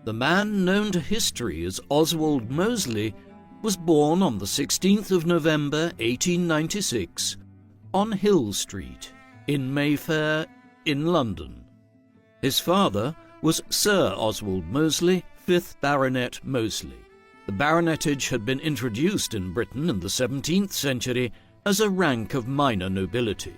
The man known to history as Oswald Mosley was born on the 16th of November 1896 on Hill Street in Mayfair in London. His father was Sir Oswald Mosley, 5th Baronet Mosley. The baronetage had been introduced in Britain in the 17th century as a rank of minor nobility.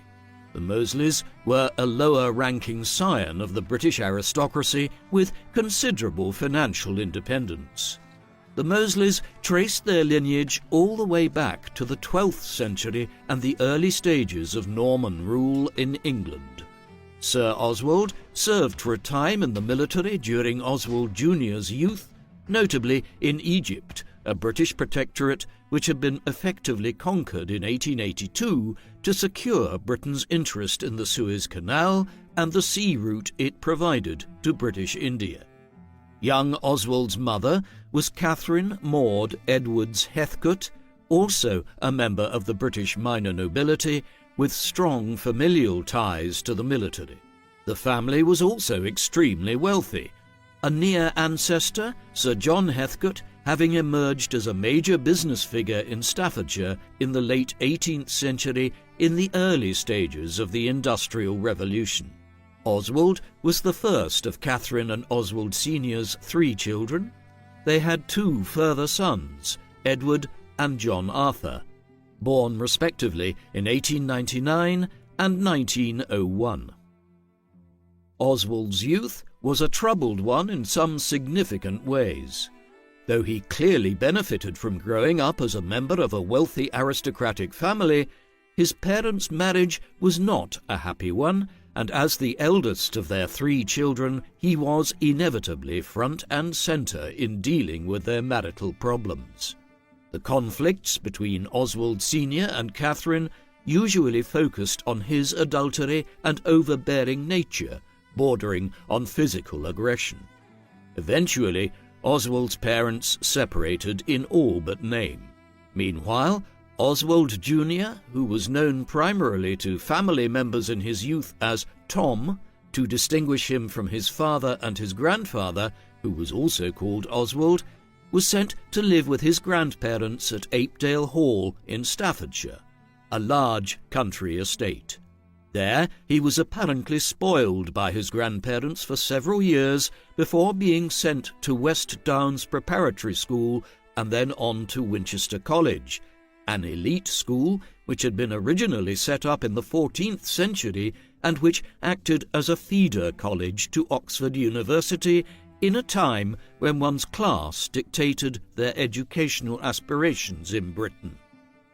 The Mosleys were a lower-ranking scion of the British aristocracy with considerable financial independence. The Mosleys traced their lineage all the way back to the 12th century and the early stages of Norman rule in England. Sir Oswald served for a time in the military during Oswald Jr.'s youth, notably in Egypt, a British protectorate which had been effectively conquered in 1882 to secure Britain's interest in the Suez Canal and the sea route it provided to British India. Young Oswald's mother was Catherine Maud Edwards Heathcote, also a member of the British minor nobility, with strong familial ties to the military. The family was also extremely wealthy. A near ancestor, Sir John Heathcote, having emerged as a major business figure in Staffordshire in the late 18th century in the early stages of the Industrial Revolution. Oswald was the first of Catherine and Oswald Sr.'s 3 children. They had 2 further sons, Edward and John Arthur, born respectively in 1899 and 1901. Oswald's youth was a troubled one in some significant ways. Though he clearly benefited from growing up as a member of a wealthy aristocratic family, his parents' marriage was not a happy one, and as the eldest of their 3 children, he was inevitably front and centre in dealing with their marital problems. The conflicts between Oswald Sr. and Catherine usually focused on his adultery and overbearing nature, bordering on physical aggression. Eventually, Oswald's parents separated in all but name. Meanwhile, Oswald Jr., who was known primarily to family members in his youth as Tom, to distinguish him from his father and his grandfather, who was also called Oswald, was sent to live with his grandparents at Apedale Hall in Staffordshire, a large country estate. There he was apparently spoiled by his grandparents for several years before being sent to West Downs Preparatory School and then on to Winchester College, an elite school which had been originally set up in the 14th century and which acted as a feeder college to Oxford University in a time when one's class dictated their educational aspirations in Britain.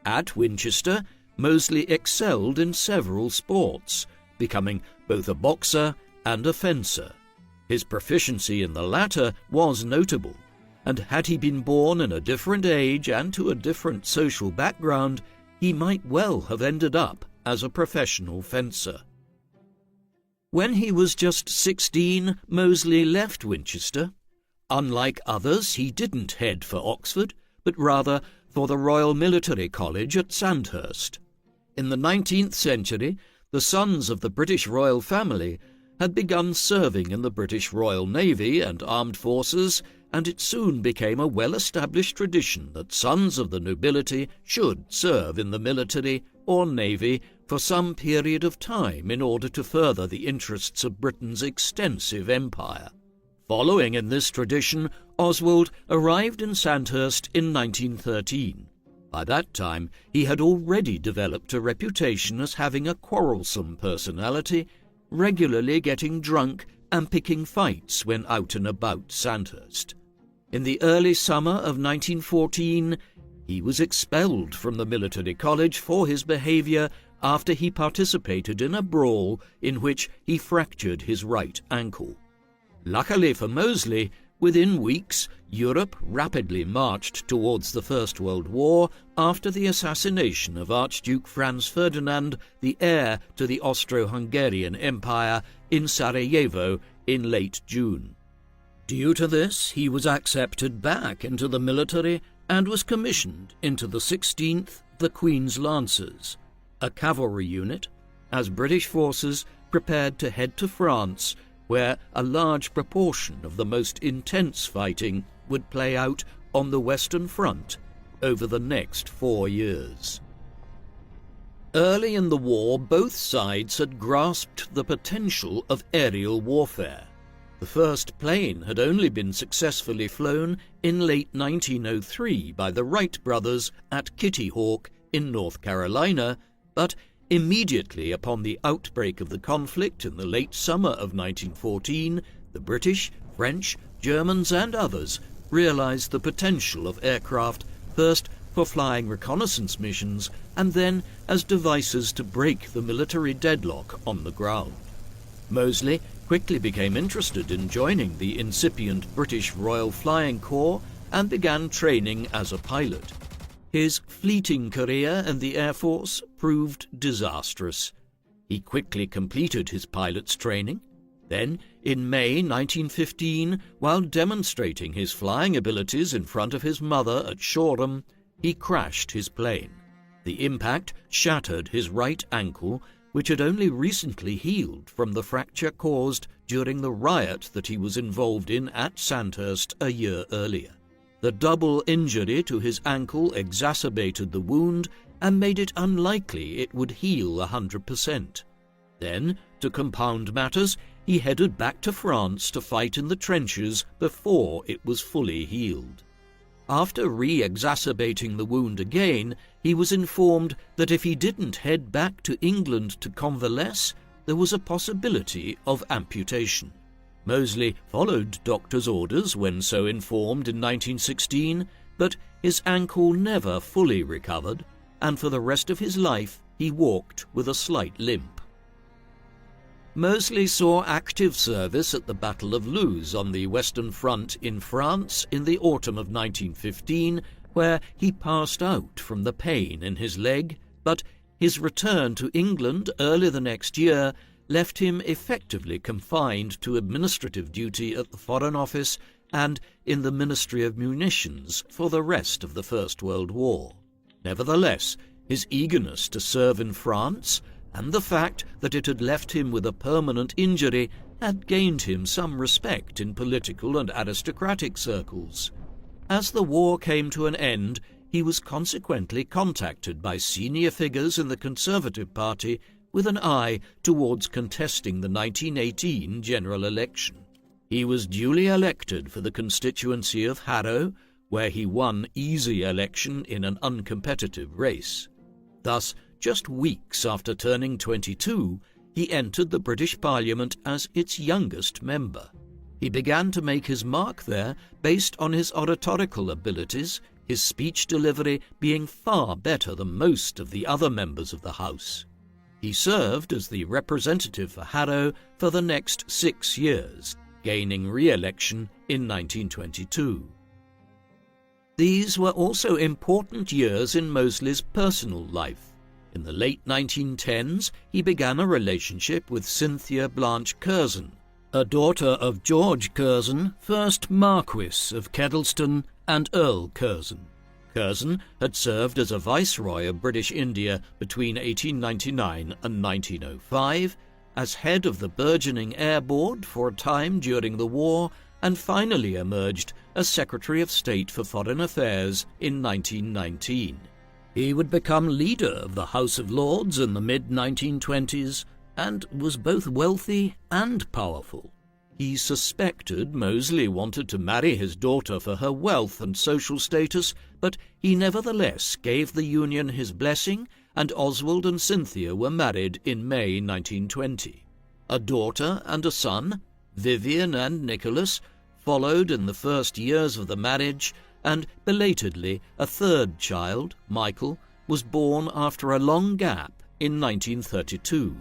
At Winchester, Mosley excelled in several sports, becoming both a boxer and a fencer. His proficiency in the latter was notable, and had he been born in a different age and to a different social background, he might well have ended up as a professional fencer. When he was just 16, Mosley left Winchester. Unlike others, he didn't head for Oxford, but rather for the Royal Military College at Sandhurst. In the 19th century, the sons of the British royal family had begun serving in the British Royal Navy and armed forces, and it soon became a well-established tradition that sons of the nobility should serve in the military or navy for some period of time in order to further the interests of Britain's extensive empire. Following in this tradition, Oswald arrived in Sandhurst in 1913. By that time, he had already developed a reputation as having a quarrelsome personality, regularly getting drunk and picking fights when out and about Sandhurst. In the early summer of 1914, he was expelled from the military college for his behaviour after he participated in a brawl in which he fractured his right ankle. Luckily for Mosley, within weeks, Europe rapidly marched towards the First World War after the assassination of Archduke Franz Ferdinand, the heir to the Austro-Hungarian Empire, in Sarajevo in late June. Due to this, he was accepted back into the military and was commissioned into the 16th, the Queen's Lancers, a cavalry unit, as British forces prepared to head to France where a large proportion of the most intense fighting would play out on the Western Front over the next 4 years. Early in the war, both sides had grasped the potential of aerial warfare. The first plane had only been successfully flown in late 1903 by the Wright brothers at Kitty Hawk in North Carolina, but immediately upon the outbreak of the conflict in the late summer of 1914, the British, French, Germans and others realized the potential of aircraft, first for flying reconnaissance missions and then as devices to break the military deadlock on the ground. Moseley quickly became interested in joining the incipient British Royal Flying Corps and began training as a pilot. His fleeting career in the Air Force proved disastrous. He quickly completed his pilot's training. Then, in May 1915, while demonstrating his flying abilities in front of his mother at Shoreham, he crashed his plane. The impact shattered his right ankle, which had only recently healed from the fracture caused during the riot that he was involved in at Sandhurst a year earlier. The double injury to his ankle exacerbated the wound and made it unlikely it would heal 100%. Then, to compound matters, he headed back to France to fight in the trenches before it was fully healed. After re-exacerbating the wound again, he was informed that if he didn't head back to England to convalesce, there was a possibility of amputation. Moseley followed doctor's orders when so informed in 1916, but his ankle never fully recovered, and for the rest of his life he walked with a slight limp. Moseley saw active service at the Battle of Loos on the Western Front in France in the autumn of 1915, where he passed out from the pain in his leg, but his return to England early the next year left him effectively confined to administrative duty at the Foreign Office and in the Ministry of Munitions for the rest of the First World War. Nevertheless, his eagerness to serve in France and the fact that it had left him with a permanent injury had gained him some respect in political and aristocratic circles. As the war came to an end, he was consequently contacted by senior figures in the Conservative Party with an eye towards contesting the 1918 general election. He was duly elected for the constituency of Harrow, where he won easy election in an uncompetitive race. Thus, just weeks after turning 22, he entered the British Parliament as its youngest member. He began to make his mark there based on his oratorical abilities, his speech delivery being far better than most of the other members of the House. He served as the representative for Harrow for the next 6 years, gaining re-election in 1922. These were also important years in Moseley's personal life. In the late 1910s, he began a relationship with Cynthia Blanche Curzon, a daughter of George Curzon, 1st Marquis of Kedleston and Earl Curzon. Curzon had served as a Viceroy of British India between 1899 and 1905, as head of the burgeoning Air Board for a time during the war, and finally emerged as Secretary of State for Foreign Affairs in 1919. He would become leader of the House of Lords in the mid-1920s and was both wealthy and powerful. He suspected Moseley wanted to marry his daughter for her wealth and social status, but he nevertheless gave the union his blessing, and Oswald and Cynthia were married in May 1920. A daughter and a son, Vivian and Nicholas, followed in the first years of the marriage, and belatedly a third child, Michael, was born after a long gap in 1932.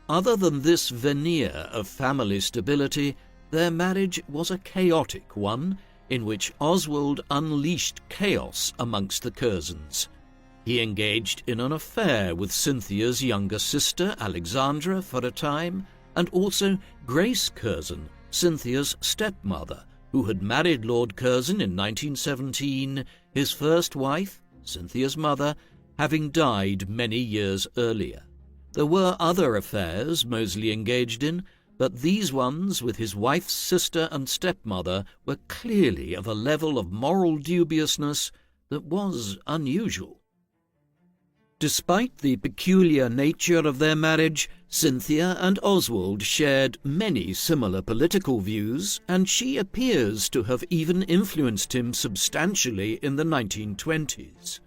Other than this veneer of family stability, their marriage was a chaotic one, in which Oswald unleashed chaos amongst the Curzons. He engaged in an affair with Cynthia's younger sister, Alexandra, for a time, and also Grace Curzon, Cynthia's stepmother, who had married Lord Curzon in 1917, his first wife, Cynthia's mother, having died many years earlier. There were other affairs Moseley engaged in, but these ones with his wife's sister and stepmother were clearly of a level of moral dubiousness that was unusual. Despite the peculiar nature of their marriage, Cynthia and Oswald shared many similar political views, and she appears to have even influenced him substantially in the 1920s.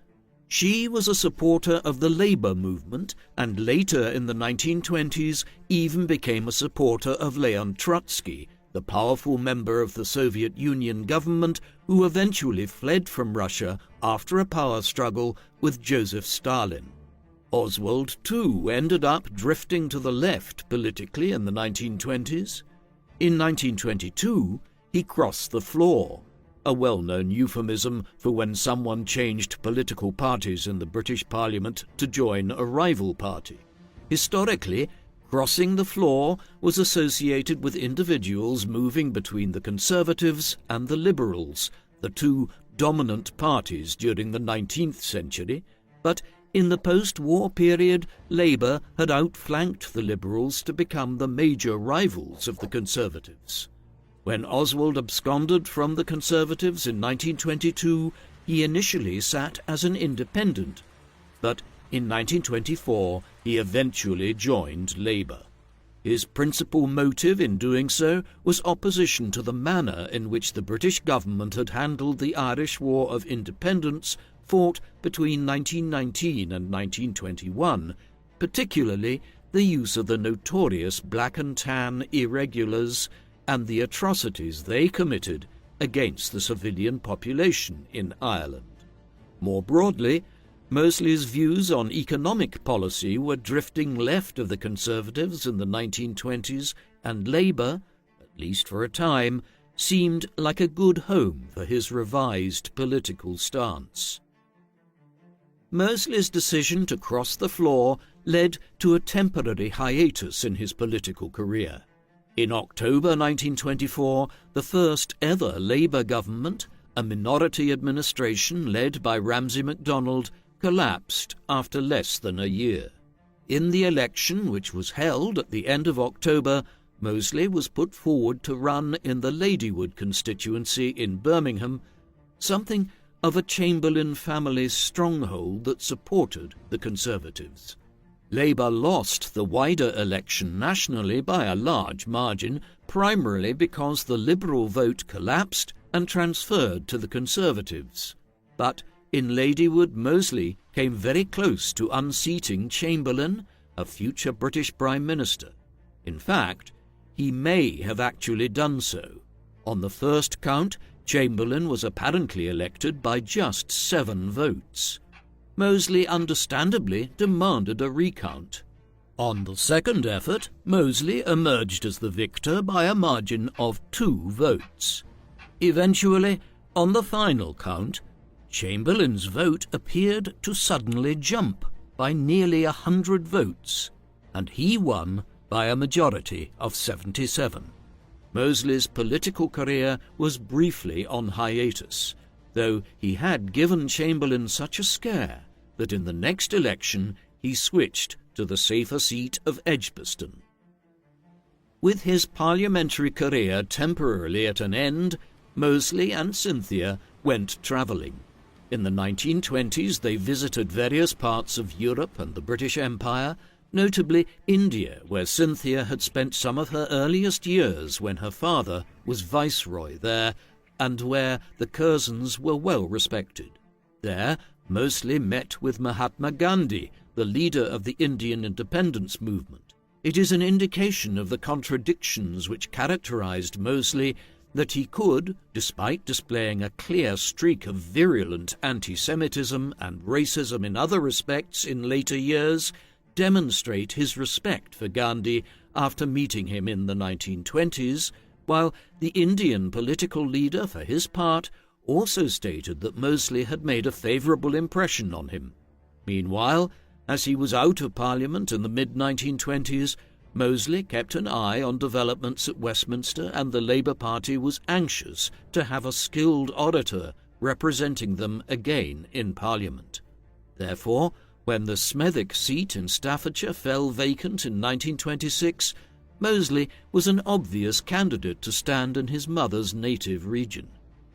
She was a supporter of the Labour movement, and later in the 1920s even became a supporter of Leon Trotsky, the powerful member of the Soviet Union government who eventually fled from Russia after a power struggle with Joseph Stalin. Oswald, too, ended up drifting to the left politically in the 1920s. In 1922, he crossed the floor, a well-known euphemism for when someone changed political parties in the British Parliament to join a rival party. Historically, crossing the floor was associated with individuals moving between the Conservatives and the Liberals, the two dominant parties during the 19th century, but in the post-war period, Labour had outflanked the Liberals to become the major rivals of the Conservatives. When Oswald absconded from the Conservatives in 1922, he initially sat as an independent, but in 1924 he eventually joined Labour. His principal motive in doing so was opposition to the manner in which the British government had handled the Irish War of Independence fought between 1919 and 1921, particularly the use of the notorious Black and Tan irregulars and the atrocities they committed against the civilian population in Ireland. More broadly, Mosley's views on economic policy were drifting left of the Conservatives in the 1920s, and Labour, at least for a time, seemed like a good home for his revised political stance. Mosley's decision to cross the floor led to a temporary hiatus in his political career. In October 1924, the first ever Labour government, a minority administration led by Ramsay MacDonald, collapsed after less than a year. In the election, which was held at the end of October, Mosley was put forward to run in the Ladywood constituency in Birmingham, something of a Chamberlain family stronghold that supported the Conservatives. Labour lost the wider election nationally by a large margin, primarily because the Liberal vote collapsed and transferred to the Conservatives. But in Ladywood, Mosley came very close to unseating Chamberlain, a future British Prime Minister. In fact, he may have actually done so. On the first count, Chamberlain was apparently elected by just 7 votes. Mosley understandably demanded a recount. On the second effort, Mosley emerged as the victor by a margin of 2 votes. Eventually, on the final count, Chamberlain's vote appeared to suddenly jump by nearly 100 votes, and he won by a majority of 77. Mosley's political career was briefly on hiatus, though he had given Chamberlain such a scare that in the next election he switched to the safer seat of Edgbaston. With his parliamentary career temporarily at an end, Mosley and Cynthia went travelling. In the 1920s they visited various parts of Europe and the British Empire, notably India, where Cynthia had spent some of her earliest years when her father was viceroy there, and where the Curzons were well respected. There, Mosley met with Mahatma Gandhi, the leader of the Indian independence movement. It is an indication of the contradictions which characterized Mosley that he could, despite displaying a clear streak of virulent anti-Semitism and racism in other respects in later years, demonstrate his respect for Gandhi after meeting him in the 1920s, while the Indian political leader, for his part, also stated that Mosley had made a favourable impression on him. Meanwhile, as he was out of Parliament in the mid-1920s, Mosley kept an eye on developments at Westminster, and the Labour Party was anxious to have a skilled orator representing them again in Parliament. Therefore, when the Smethwick seat in Staffordshire fell vacant in 1926, Mosley was an obvious candidate to stand in his mother's native region.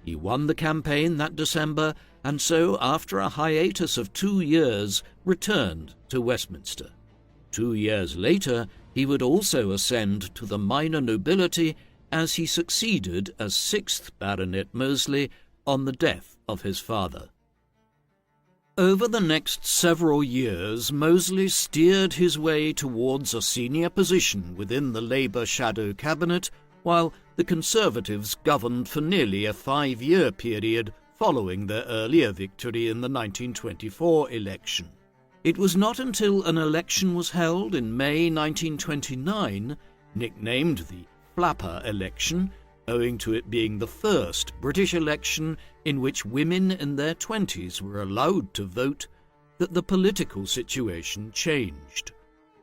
He won the campaign that December, and so, after a hiatus of 2 years, returned to Westminster. 2 years later, he would also ascend to the minor nobility as he succeeded as 6th Baronet Mosley on the death of his father. Over the next several years, Mosley steered his way towards a senior position within the Labour shadow cabinet, while the Conservatives governed for nearly a 5-year period following their earlier victory in the 1924 election. It was not until an election was held in May 1929, nicknamed the Flapper election, owing to it being the first British election in which women in their 20s were allowed to vote, that the political situation changed.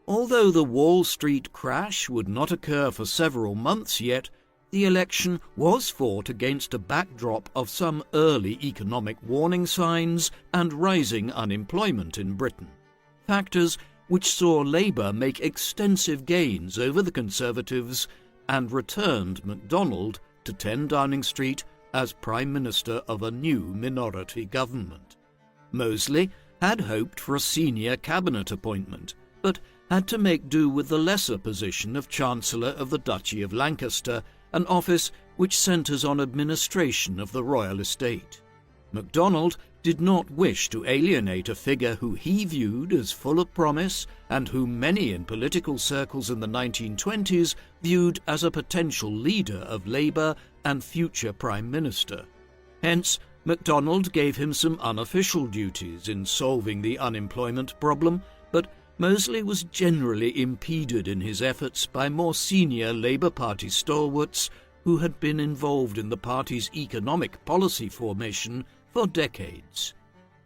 Although the Wall Street crash would not occur for several months yet, the election was fought against a backdrop of some early economic warning signs and rising unemployment in Britain, factors which saw Labour make extensive gains over the Conservatives and returned MacDonald to 10 Downing Street as Prime Minister of a new minority government. Mosley had hoped for a senior cabinet appointment, but had to make do with the lesser position of Chancellor of the Duchy of Lancaster, an office which centres on administration of the royal estate. MacDonald did not wish to alienate a figure who he viewed as full of promise and whom many in political circles in the 1920s viewed as a potential leader of Labour and future Prime Minister. Hence, MacDonald gave him some unofficial duties in solving the unemployment problem, but Mosley was generally impeded in his efforts by more senior Labour Party stalwarts who had been involved in the party's economic policy formation for decades.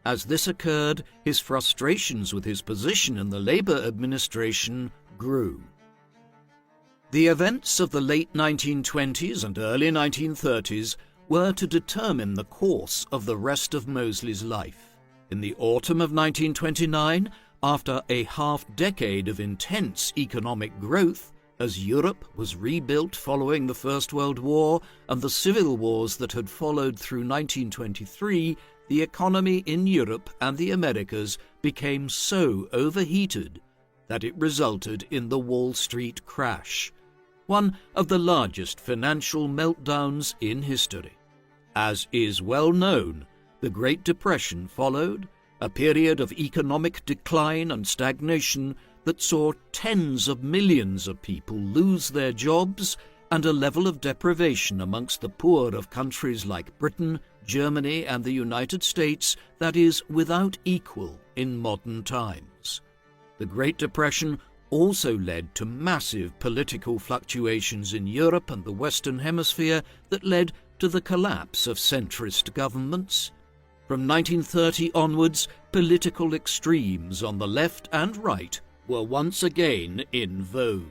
As this occurred, his frustrations with his position in the Labour administration grew. The events of the late 1920s and early 1930s were to determine the course of the rest of Mosley's life. In the autumn of 1929, after a half-decade of intense economic growth, as Europe was rebuilt following the First World War and the civil wars that had followed through 1923, the economy in Europe and the Americas became so overheated that it resulted in the Wall Street crash, one of the largest financial meltdowns in history. As is well known, the Great Depression followed, a period of economic decline and stagnation that saw tens of millions of people lose their jobs and a level of deprivation amongst the poor of countries like Britain, Germany and the United States that is without equal in modern times. The Great Depression also led to massive political fluctuations in Europe and the Western Hemisphere that led to the collapse of centrist governments. From 1930 onwards, political extremes on the left and right were once again in vogue.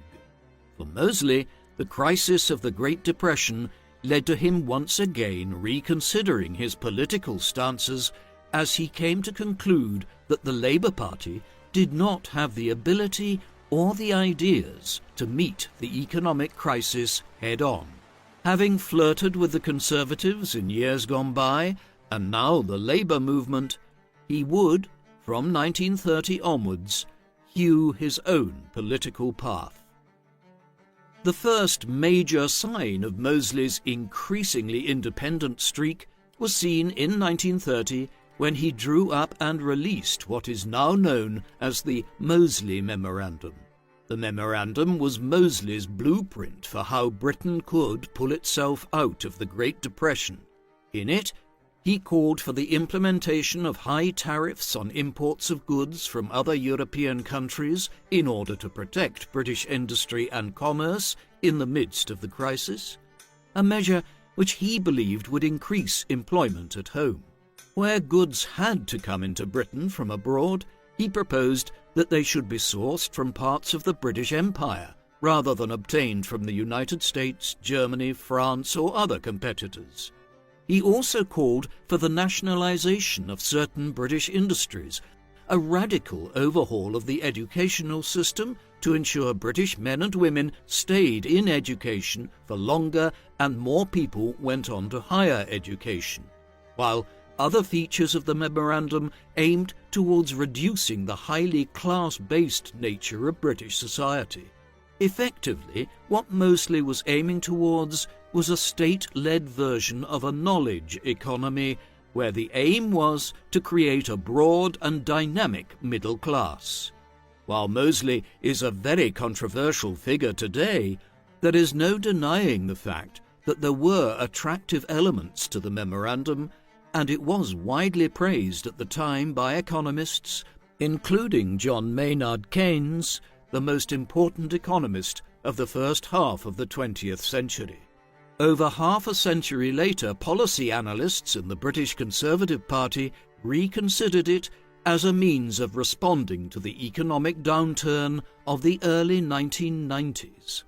For Mosley, the crisis of the Great Depression led to him once again reconsidering his political stances as he came to conclude that the Labour Party did not have the ability or the ideas to meet the economic crisis head-on. Having flirted with the Conservatives in years gone by, and now the Labour movement, he would, from 1930 onwards, hew his own political path. The first major sign of Mosley's increasingly independent streak was seen in 1930 when he drew up and released what is now known as the Mosley Memorandum. The memorandum was Mosley's blueprint for how Britain could pull itself out of the Great Depression. In it, he called for the implementation of high tariffs on imports of goods from other European countries in order to protect British industry and commerce in the midst of the crisis, a measure which he believed would increase employment at home. Where goods had to come into Britain from abroad, he proposed that they should be sourced from parts of the British Empire rather than obtained from the United States, Germany, France or other competitors. He also called for the nationalisation of certain British industries, a radical overhaul of the educational system to ensure British men and women stayed in education for longer and more people went on to higher education, while other features of the memorandum aimed towards reducing the highly class-based nature of British society. Effectively, what Mosley was aiming towards was a state-led version of a knowledge economy where the aim was to create a broad and dynamic middle class. While Mosley is a very controversial figure today, there is no denying the fact that there were attractive elements to the memorandum, and it was widely praised at the time by economists, including John Maynard Keynes, the most important economist of the first half of the 20th century. Over half a century later, policy analysts in the British Conservative Party reconsidered it as a means of responding to the economic downturn of the early 1990s.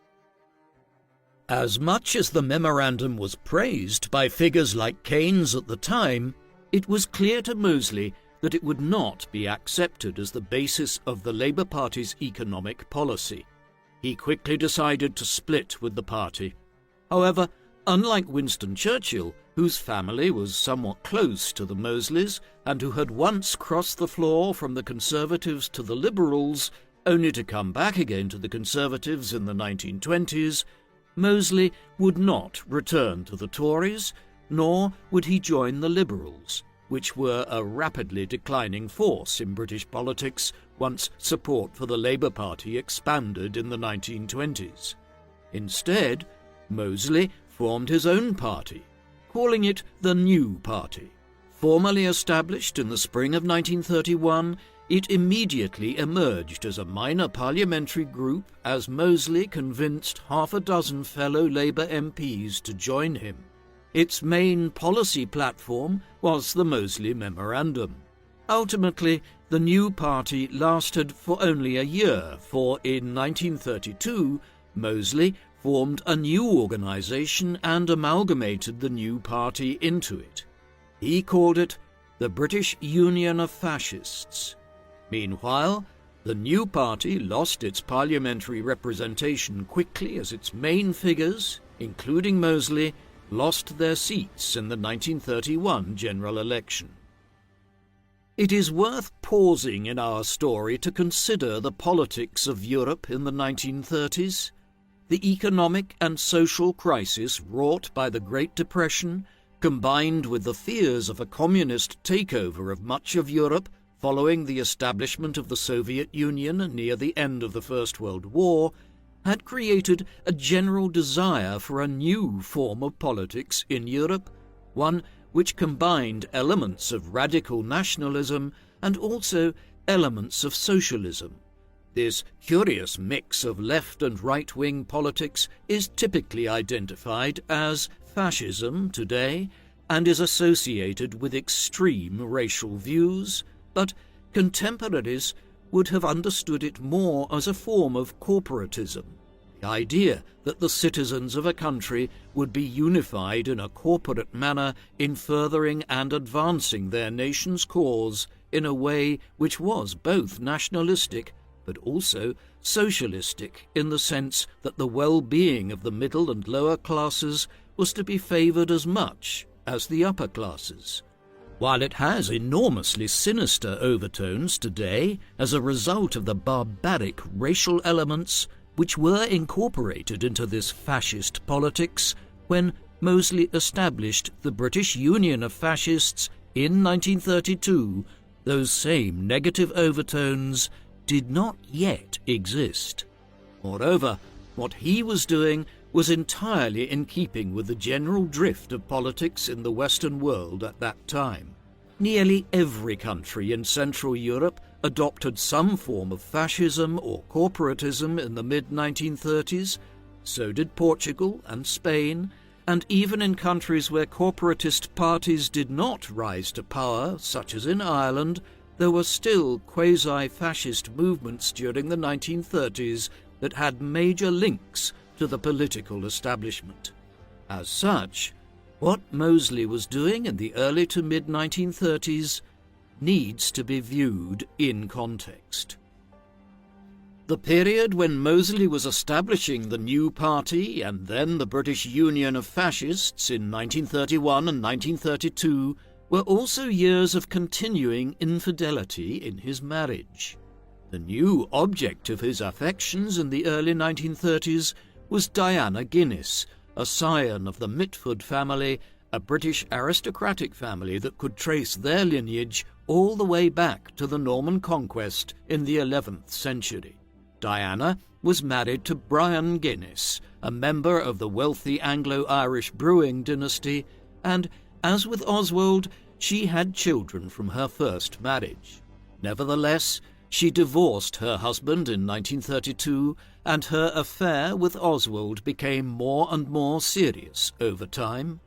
As much as the memorandum was praised by figures like Keynes at the time, it was clear to Mosley that it would not be accepted as the basis of the Labour Party's economic policy. He quickly decided to split with the party. However, unlike Winston Churchill, whose family was somewhat close to the Mosleys and who had once crossed the floor from the Conservatives to the Liberals, only to come back again to the Conservatives in the 1920s, Mosley would not return to the Tories, nor would he join the Liberals, which were a rapidly declining force in British politics once support for the Labour Party expanded in the 1920s. Instead, Mosley formed his own party, calling it the New Party. Formally established in the spring of 1931, it immediately emerged as a minor parliamentary group as Mosley convinced half a dozen fellow Labour MPs to join him. Its main policy platform was the Mosley Memorandum. Ultimately, the New Party lasted for only a year, for in 1932, Mosley formed a new organisation and amalgamated the New Party into it. He called it the British Union of Fascists. Meanwhile, the New Party lost its parliamentary representation quickly as its main figures, including Mosley, lost their seats in the 1931 general election. It is worth pausing in our story to consider the politics of Europe in the 1930s. The economic and social crisis wrought by the Great Depression, combined with the fears of a communist takeover of much of Europe following the establishment of the Soviet Union near the end of the First World War, had created a general desire for a new form of politics in Europe, one which combined elements of radical nationalism and also elements of socialism. This curious mix of left and right-wing politics is typically identified as fascism today and is associated with extreme racial views, but contemporaries would have understood it more as a form of corporatism, the idea that the citizens of a country would be unified in a corporate manner in furthering and advancing their nation's cause in a way which was both nationalistic but also socialistic in the sense that the well-being of the middle and lower classes was to be favoured as much as the upper classes. While it has enormously sinister overtones today as a result of the barbaric racial elements which were incorporated into this fascist politics when Mosley established the British Union of Fascists in 1932, those same negative overtones did not yet exist. Moreover, what he was doing was entirely in keeping with the general drift of politics in the Western world at that time. Nearly every country in Central Europe adopted some form of fascism or corporatism in the mid-1930s. So did Portugal and Spain, and even in countries where corporatist parties did not rise to power, such as in Ireland, there were still quasi-fascist movements during the 1930s that had major links to the political establishment. As such, what Mosley was doing in the early to mid-1930s needs to be viewed in context. The period when Mosley was establishing the new party and then the British Union of Fascists in 1931 and 1932 were also years of continuing infidelity in his marriage. The new object of his affections in the early 1930s was Diana Guinness, a scion of the Mitford family, a British aristocratic family that could trace their lineage all the way back to the Norman conquest in the 11th century. Diana was married to Brian Guinness, a member of the wealthy Anglo-Irish brewing dynasty, and, as with Oswald, she had children from her first marriage. Nevertheless, she divorced her husband in 1932, and her affair with Oswald became more and more serious over time.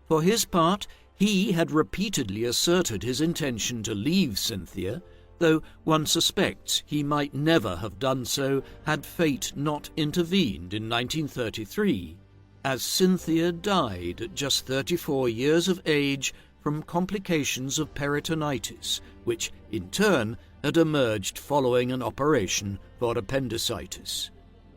For his part, he had repeatedly asserted his intention to leave Cynthia, though one suspects he might never have done so had fate not intervened in 1933, as Cynthia died at just 34 years of age from complications of peritonitis, which in turn had emerged following an operation for appendicitis.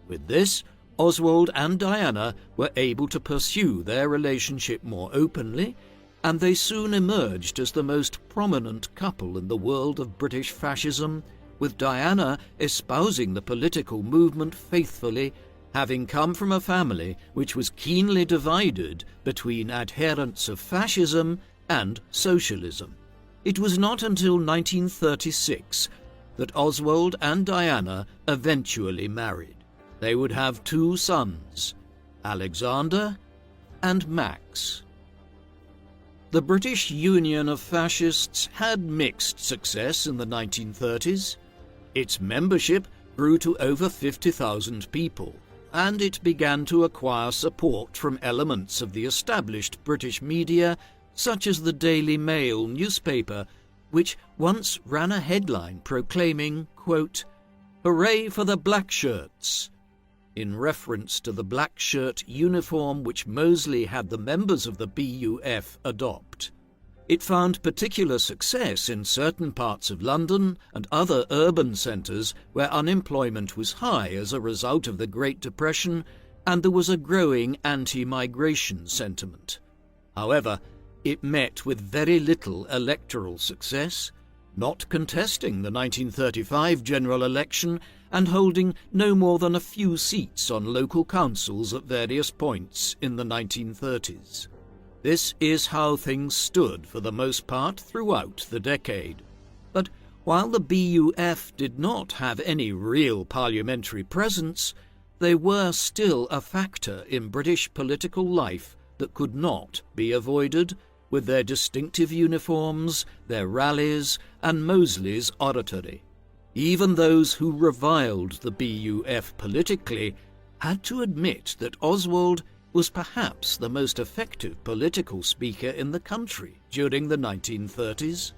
With this, Oswald and Diana were able to pursue their relationship more openly, and they soon emerged as the most prominent couple in the world of British fascism, with Diana espousing the political movement faithfully, having come from a family which was keenly divided between adherents of fascism and socialism. It was not until 1936 that Oswald and Diana eventually married. They would have 2 sons, Alexander and Max. The British Union of Fascists had mixed success in the 1930s. Its membership grew to over 50,000 people, and it began to acquire support from elements of the established British media, such as the Daily Mail newspaper, which once ran a headline proclaiming, quote, "Hooray for the black shirts," in reference to the black shirt uniform which Mosley had the members of the BUF adopt. It found particular success in certain parts of London and other urban centres where unemployment was high as a result of the Great Depression, and there was a growing anti-migration sentiment. However, it met with very little electoral success, not contesting the 1935 general election and holding no more than a few seats on local councils at various points in the 1930s. This is how things stood for the most part throughout the decade. But while the BUF did not have any real parliamentary presence, they were still a factor in British political life that could not be avoided, with their distinctive uniforms, their rallies, and Mosley's oratory. Even those who reviled the BUF politically had to admit that Oswald was perhaps the most effective political speaker in the country during the 1930s.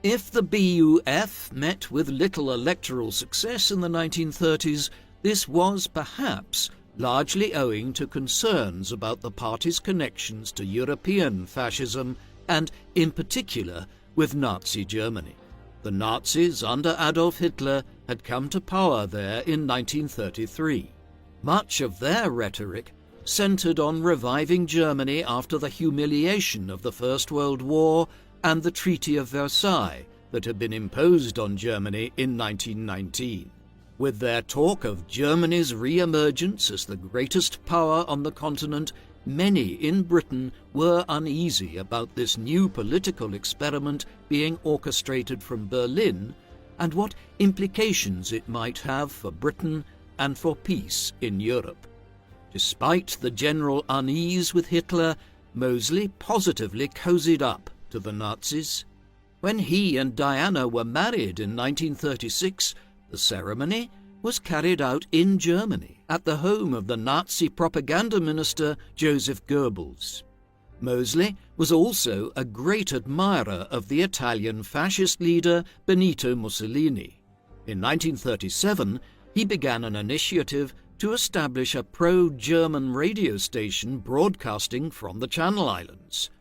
If the BUF met with little electoral success in the 1930s, this was perhaps largely owing to concerns about the party's connections to European fascism and, in particular, with Nazi Germany. The Nazis under Adolf Hitler had come to power there in 1933. Much of their rhetoric centered on reviving Germany after the humiliation of the First World War and the Treaty of Versailles that had been imposed on Germany in 1919. With their talk of Germany's re-emergence as the greatest power on the continent, many in Britain were uneasy about this new political experiment being orchestrated from Berlin and what implications it might have for Britain and for peace in Europe. Despite the general unease with Hitler, Mosley positively cozied up to the Nazis. When he and Diana were married in 1936, the ceremony was carried out in Germany at the home of the Nazi propaganda minister Joseph Goebbels. Mosley was also a great admirer of the Italian fascist leader Benito Mussolini. In 1937, he began an initiative to establish a pro-German radio station broadcasting from the Channel Islands.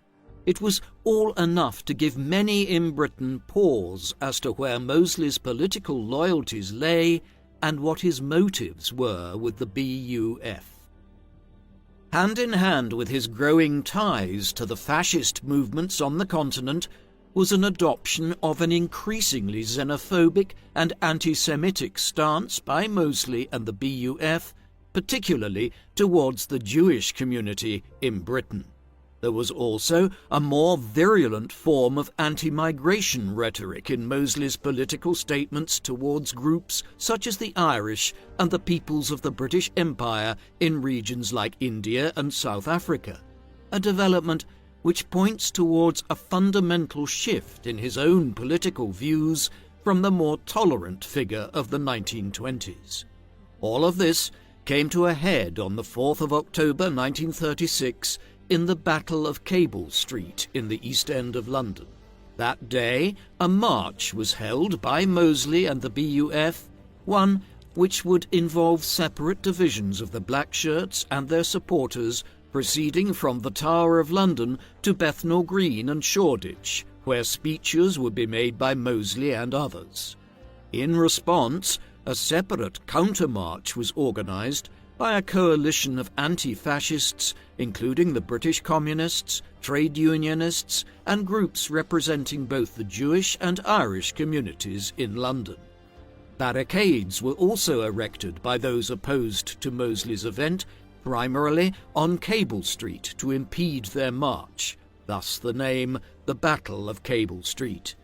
It was all enough to give many in Britain pause as to where Mosley's political loyalties lay and what his motives were with the BUF. Hand in hand with his growing ties to the fascist movements on the continent was an adoption of an increasingly xenophobic and anti-Semitic stance by Mosley and the BUF, particularly towards the Jewish community in Britain. There was also a more virulent form of anti-migration rhetoric in Mosley's political statements towards groups such as the Irish and the peoples of the British Empire in regions like India and South Africa, a development which points towards a fundamental shift in his own political views from the more tolerant figure of the 1920s. All of this came to a head on the 4th of October 1936 in the Battle of Cable Street in the East End of London. That day, a march was held by Mosley and the BUF, one which would involve separate divisions of the Black Shirts and their supporters proceeding from the Tower of London to Bethnal Green and Shoreditch, where speeches would be made by Mosley and others. In response, a separate counter-march was organised by a coalition of anti-fascists, including the British Communists, trade unionists, and groups representing both the Jewish and Irish communities in London. Barricades were also erected by those opposed to Mosley's event, primarily on Cable Street, to impede their march, thus the name the Battle of Cable Street.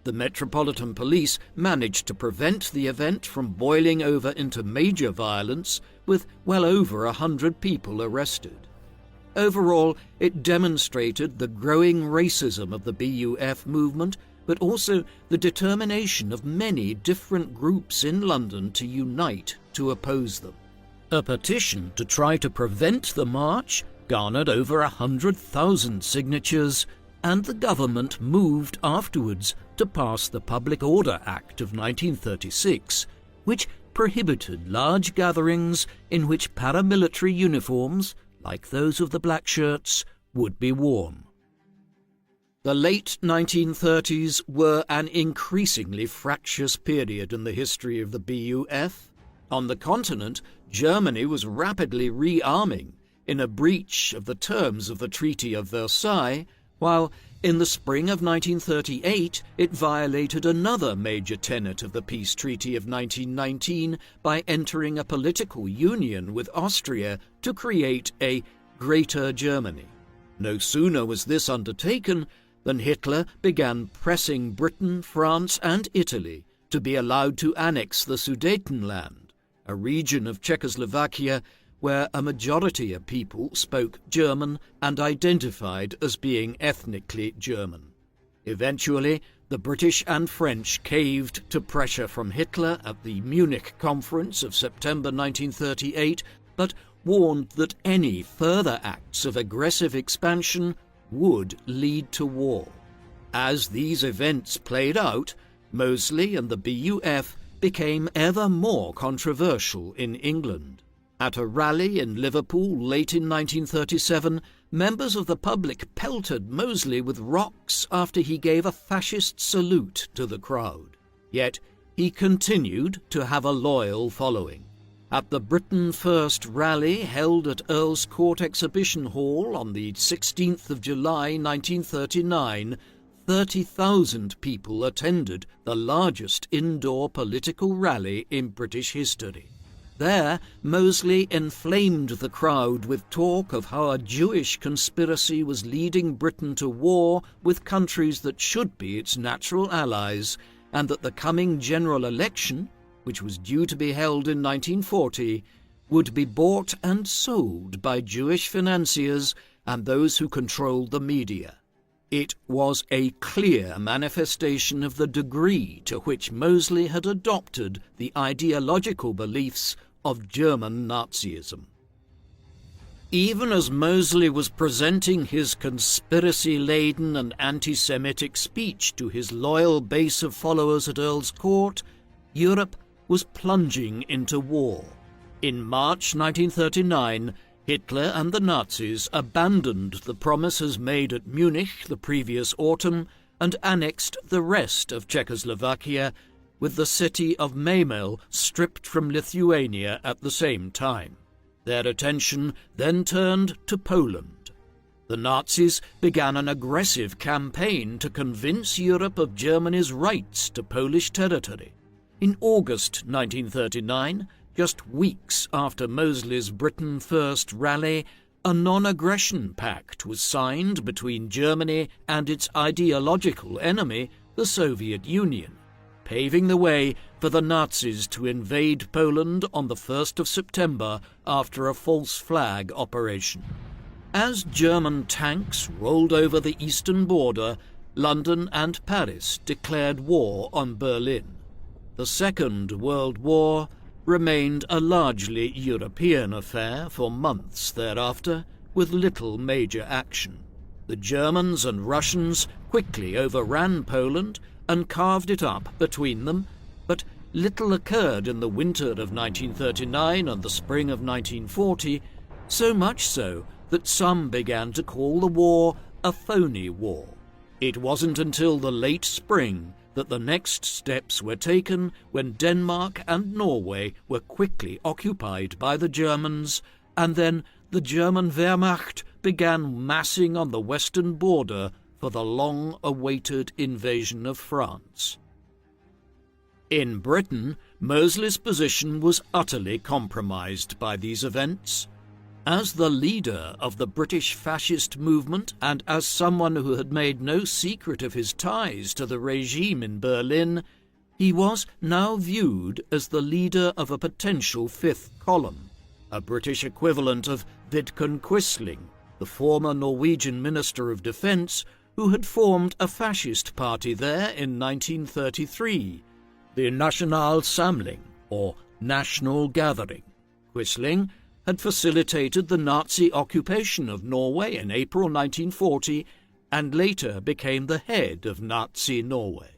The Metropolitan Police managed to prevent the event from boiling over into major violence, with well over 100 people arrested. Overall, it demonstrated the growing racism of the BUF movement, but also the determination of many different groups in London to unite to oppose them. A petition to try to prevent the march garnered over 100,000 signatures, and the government moved afterwards to pass the Public Order Act of 1936, which prohibited large gatherings in which paramilitary uniforms, like those of the Black Shirts, would be worn. The late 1930s were an increasingly fractious period in the history of the BUF. On the continent, Germany was rapidly rearming in a breach of the terms of the Treaty of Versailles, while in the spring of 1938 it violated another major tenet of the peace treaty of 1919 by entering a political union with Austria to create a Greater Germany. No sooner was this undertaken than Hitler began pressing Britain, France, and Italy to be allowed to annex the Sudetenland, a region of Czechoslovakia where a majority of people spoke German and identified as being ethnically German. Eventually, the British and French caved to pressure from Hitler at the Munich Conference of September 1938, but warned that any further acts of aggressive expansion would lead to war. As these events played out, Mosley and the BUF became ever more controversial in England. At a rally in Liverpool late in 1937, members of the public pelted Mosley with rocks after he gave a fascist salute to the crowd. Yet he continued to have a loyal following. At the Britain First rally held at Earl's Court Exhibition Hall on the 16th of July 1939, 30,000 people attended the largest indoor political rally in British history. There, Mosley inflamed the crowd with talk of how a Jewish conspiracy was leading Britain to war with countries that should be its natural allies, and that the coming general election, which was due to be held in 1940, would be bought and sold by Jewish financiers and those who controlled the media. It was a clear manifestation of the degree to which Mosley had adopted the ideological beliefs of German Nazism. Even as Mosley was presenting his conspiracy-laden and anti-Semitic speech to his loyal base of followers at Earl's Court, Europe was plunging into war. In March 1939, Hitler and the Nazis abandoned the promises made at Munich the previous autumn and annexed the rest of Czechoslovakia, with the city of Memel stripped from Lithuania at the same time. Their attention then turned to Poland. The Nazis began an aggressive campaign to convince Europe of Germany's rights to Polish territory. In August 1939, just weeks after Mosley's Britain First rally, a non-aggression pact was signed between Germany and its ideological enemy, the Soviet Union, paving the way for the Nazis to invade Poland on the 1st of September after a false flag operation. As German tanks rolled over the eastern border, London and Paris declared war on Berlin. The Second World War remained a largely European affair for months thereafter, with little major action. The Germans and Russians quickly overran Poland and carved it up between them, but little occurred in the winter of 1939 and the spring of 1940, so much so that some began to call the war a phony war. It wasn't until the late spring that the next steps were taken, when Denmark and Norway were quickly occupied by the Germans, and then the German Wehrmacht began massing on the western border for the long-awaited invasion of France. In Britain, Mosley's position was utterly compromised by these events. As the leader of the British fascist movement and as someone who had made no secret of his ties to the regime in Berlin, he was now viewed as the leader of a potential fifth column, a British equivalent of Vidkun Quisling, the former Norwegian Minister of Defence, who had formed a fascist party there in 1933, the National Samling, or National Gathering. Quisling had facilitated the Nazi occupation of Norway in April 1940 and later became the head of Nazi Norway.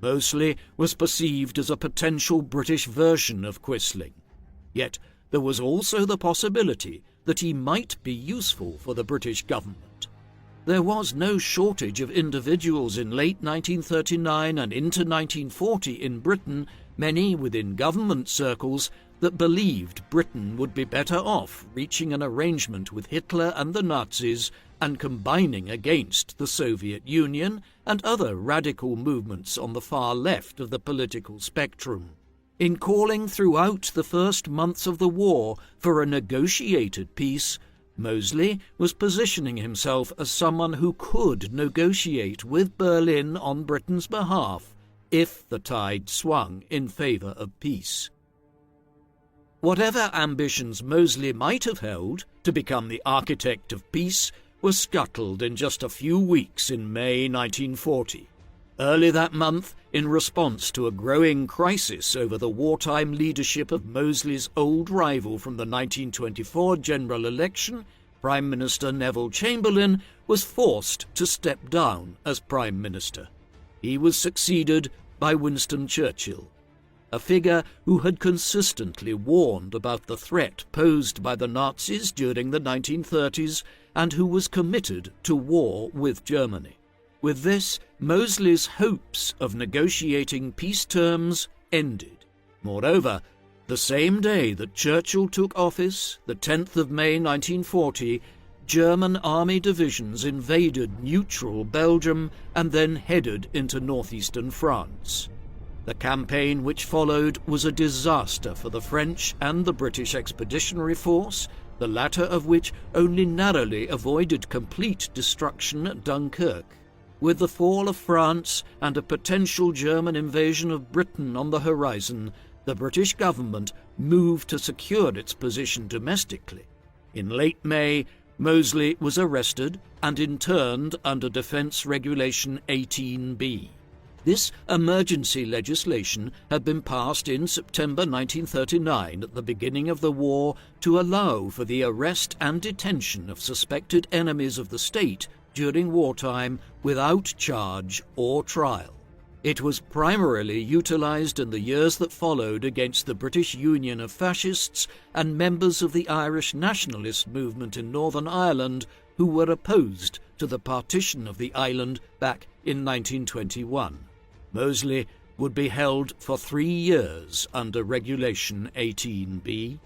Mosley was perceived as a potential British version of Quisling. Yet there was also the possibility that he might be useful for the British government. There was no shortage of individuals in late 1939 and into 1940 in Britain, many within government circles, that believed Britain would be better off reaching an arrangement with Hitler and the Nazis and combining against the Soviet Union and other radical movements on the far left of the political spectrum. In calling throughout the first months of the war for a negotiated peace, Mosley was positioning himself as someone who could negotiate with Berlin on Britain's behalf if the tide swung in favour of peace. Whatever ambitions Mosley might have held to become the architect of peace were scuttled in just a few weeks in May 1940. Early that month, in response to a growing crisis over the wartime leadership of Mosley's old rival from the 1924 general election, Prime Minister Neville Chamberlain was forced to step down as Prime Minister. He was succeeded by Winston Churchill, a figure who had consistently warned about the threat posed by the Nazis during the 1930s and who was committed to war with Germany. With this, Mosley's hopes of negotiating peace terms ended. Moreover, the same day that Churchill took office, the 10th of May 1940, German army divisions invaded neutral Belgium and then headed into northeastern France. The campaign which followed was a disaster for the French and the British Expeditionary Force, the latter of which only narrowly avoided complete destruction at Dunkirk. With the fall of France and a potential German invasion of Britain on the horizon, the British government moved to secure its position domestically. In late May, Mosley was arrested and interned under Defence Regulation 18B. This emergency legislation had been passed in September 1939 at the beginning of the war to allow for the arrest and detention of suspected enemies of the state during wartime without charge or trial. It was primarily utilised in the years that followed against the British Union of Fascists and members of the Irish nationalist movement in Northern Ireland who were opposed to the partition of the island back in 1921. Moseley would be held for 3 years under Regulation 18B.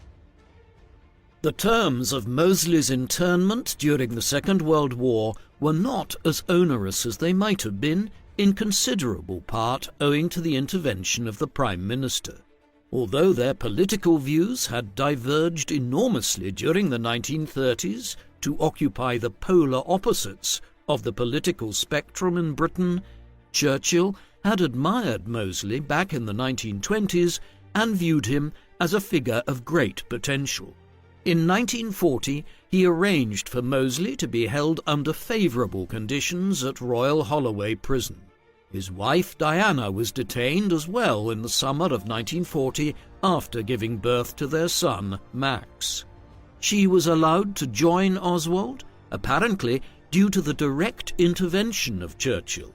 The terms of Moseley's internment during the Second World War were not as onerous as they might have been, in considerable part owing to the intervention of the Prime Minister. Although their political views had diverged enormously during the 1930s to occupy the polar opposites of the political spectrum in Britain, Churchill had admired Moseley back in the 1920s and viewed him as a figure of great potential. In 1940, he arranged for Moseley to be held under favourable conditions at Royal Holloway Prison. His wife Diana was detained as well in the summer of 1940 after giving birth to their son, Max. She was allowed to join Oswald, apparently due to the direct intervention of Churchill.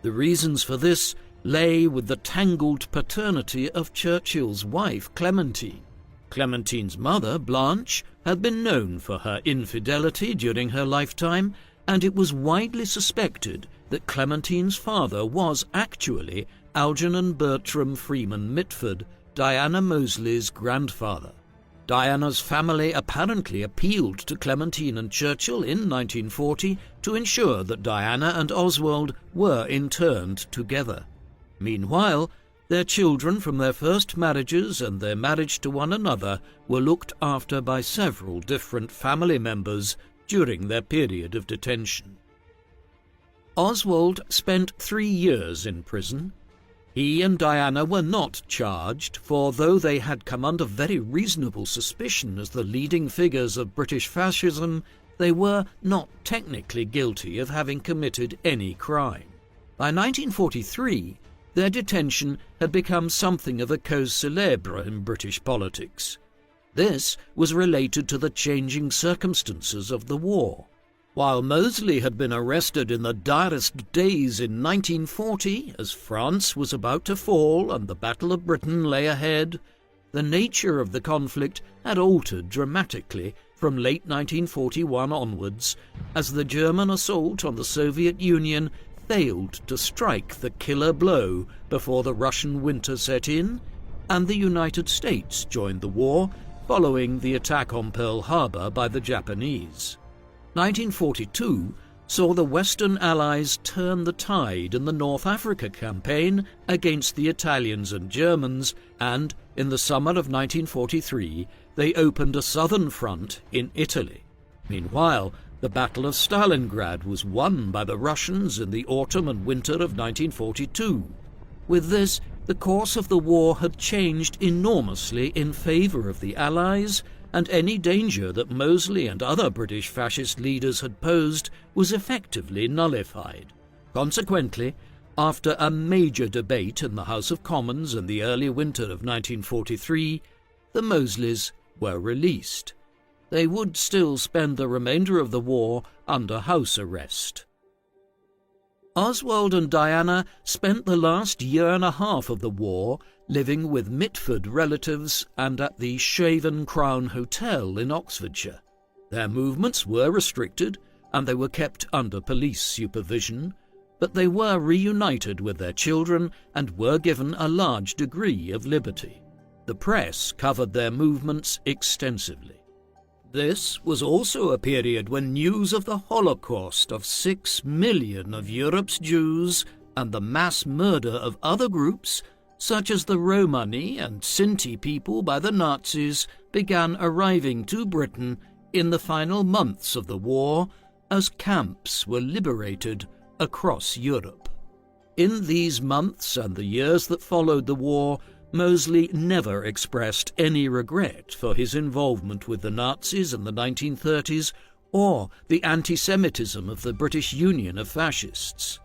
The reasons for this lay with the tangled paternity of Churchill's wife, Clementine. Clementine's mother, Blanche, had been known for her infidelity during her lifetime, and it was widely suspected that Clementine's father was actually Algernon Bertram Freeman Mitford, Diana Moseley's grandfather. Diana's family apparently appealed to Clementine and Churchill in 1940 to ensure that Diana and Oswald were interned together. Meanwhile, their children from their first marriages and their marriage to one another were looked after by several different family members during their period of detention. Oswald spent 3 years in prison. He and Diana were not charged, for though they had come under very reasonable suspicion as the leading figures of British fascism, they were not technically guilty of having committed any crime. By 1943, their detention had become something of a cause célèbre in British politics. This was related to the changing circumstances of the war. While Moseley had been arrested in the direst days in 1940, as France was about to fall and the Battle of Britain lay ahead, the nature of the conflict had altered dramatically from late 1941 onwards, as the German assault on the Soviet Union failed to strike the killer blow before the Russian winter set in, and the United States joined the war following the attack on Pearl Harbor by the Japanese. 1942 saw the Western Allies turn the tide in the North Africa campaign against the Italians and Germans, and in the summer of 1943 they opened a southern front in Italy. Meanwhile, the Battle of Stalingrad was won by the Russians in the autumn and winter of 1942. With this, the course of the war had changed enormously in favour of the Allies, and any danger that Moseley and other British fascist leaders had posed was effectively nullified. Consequently, after a major debate in the House of Commons in the early winter of 1943, the Mosleys were released. They would still spend the remainder of the war under house arrest. Oswald and Diana spent the last year and a half of the war living with Mitford relatives and at the Shaven Crown Hotel in Oxfordshire. Their movements were restricted and they were kept under police supervision, but they were reunited with their children and were given a large degree of liberty. The press covered their movements extensively. This was also a period when news of the Holocaust of 6 million of Europe's Jews and the mass murder of other groups, such as the Romani and Sinti people by the Nazis, began arriving to Britain in the final months of the war as camps were liberated across Europe. In these months and the years that followed the war, Moseley never expressed any regret for his involvement with the Nazis in the 1930s or the anti-Semitism of the British Union of Fascists.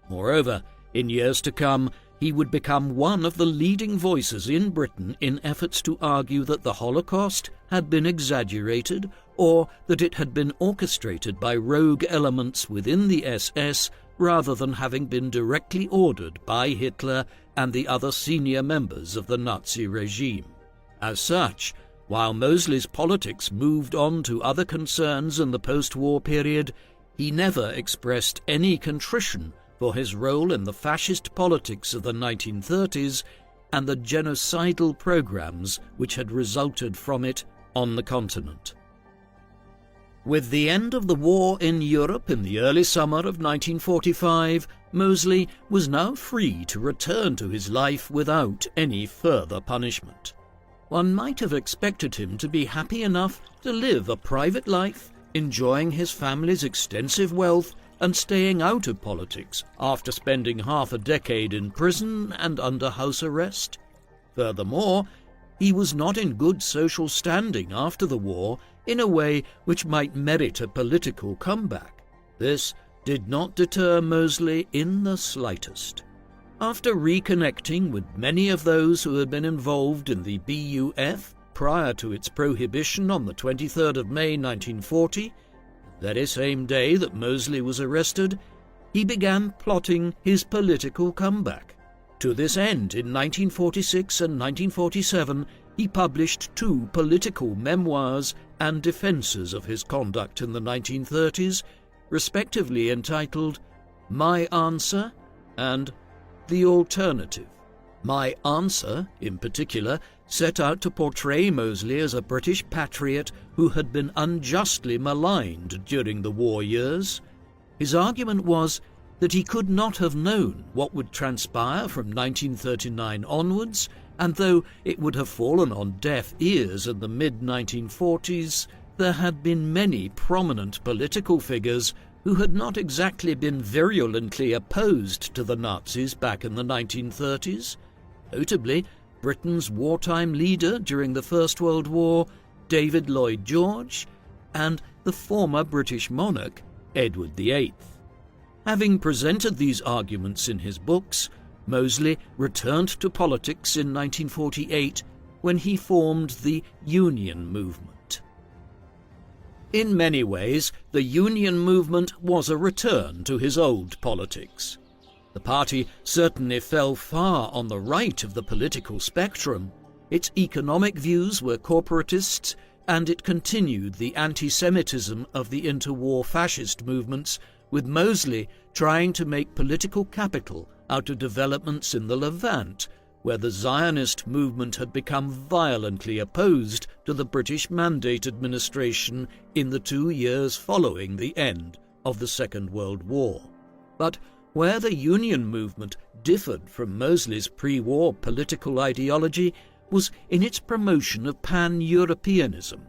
Moreover, in years to come, he would become one of the leading voices in Britain in efforts to argue that the Holocaust had been exaggerated or that it had been orchestrated by rogue elements within the SS rather than having been directly ordered by Hitler and the other senior members of the Nazi regime. As such, while Mosley's politics moved on to other concerns in the post-war period, he never expressed any contrition for his role in the fascist politics of the 1930s and the genocidal programs which had resulted from it on the continent. With the end of the war in Europe in the early summer of 1945, Mosley was now free to return to his life without any further punishment. One might have expected him to be happy enough to live a private life, enjoying his family's extensive wealth and staying out of politics after spending half a decade in prison and under house arrest. Furthermore, he was not in good social standing after the war in a way which might merit a political comeback. This did not deter Mosley in the slightest. After reconnecting with many of those who had been involved in the BUF prior to its prohibition on the 23rd of May 1940, the very same day that Mosley was arrested, he began plotting his political comeback. To this end, in 1946 and 1947, he published 2 political memoirs and defences of his conduct in the 1930s, respectively entitled My Answer and The Alternative. My Answer, in particular, set out to portray Mosley as a British patriot who had been unjustly maligned during the war years. His argument was that he could not have known what would transpire from 1939 onwards, and though it would have fallen on deaf ears in the mid-1940s, there had been many prominent political figures who had not exactly been virulently opposed to the Nazis back in the 1930s, notably Britain's wartime leader during the First World War, David Lloyd George, and the former British monarch, Edward VIII. Having presented these arguments in his books, Mosley returned to politics in 1948 when he formed the Union movement. In many ways, the Union movement was a return to his old politics. The party certainly fell far on the right of the political spectrum. Its economic views were corporatist, and it continued the anti-Semitism of the interwar fascist movements, with Mosley trying to make political capital out of developments in the Levant, where the Zionist movement had become violently opposed to the British Mandate administration in the 2 years following the end of the Second World War. But where the Union movement differed from Mosley's pre-war political ideology was in its promotion of pan-Europeanism.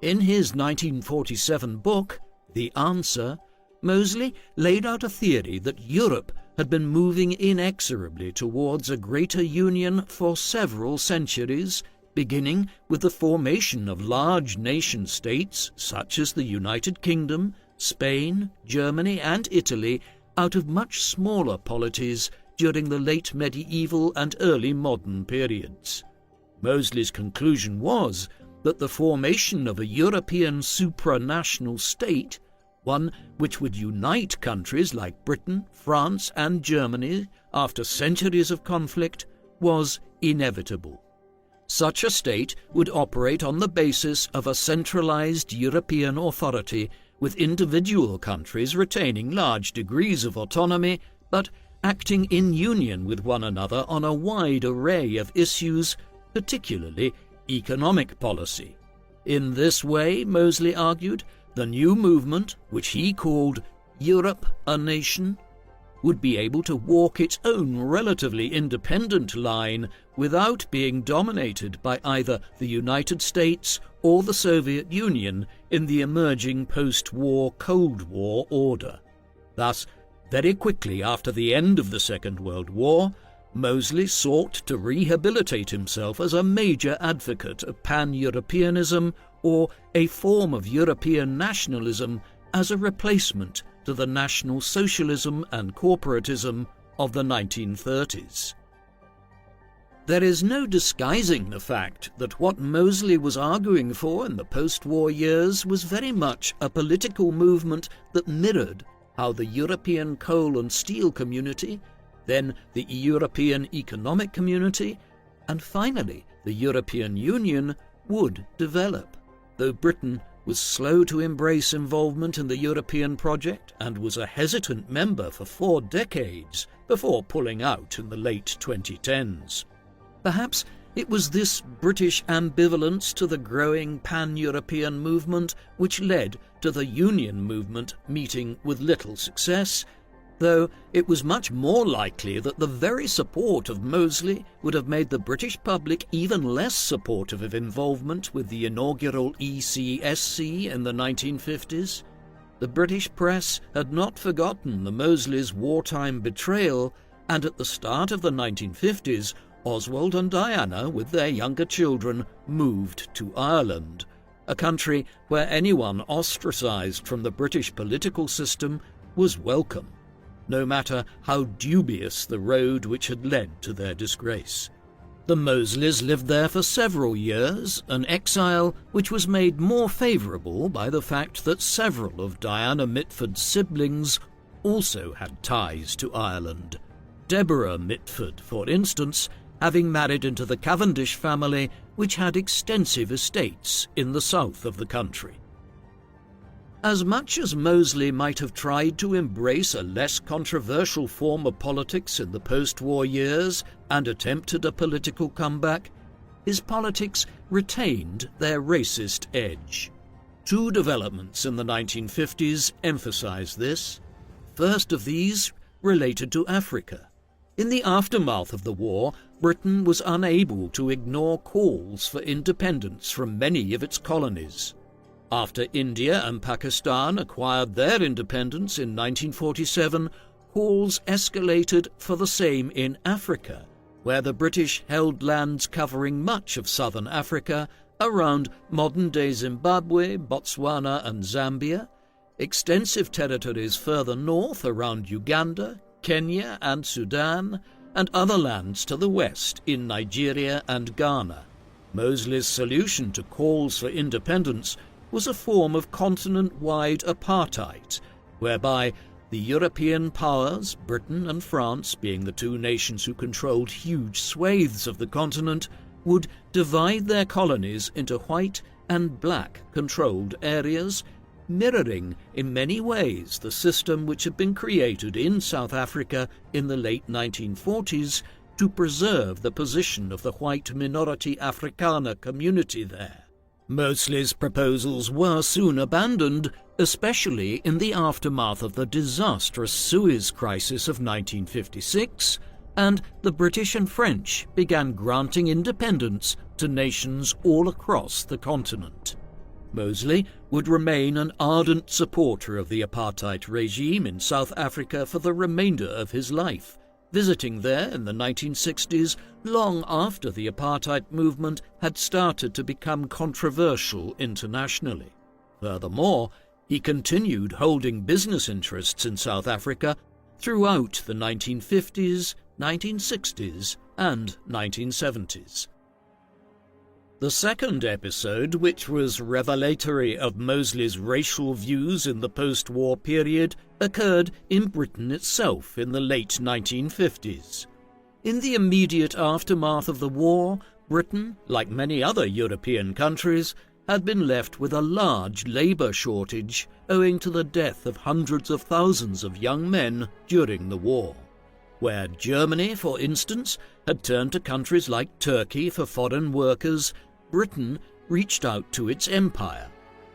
In his 1947 book, The Answer, Mosley laid out a theory that Europe had been moving inexorably towards a greater union for several centuries, beginning with the formation of large nation-states such as the United Kingdom, Spain, Germany and Italy out of much smaller polities during the late medieval and early modern periods. Mosley's conclusion was that the formation of a European supranational state, one which would unite countries like Britain, France and Germany after centuries of conflict, was inevitable. Such a state would operate on the basis of a centralized European authority, with individual countries retaining large degrees of autonomy, but acting in union with one another on a wide array of issues, particularly economic policy. In this way, Mosley argued, the new movement, which he called Europe a Nation, would be able to walk its own relatively independent line without being dominated by either the United States or the Soviet Union in the emerging post-war Cold War order. Thus, very quickly after the end of the Second World War, Mosley sought to rehabilitate himself as a major advocate of pan-Europeanism, or a form of European nationalism, as a replacement to the National Socialism and corporatism of the 1930s. There is no disguising the fact that what Mosley was arguing for in the post-war years was very much a political movement that mirrored, how the European coal and steel community, then the European Economic Community, and finally the European Union would develop. Though Britain was slow to embrace involvement in the European project and was a hesitant member for 4 decades before pulling out in the late 2010s. Perhaps it was this British ambivalence to the growing pan-European movement which led to the Union movement meeting with little success, though it was much more likely that the very support of Mosley would have made the British public even less supportive of involvement with the inaugural ECSC in the 1950s. The British press had not forgotten the Mosleys' wartime betrayal, and at the start of the 1950s, Oswald and Diana, with their younger children, moved to Ireland, a country where anyone ostracised from the British political system was welcome, no matter how dubious the road which had led to their disgrace. The Mosleys lived there for several years, an exile which was made more favourable by the fact that several of Diana Mitford's siblings also had ties to Ireland. Deborah Mitford, for instance, having married into the Cavendish family, which had extensive estates in the south of the country. As much as Mosley might have tried to embrace a less controversial form of politics in the post-war years and attempted a political comeback, his politics retained their racist edge. 2 developments in the 1950s emphasized this. First of these related to Africa. In the aftermath of the war, Britain was unable to ignore calls for independence from many of its colonies. After India and Pakistan acquired their independence in 1947, calls escalated for the same in Africa, where the British held lands covering much of southern Africa, around modern-day Zimbabwe, Botswana and Zambia, extensive territories further north around Uganda, Kenya and Sudan, and other lands to the west in Nigeria and Ghana. Mosley's solution to calls for independence was a form of continent-wide apartheid, whereby the European powers, Britain and France being the 2 nations who controlled huge swathes of the continent, would divide their colonies into white and black controlled areas, mirroring in many ways the system which had been created in South Africa in the late 1940s to preserve the position of the white minority Afrikaner community there. Mosley's proposals were soon abandoned, especially in the aftermath of the disastrous Suez Crisis of 1956, and the British and French began granting independence to nations all across the continent. Mosley would remain an ardent supporter of the apartheid regime in South Africa for the remainder of his life, visiting there in the 1960s long after the apartheid movement had started to become controversial internationally. Furthermore, he continued holding business interests in South Africa throughout the 1950s, 1960s and 1970s. The second episode, which was revelatory of Mosley's racial views in the post-war period, occurred in Britain itself in the late 1950s. In the immediate aftermath of the war, Britain, like many other European countries, had been left with a large labour shortage owing to the death of hundreds of thousands of young men during the war. Where Germany, for instance, had turned to countries like Turkey for foreign workers, Britain reached out to its empire.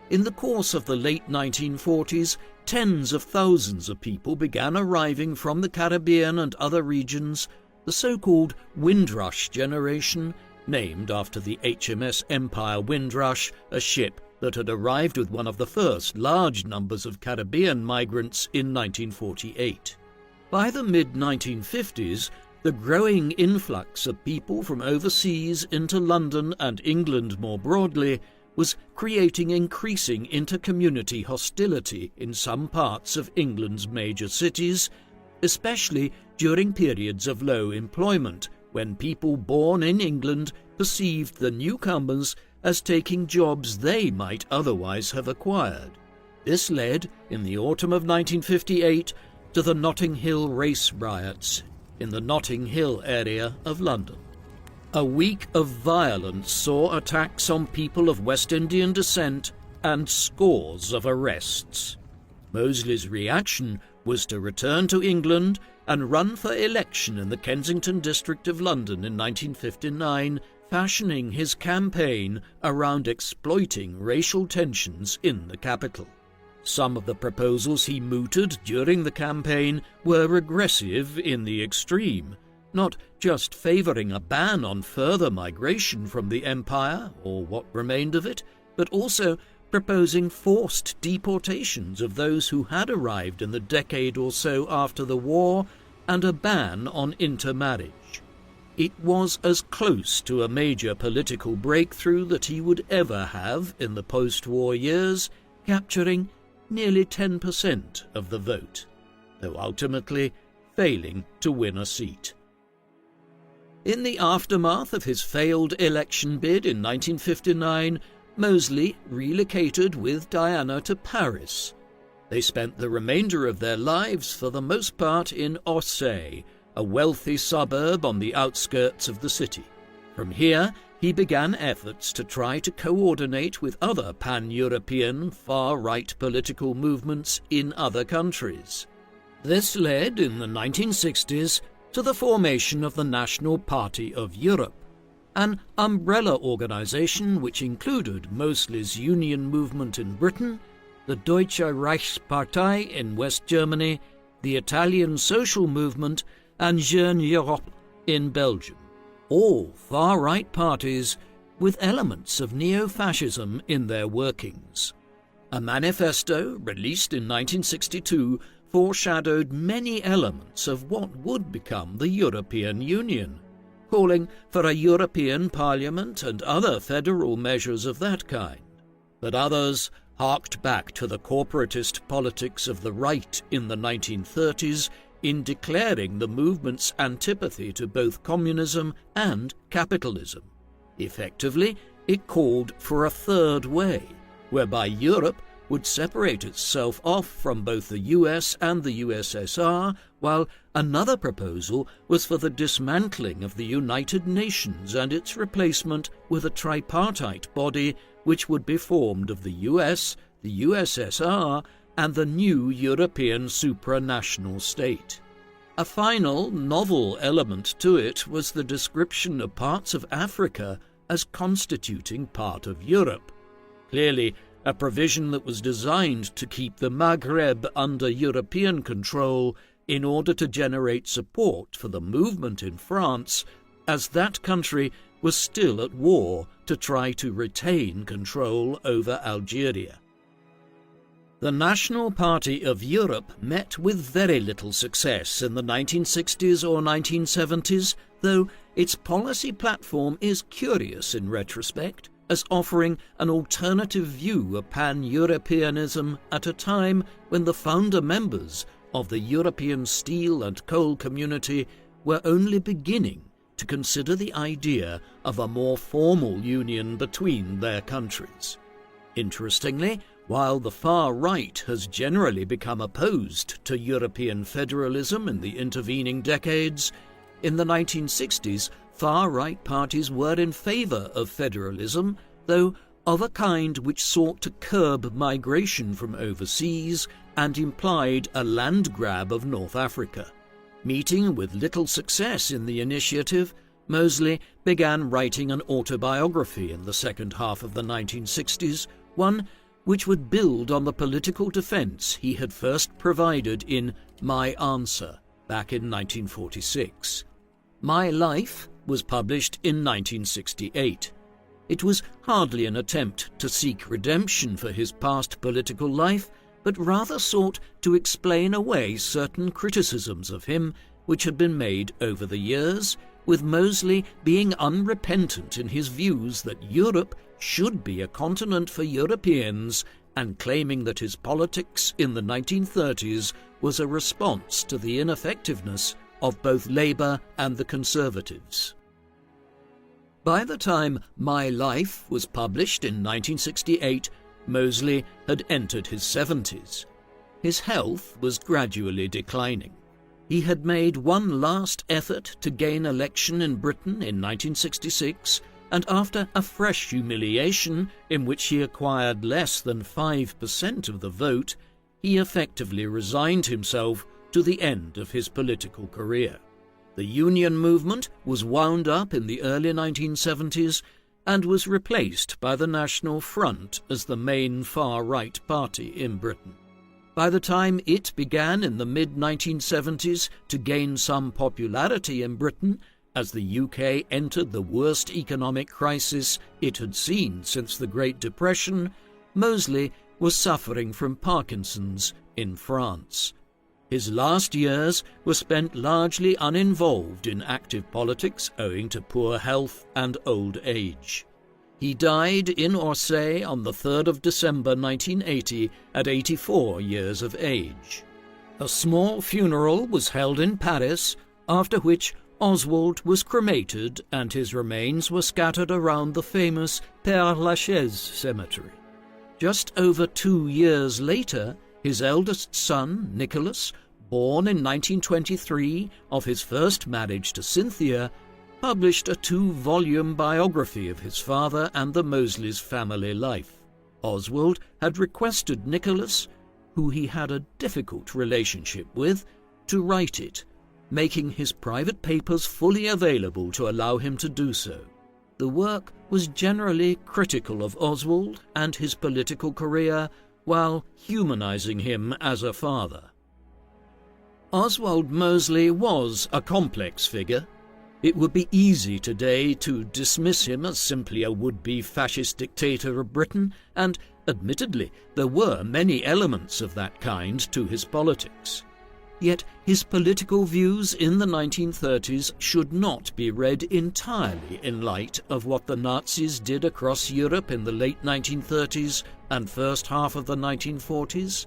In the course of the late 1940s, tens of thousands of people began arriving from the Caribbean and other regions, the so-called Windrush generation, named after the HMS Empire Windrush, a ship that had arrived with one of the first large numbers of Caribbean migrants in 1948. By the mid-1950s, the growing influx of people from overseas into London and England more broadly was creating increasing inter-community hostility in some parts of England's major cities, especially during periods of low employment, when people born in England perceived the newcomers as taking jobs they might otherwise have acquired. This led, in the autumn of 1958, to the Notting Hill race riots in the Notting Hill area of London. A week of violence saw attacks on people of West Indian descent and scores of arrests. Mosley's reaction was to return to England and run for election in the Kensington district of London in 1959, fashioning his campaign around exploiting racial tensions in the capital. Some of the proposals he mooted during the campaign were regressive in the extreme, not just favouring a ban on further migration from the empire, or what remained of it, but also proposing forced deportations of those who had arrived in the decade or so after the war, and a ban on intermarriage. It was as close to a major political breakthrough that he would ever have in the post-war years, capturing nearly 10% of the vote, though ultimately failing to win a seat. In the aftermath of his failed election bid in 1959, Mosley relocated with Diana to Paris. They spent the remainder of their lives for the most part in Orsay, a wealthy suburb on the outskirts of the city. From here, he began efforts to try to coordinate with other pan-European far-right political movements in other countries. This led, in the 1960s, to the formation of the National Party of Europe, an umbrella organisation which included Mosley's union movement in Britain, the Deutsche Reichspartei in West Germany, the Italian Social Movement, and Jeune Europe in Belgium, all far-right parties with elements of neo-fascism in their workings. A manifesto, released in 1962, foreshadowed many elements of what would become the European Union, calling for a European Parliament and other federal measures of that kind. But others harked back to the corporatist politics of the right in the 1930s in declaring the movement's antipathy to both communism and capitalism. Effectively, it called for a third way, whereby Europe would separate itself off from both the US and the USSR, while another proposal was for the dismantling of the United Nations and its replacement with a tripartite body which would be formed of the US, the USSR, and the new European supranational state. A final, novel element to it was the description of parts of Africa as constituting part of Europe. Clearly, a provision that was designed to keep the Maghreb under European control in order to generate support for the movement in France, as that country was still at war to try to retain control over Algeria. The National Party of Europe met with very little success in the 1960s or 1970s, though its policy platform is curious in retrospect, as offering an alternative view of pan-Europeanism at a time when the founder members of the European steel and coal community were only beginning to consider the idea of a more formal union between their countries. Interestingly, while the far right has generally become opposed to European federalism in the intervening decades, in the 1960s far-right parties were in favour of federalism, though of a kind which sought to curb migration from overseas and implied a land grab of North Africa. Meeting with little success in the initiative, Mosley began writing an autobiography in the second half of the 1960s, one which would build on the political defence he had first provided in My Answer back in 1946. My Life was published in 1968. It was hardly an attempt to seek redemption for his past political life, but rather sought to explain away certain criticisms of him which had been made over the years, with Mosley being unrepentant in his views that Europe should be a continent for Europeans, and claiming that his politics in the 1930s was a response to the ineffectiveness of both Labour and the Conservatives. By the time My Life was published in 1968, Moseley had entered his 70s. His health was gradually declining. He had made one last effort to gain election in Britain in 1966, and after a fresh humiliation in which he acquired less than 5% of the vote, he effectively resigned himself to the end of his political career. The Union movement was wound up in the early 1970s and was replaced by the National Front as the main far-right party in Britain. By the time it began in the mid-1970s to gain some popularity in Britain, as the UK entered the worst economic crisis it had seen since the Great Depression, Moseley was suffering from Parkinson's in France. His last years were spent largely uninvolved in active politics owing to poor health and old age. He died in Orsay on the 3rd of December 1980 at 84 years of age. A small funeral was held in Paris, after which Oswald was cremated and his remains were scattered around the famous Père Lachaise cemetery. Just over 2 years later, his eldest son, Nicholas, born in 1923 of his first marriage to Cynthia, published a 2-volume biography of his father and the Mosleys' family life. Oswald had requested Nicholas, who he had a difficult relationship with, to write it, making his private papers fully available to allow him to do so. The work was generally critical of Oswald and his political career, while humanizing him as a father. Oswald Moseley was a complex figure. It would be easy today to dismiss him as simply a would-be fascist dictator of Britain, and, admittedly, there were many elements of that kind to his politics. Yet his political views in the 1930s should not be read entirely in light of what the Nazis did across Europe in the late 1930s and first half of the 1940s.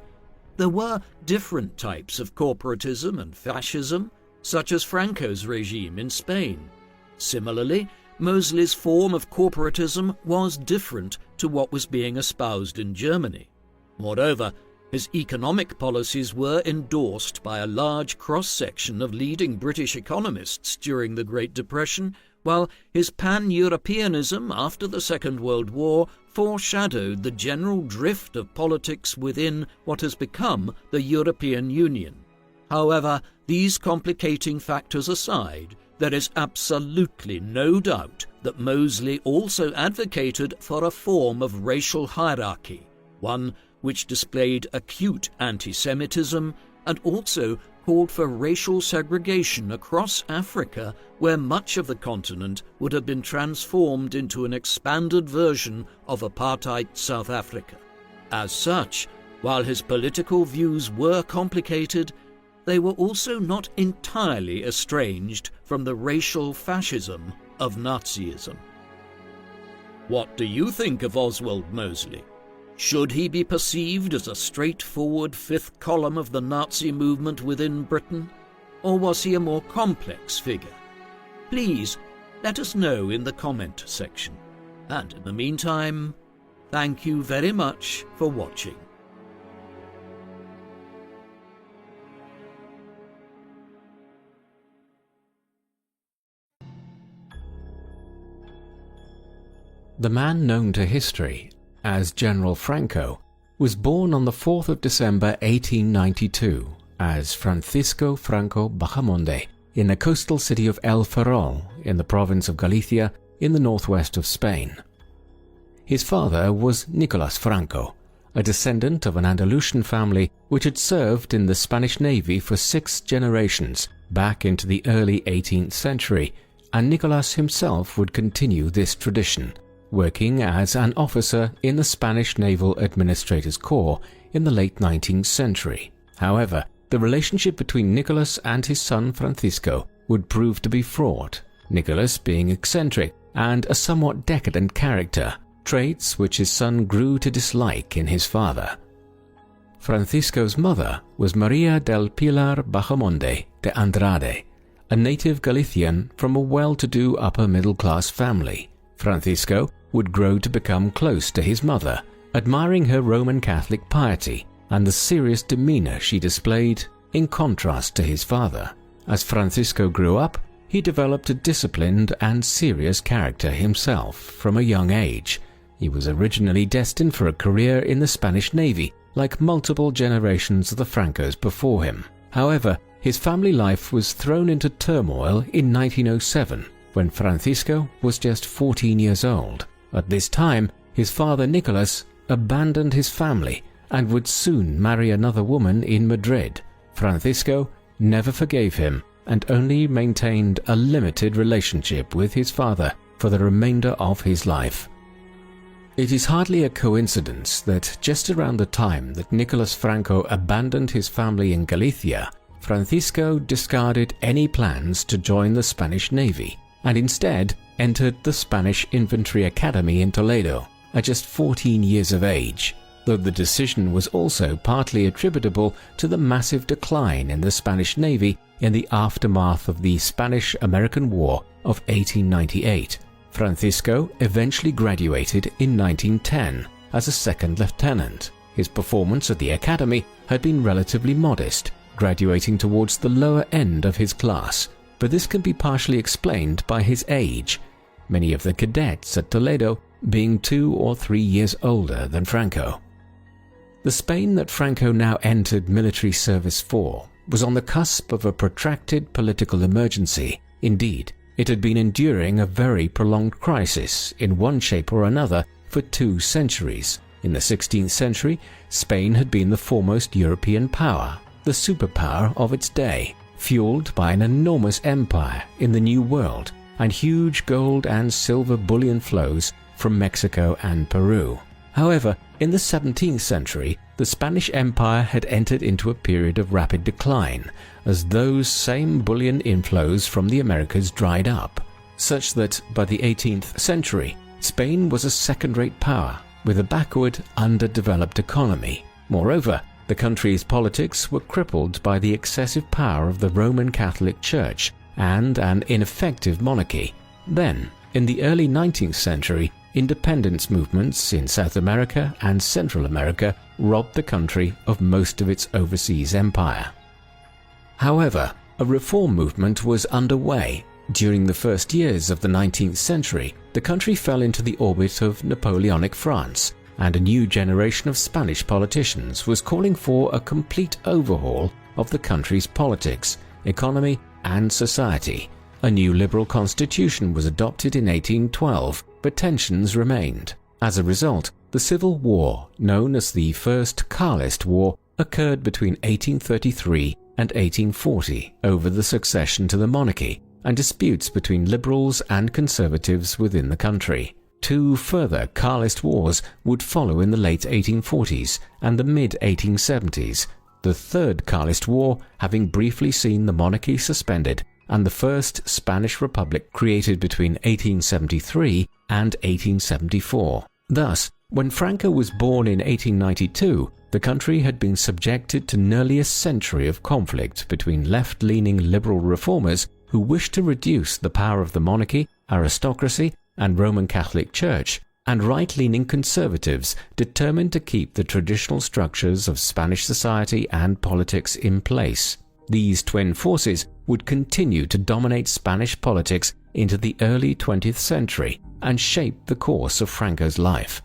There were different types of corporatism and fascism, such as Franco's regime in Spain. Similarly, Moseley's form of corporatism was different to what was being espoused in Germany. Moreover, his economic policies were endorsed by a large cross-section of leading British economists during the Great Depression, while his pan-Europeanism after the Second World War foreshadowed the general drift of politics within what has become the European Union. However, these complicating factors aside, there is absolutely no doubt that Moseley also advocated for a form of racial hierarchy, one which displayed acute anti-Semitism and also called for racial segregation across Africa, where much of the continent would have been transformed into an expanded version of apartheid South Africa. As such, while his political views were complicated, they were also not entirely estranged from the racial fascism of Nazism. What do you think of Oswald Moseley? Should he be perceived as a straightforward fifth column of the Nazi movement within Britain, or was he a more complex figure? Please let us know in the comment section. And in the meantime, thank you very much for watching. The man known to history as General Franco was born on the 4th of December 1892 as Francisco Franco Bahamonde in the coastal city of El Ferrol in the province of Galicia in the northwest of Spain. His father was Nicolas Franco, a descendant of an Andalusian family which had served in the Spanish Navy for 6 generations back into the early 18th century, and Nicolas himself would continue this tradition, working as an officer in the Spanish Naval Administrators Corps in the late 19th century. However, the relationship between Nicolas and his son Francisco would prove to be fraught, Nicolas being eccentric and a somewhat decadent character, traits which his son grew to dislike in his father. Francisco's mother was Maria del Pilar Bahamonde de Andrade, a native Galician from a well-to-do upper-middle-class family. Francisco would grow to become close to his mother, admiring her Roman Catholic piety and the serious demeanor she displayed in contrast to his father. As Francisco grew up, he developed a disciplined and serious character himself from a young age. He was originally destined for a career in the Spanish Navy, like multiple generations of the Francos before him. However, his family life was thrown into turmoil in 1907, when Francisco was just 14 years old. At this time, his father Nicolas abandoned his family and would soon marry another woman in Madrid. Francisco never forgave him and only maintained a limited relationship with his father for the remainder of his life. It is hardly a coincidence that just around the time that Nicolas Franco abandoned his family in Galicia, Francisco discarded any plans to join the Spanish Navy and instead entered the Spanish Infantry Academy in Toledo at just 14 years of age, though the decision was also partly attributable to the massive decline in the Spanish Navy in the aftermath of the Spanish-American War of 1898. Francisco eventually graduated in 1910 as a second lieutenant. His performance at the academy had been relatively modest, graduating towards the lower end of his class, but this can be partially explained by his age, many of the cadets at Toledo being 2 or 3 years older than Franco. The Spain that Franco now entered military service for was on the cusp of a protracted political emergency. Indeed, it had been enduring a very prolonged crisis in one shape or another for 2 centuries. In the 16th century, Spain had been the foremost European power, the superpower of its day, fueled by an enormous empire in the New World and huge gold and silver bullion flows from Mexico and Peru. However, in the 17th century, the Spanish Empire had entered into a period of rapid decline, as those same bullion inflows from the Americas dried up, such that by the 18th century, Spain was a second-rate power with a backward, underdeveloped economy. Moreover, the country's politics were crippled by the excessive power of the Roman Catholic Church and an ineffective monarchy. Then, in the early 19th century, independence movements in South America and Central America robbed the country of most of its overseas empire. However, a reform movement was underway. During the first years of the 19th century, the country fell into the orbit of Napoleonic France, and a new generation of Spanish politicians was calling for a complete overhaul of the country's politics, economy, and society. A new liberal constitution was adopted in 1812, but tensions remained. As a result, the civil war, known as the First Carlist War, occurred between 1833 and 1840 over the succession to the monarchy and disputes between liberals and conservatives within the country. 2 further Carlist wars would follow in the late 1840s and the mid-1870s, the Third Carlist War having briefly seen the monarchy suspended and the First Spanish Republic created between 1873 and 1874. Thus, when Franco was born in 1892, the country had been subjected to nearly a century of conflict between left-leaning liberal reformers who wished to reduce the power of the monarchy, aristocracy, and Roman Catholic Church, and right-leaning conservatives determined to keep the traditional structures of Spanish society and politics in place. These twin forces would continue to dominate Spanish politics into the early 20th century and shape the course of Franco's life.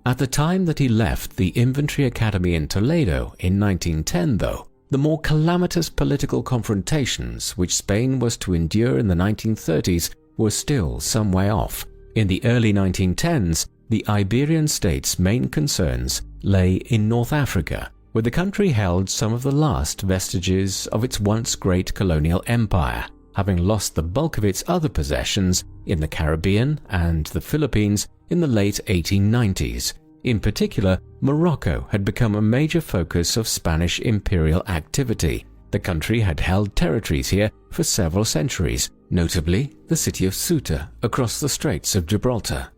At the time that he left the Infantry Academy in Toledo in 1910, though, the more calamitous political confrontations which Spain was to endure in the 1930s were still some way off. In the early 1910s, the Iberian states' main concerns lay in North Africa, where the country held some of the last vestiges of its once great colonial empire, having lost the bulk of its other possessions in the Caribbean and the Philippines in the late 1890s. In particular, Morocco had become a major focus of Spanish imperial activity. The country had held territories here for several centuries, notably the city of Ceuta across the Straits of Gibraltar.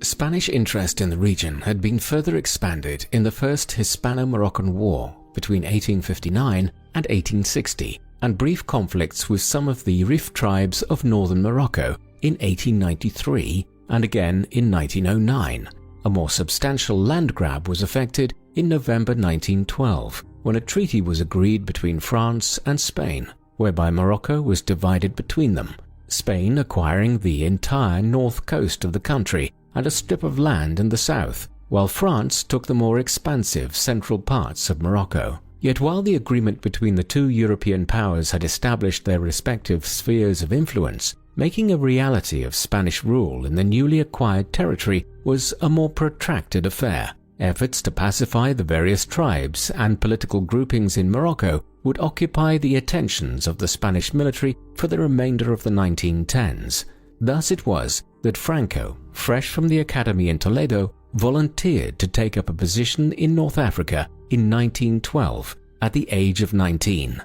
Spanish interest in the region had been further expanded in the First Hispano-Moroccan War between 1859 and 1860, and brief conflicts with some of the Rif tribes of northern Morocco in 1893 and again in 1909. A more substantial land grab was effected in November 1912, when a treaty was agreed between France and Spain, whereby Morocco was divided between them, Spain acquiring the entire north coast of the country and a strip of land in the south, while France took the more expansive central parts of Morocco. Yet while the agreement between the two European powers had established their respective spheres of influence, making a reality of Spanish rule in the newly acquired territory was a more protracted affair. Efforts to pacify the various tribes and political groupings in Morocco would occupy the attentions of the Spanish military for the remainder of the 1910s. Thus it was that Franco, fresh from the academy in Toledo, volunteered to take up a position in North Africa in 1912 at the age of 19.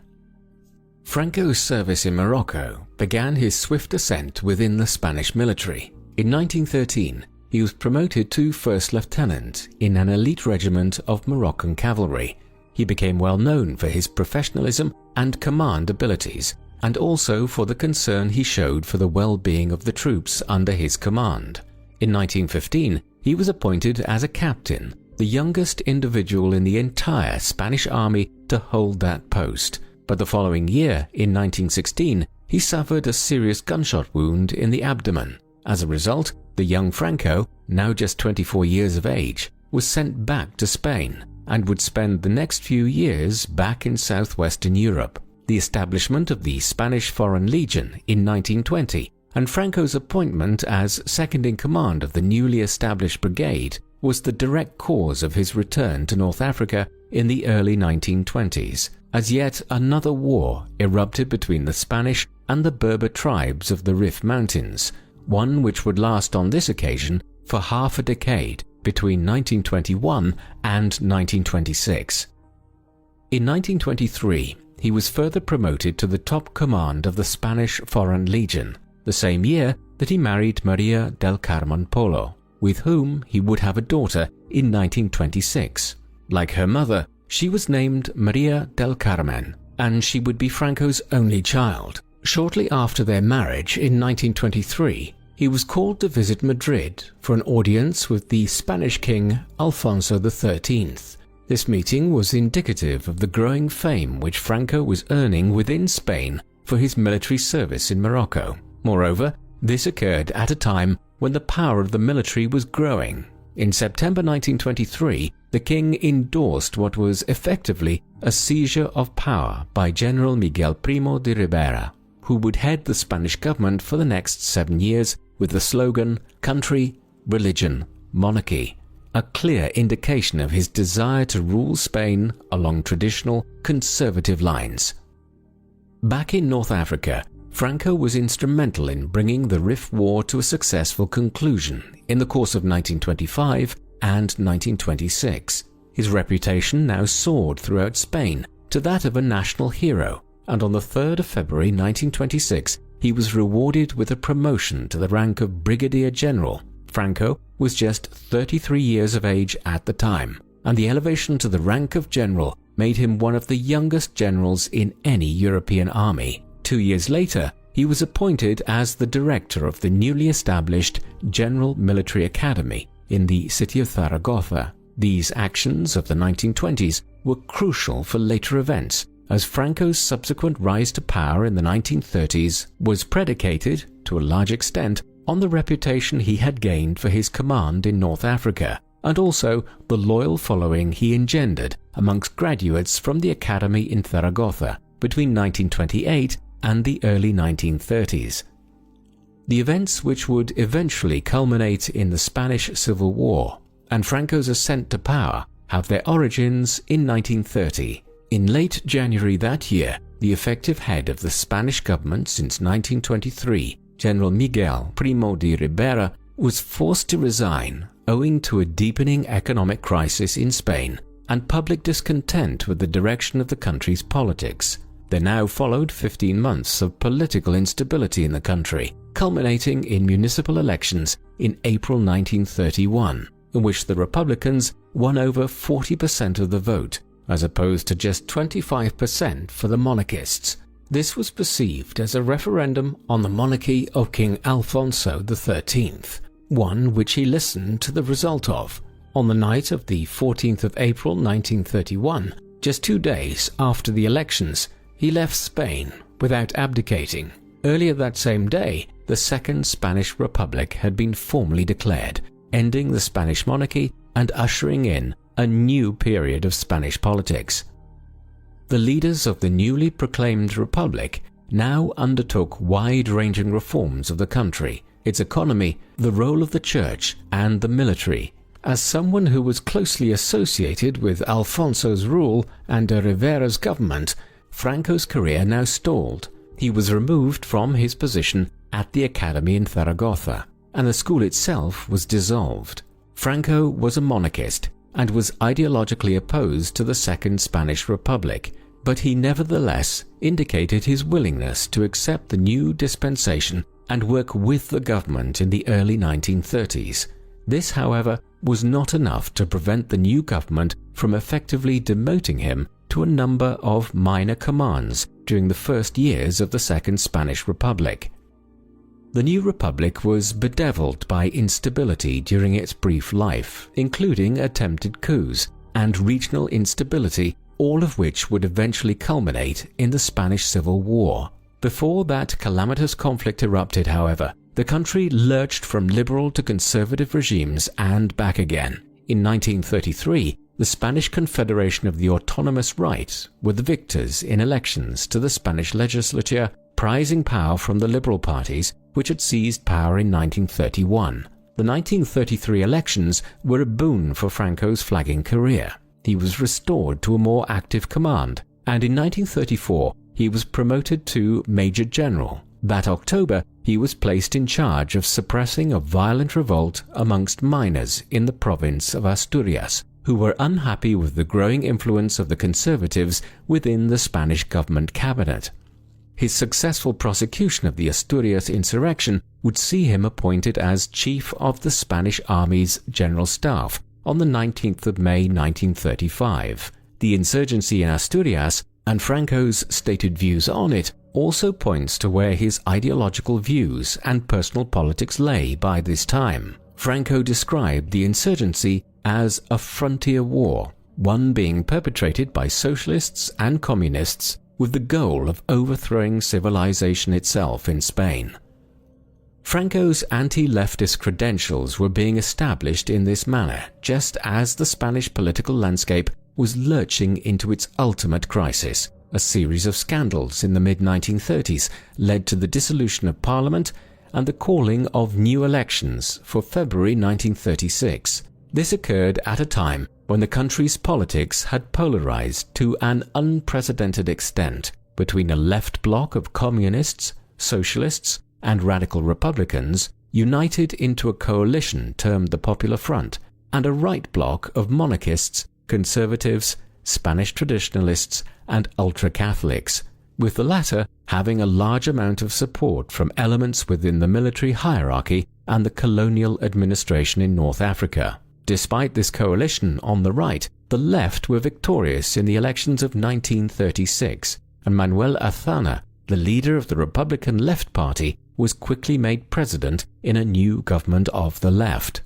Franco's service in Morocco began his swift ascent within the Spanish military. In 1913, he was promoted to first lieutenant in an elite regiment of Moroccan cavalry. He became well known for his professionalism and command abilities, and also for the concern he showed for the well-being of the troops under his command. In 1915, he was appointed as a captain, the youngest individual in the entire Spanish army to hold that post. But the following year, in 1916, he suffered a serious gunshot wound in the abdomen. As a result, the young Franco, now just 24 years of age, was sent back to Spain and would spend the next few years back in southwestern Europe. The establishment of the Spanish Foreign Legion in 1920 and Franco's appointment as second-in-command of the newly established brigade was the direct cause of his return to North Africa in the early 1920s, as yet another war erupted between the Spanish and the Berber tribes of the Rif Mountains, one which would last on this occasion for half a decade between 1921 and 1926. In 1923, he was further promoted to the top command of the Spanish Foreign Legion, the same year that he married Maria del Carmen Polo, with whom he would have a daughter in 1926. Like her mother, she was named Maria del Carmen, and she would be Franco's only child. Shortly after their marriage in 1923, he was called to visit Madrid for an audience with the Spanish king Alfonso XIII. This meeting was indicative of the growing fame which Franco was earning within Spain for his military service in Morocco. Moreover, this occurred at a time when the power of the military was growing. In September 1923, the king endorsed what was effectively a seizure of power by General Miguel Primo de Rivera, who would head the Spanish government for the next 7 years with the slogan "Country, Religion, Monarchy," a clear indication of his desire to rule Spain along traditional conservative lines. Back in North Africa, Franco was instrumental in bringing the Rif War to a successful conclusion in the course of 1925 and 1926. His reputation now soared throughout Spain to that of a national hero, and on the 3rd of February 1926, he was rewarded with a promotion to the rank of Brigadier General. Franco was just 33 years of age at the time, and the elevation to the rank of general made him one of the youngest generals in any European army. 2 years later, he was appointed as the director of the newly established General Military Academy in the city of Zaragoza. These actions of the 1920s were crucial for later events, as Franco's subsequent rise to power in the 1930s was predicated, to a large extent, on the reputation he had gained for his command in North Africa, and also the loyal following he engendered amongst graduates from the academy in Zaragoza between 1928 and the early 1930s. The events which would eventually culminate in the Spanish Civil War and Franco's ascent to power have their origins in 1930. In late January that year, the effective head of the Spanish government since 1923, General Miguel Primo de Rivera, was forced to resign owing to a deepening economic crisis in Spain and public discontent with the direction of the country's politics. There now followed 15 months of political instability in the country, culminating in municipal elections in April 1931, in which the Republicans won over 40% of the vote, as opposed to just 25% for the monarchists. This was perceived as a referendum on the monarchy of King Alfonso XIII. one which he listened to the result of. On the night of the 14th of April 1931, just 2 days after the elections, he left Spain without abdicating. Earlier that same day, the Second Spanish Republic had been formally declared, ending the Spanish monarchy and ushering in a new period of Spanish politics. The leaders of the newly proclaimed republic now undertook wide-ranging reforms of the country, its economy, the role of the church, and the military. As someone who was closely associated with Alfonso's rule and de Rivera's government, Franco's career now stalled. He was removed from his position at the academy in Zaragoza, and the school itself was dissolved. Franco was a monarchist and was ideologically opposed to the Second Spanish Republic, but he nevertheless indicated his willingness to accept the new dispensation and work with the government in the early 1930s. This, however, was not enough to prevent the new government from effectively demoting him to a number of minor commands during the first years of the Second Spanish Republic. The new republic was bedeviled by instability during its brief life, including attempted coups and regional instability, all of which would eventually culminate in the Spanish Civil War. Before that calamitous conflict erupted, however, the country lurched from liberal to conservative regimes and back again. In 1933, the Spanish Confederation of the Autonomous Right were the victors in elections to the Spanish legislature, prizing power from the liberal parties which had seized power in 1931. The 1933 elections were a boon for Franco's flagging career. He was restored to a more active command, and in 1934 he was promoted to Major General. That October, he was placed in charge of suppressing a violent revolt amongst miners in the province of Asturias, who were unhappy with the growing influence of the conservatives within the Spanish government cabinet. His successful prosecution of the Asturias insurrection would see him appointed as Chief of the Spanish Army's General Staff on the 19th of May 1935. The insurgency in Asturias and Franco's stated views on it also points to where his ideological views and personal politics lay by this time. Franco described the insurgency as a frontier war, one being perpetrated by socialists and communists with the goal of overthrowing civilization itself in Spain. Franco's anti-leftist credentials were being established in this manner just as the Spanish political landscape was lurching into its ultimate crisis. A series of scandals in the mid-1930s led to the dissolution of Parliament and the calling of new elections for February 1936. This occurred at a time when the country's politics had polarized to an unprecedented extent between a left bloc of communists, socialists, and radical Republicans united into a coalition termed the Popular Front, and a right bloc of monarchists, conservatives, Spanish traditionalists, and ultra-Catholics, with the latter having a large amount of support from elements within the military hierarchy and the colonial administration in North Africa. Despite this coalition on the right, the left were victorious in the elections of 1936, and Manuel Aznar, the leader of the Republican Left Party, was quickly made president in a new government of the left.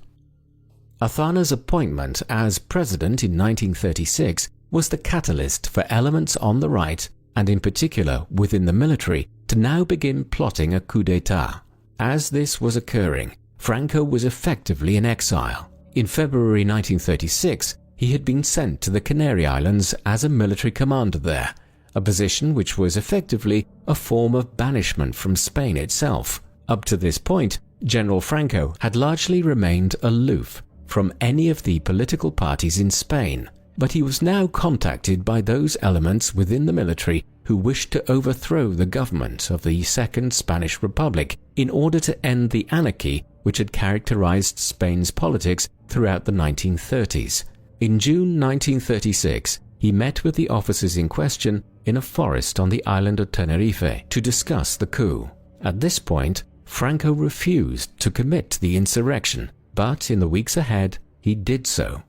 Azar's appointment as president in 1936 was the catalyst for elements on the right, and in particular within the military, to now begin plotting a coup d'etat. As this was occurring, Franco was effectively in exile. In February 1936, he had been sent to the Canary Islands as a military commander there, a position which was effectively a form of banishment from Spain itself. Up to this point, General Franco had largely remained aloof from any of the political parties in Spain, but he was now contacted by those elements within the military who wished to overthrow the government of the Second Spanish Republic in order to end the anarchy which had characterized Spain's politics throughout the 1930s. In June 1936, he met with the officers in question in a forest on the island of Tenerife to discuss the coup. At this point, Franco refused to commit to the insurrection, but in the weeks ahead, he did so.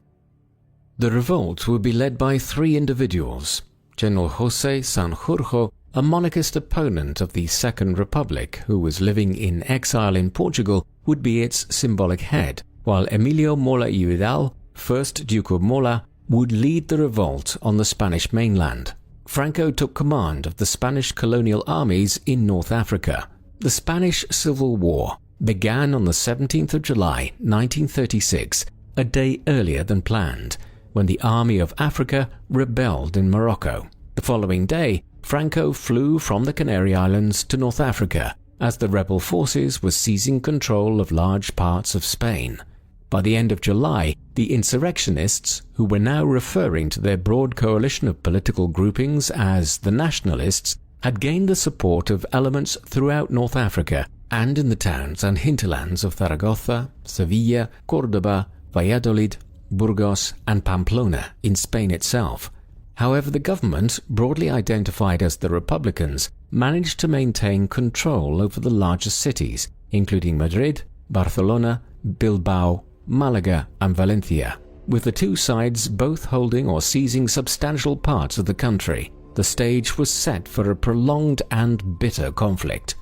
The revolt would be led by 3 individuals: General José Sanjurjo, a monarchist opponent of the Second Republic who was living in exile in Portugal, would be its symbolic head, while Emilio Mola y Vidal, 1st Duke of Mola, would lead the revolt on the Spanish mainland. Franco took command of the Spanish colonial armies in North Africa. The Spanish Civil War began on the 17th of July 1936, a day earlier than planned, when the Army of Africa rebelled in Morocco. The following day, Franco flew from the Canary Islands to North Africa as the rebel forces were seizing control of large parts of Spain. By the end of July, the insurrectionists, who were now referring to their broad coalition of political groupings as the Nationalists, had gained the support of elements throughout North Africa and in the towns and hinterlands of Zaragoza, Sevilla, Córdoba, Valladolid, Burgos, and Pamplona in Spain itself. However, the government, broadly identified as the Republicans, managed to maintain control over the largest cities, including Madrid, Barcelona, Bilbao, Malaga, and Valencia, with the two sides both holding or seizing substantial parts of the country. The stage was set for a prolonged and bitter conflict.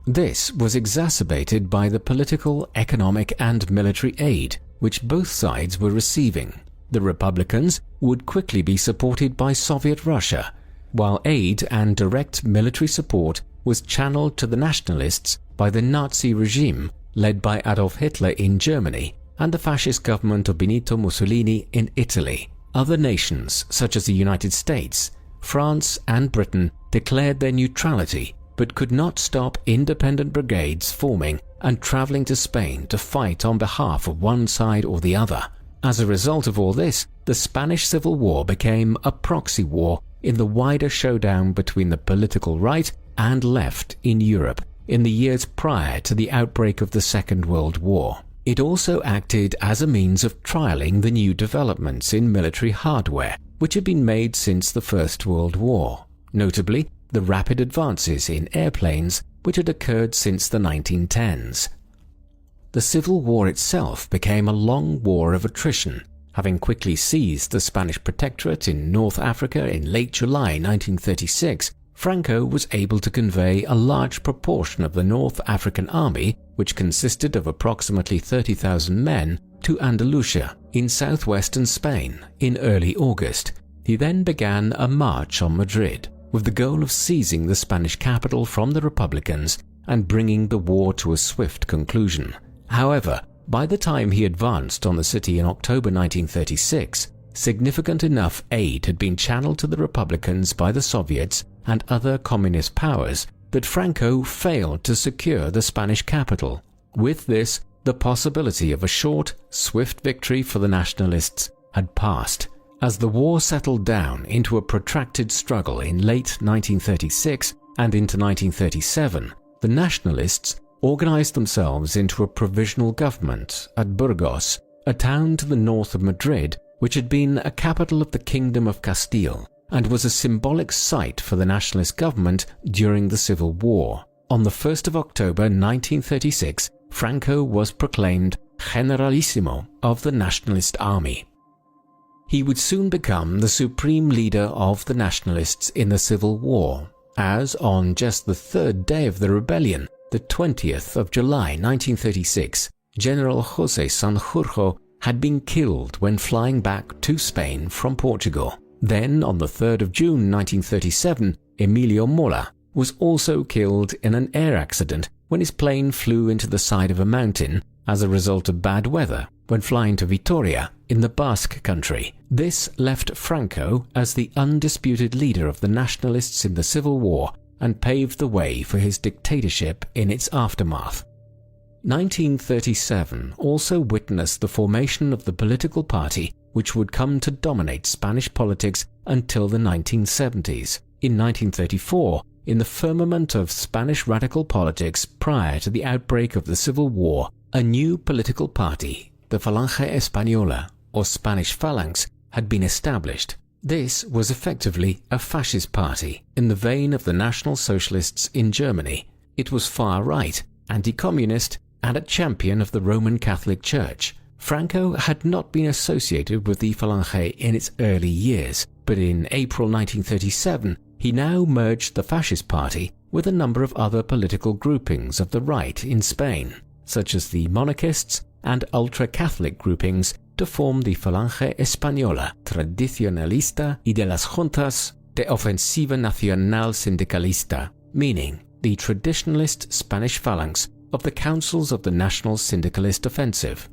This was exacerbated by the political, economic, and military aid which both sides were receiving. The Republicans would quickly be supported by Soviet Russia, while aid and direct military support was channeled to the Nationalists by the Nazi regime led by Adolf Hitler in Germany and the fascist government of Benito Mussolini in Italy. Other nations, such as the United States, France, and Britain, declared their neutrality but could not stop independent brigades forming and traveling to Spain to fight on behalf of one side or the other. As a result of all this, the Spanish Civil War became a proxy war in the wider showdown between the political right and left in Europe in the years prior to the outbreak of the Second World War. It also acted as a means of trialling the new developments in military hardware which had been made since the First World War, notably the rapid advances in airplanes which had occurred since the 1910s. The Civil War itself became a long war of attrition. Having quickly seized the Spanish protectorate in North Africa in late July 1936, Franco was able to convey a large proportion of the North African army, which consisted of approximately 30,000 men, to Andalusia in southwestern Spain in early August. He then began a march on Madrid, with the goal of seizing the Spanish capital from the Republicans and bringing the war to a swift conclusion. However, by the time he advanced on the city in October 1936, significant enough aid had been channeled to the Republicans by the Soviets and other communist powers that Franco failed to secure the Spanish capital. With this, the possibility of a short, swift victory for the Nationalists had passed. As the war settled down into a protracted struggle in late 1936 and into 1937, the Nationalists organized themselves into a provisional government at Burgos, a town to the north of Madrid, which had been a capital of the Kingdom of Castile and was a symbolic site for the nationalist government during the Civil War. On the 1st of October 1936, Franco was proclaimed Generalissimo of the Nationalist Army. He would soon become the supreme leader of the Nationalists in the Civil War, as on just the third day of the rebellion, the 20th of July 1936, General José Sanjurjo had been killed when flying back to Spain from Portugal. Then, on the 3rd of June 1937, Emilio Mola was also killed in an air accident when his plane flew into the side of a mountain as a result of bad weather when flying to Vitoria in the Basque country. This left Franco as the undisputed leader of the Nationalists in the Civil War and paved the way for his dictatorship in its aftermath. 1937 also witnessed the formation of the political party which would come to dominate Spanish politics until the 1970s. In 1934, in the firmament of Spanish radical politics prior to the outbreak of the Civil War, a new political party, the Falange Española, or Spanish Phalanx, had been established. This was effectively a fascist party in the vein of the National Socialists in Germany. It was far-right, anti-communist, and a champion of the Roman Catholic Church. Franco had not been associated with the Falange in its early years, but in April 1937 he now merged the fascist party with a number of other political groupings of the right in Spain. such as the monarchists and ultra-Catholic groupings, to form the Falange Española Tradicionalista y de las Juntas de Ofensiva Nacional Sindicalista, meaning the traditionalist Spanish phalanx of the councils of the National Syndicalist Offensive.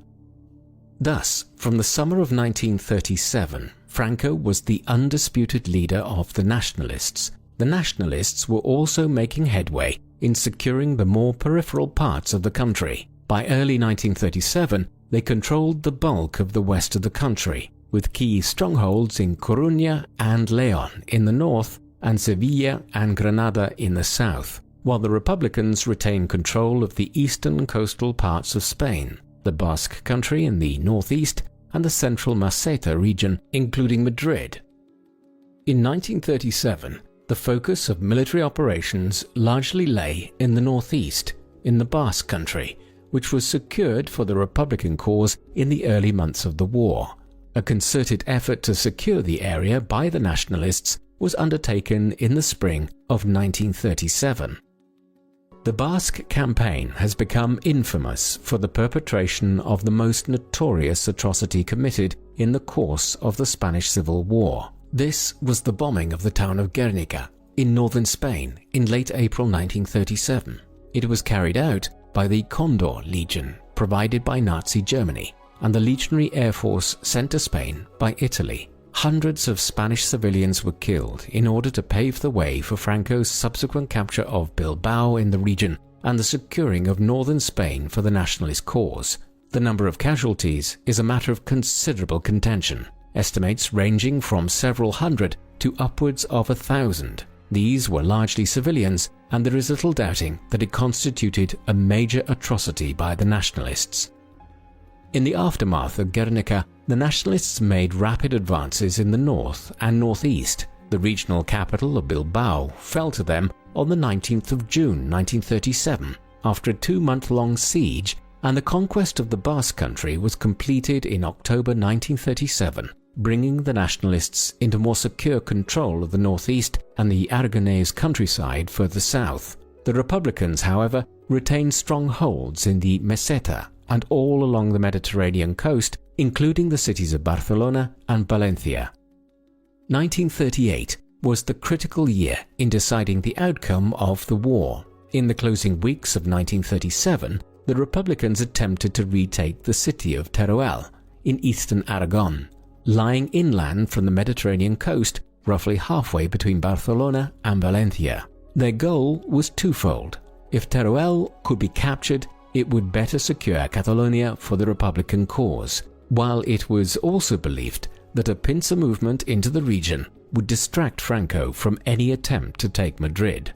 Thus, from the summer of 1937, Franco was the undisputed leader of the nationalists. The nationalists were also making headway in securing the more peripheral parts of the country. By early 1937, they controlled the bulk of the west of the country, with key strongholds in Coruña and León in the north and Sevilla and Granada in the south, while the Republicans retained control of the eastern coastal parts of Spain, the Basque country in the northeast, and the central Meseta region, including Madrid. In 1937, the focus of military operations largely lay in the northeast, in the Basque country, which was secured for the Republican cause in the early months of the war. A concerted effort to secure the area by the nationalists was undertaken in the spring of 1937. The Basque campaign has become infamous for the perpetration of the most notorious atrocity committed in the course of the Spanish Civil War. This was the bombing of the town of Guernica in northern Spain in late April 1937. It was carried out by the Condor Legion, provided by Nazi Germany, and the Legionary Air Force sent to Spain by Italy. Hundreds of Spanish civilians were killed in order to pave the way for Franco's subsequent capture of Bilbao in the region and the securing of northern Spain for the nationalist cause. The number of casualties is a matter of considerable contention, estimates ranging from several hundred to upwards of 1,000. These were largely civilians, and there is little doubting that it constituted a major atrocity by the nationalists. In the aftermath of Guernica, the nationalists made rapid advances in the north and northeast. The regional capital of Bilbao fell to them on the 19th of June 1937 after a 2-month-long siege, and the conquest of the Basque country was completed in October 1937, bringing the nationalists into more secure control of the northeast and the Aragonese countryside further south. The Republicans, however, retained strongholds in the Meseta and all along the Mediterranean coast, including the cities of Barcelona and Valencia. 1938 was the critical year in deciding the outcome of the war. In the closing weeks of 1937, the Republicans attempted to retake the city of Teruel in eastern Aragon, lying inland from the Mediterranean coast, roughly halfway between Barcelona and Valencia. Their goal was twofold. If Teruel could be captured, it would better secure Catalonia for the Republican cause, while it was also believed that a pincer movement into the region would distract Franco from any attempt to take Madrid.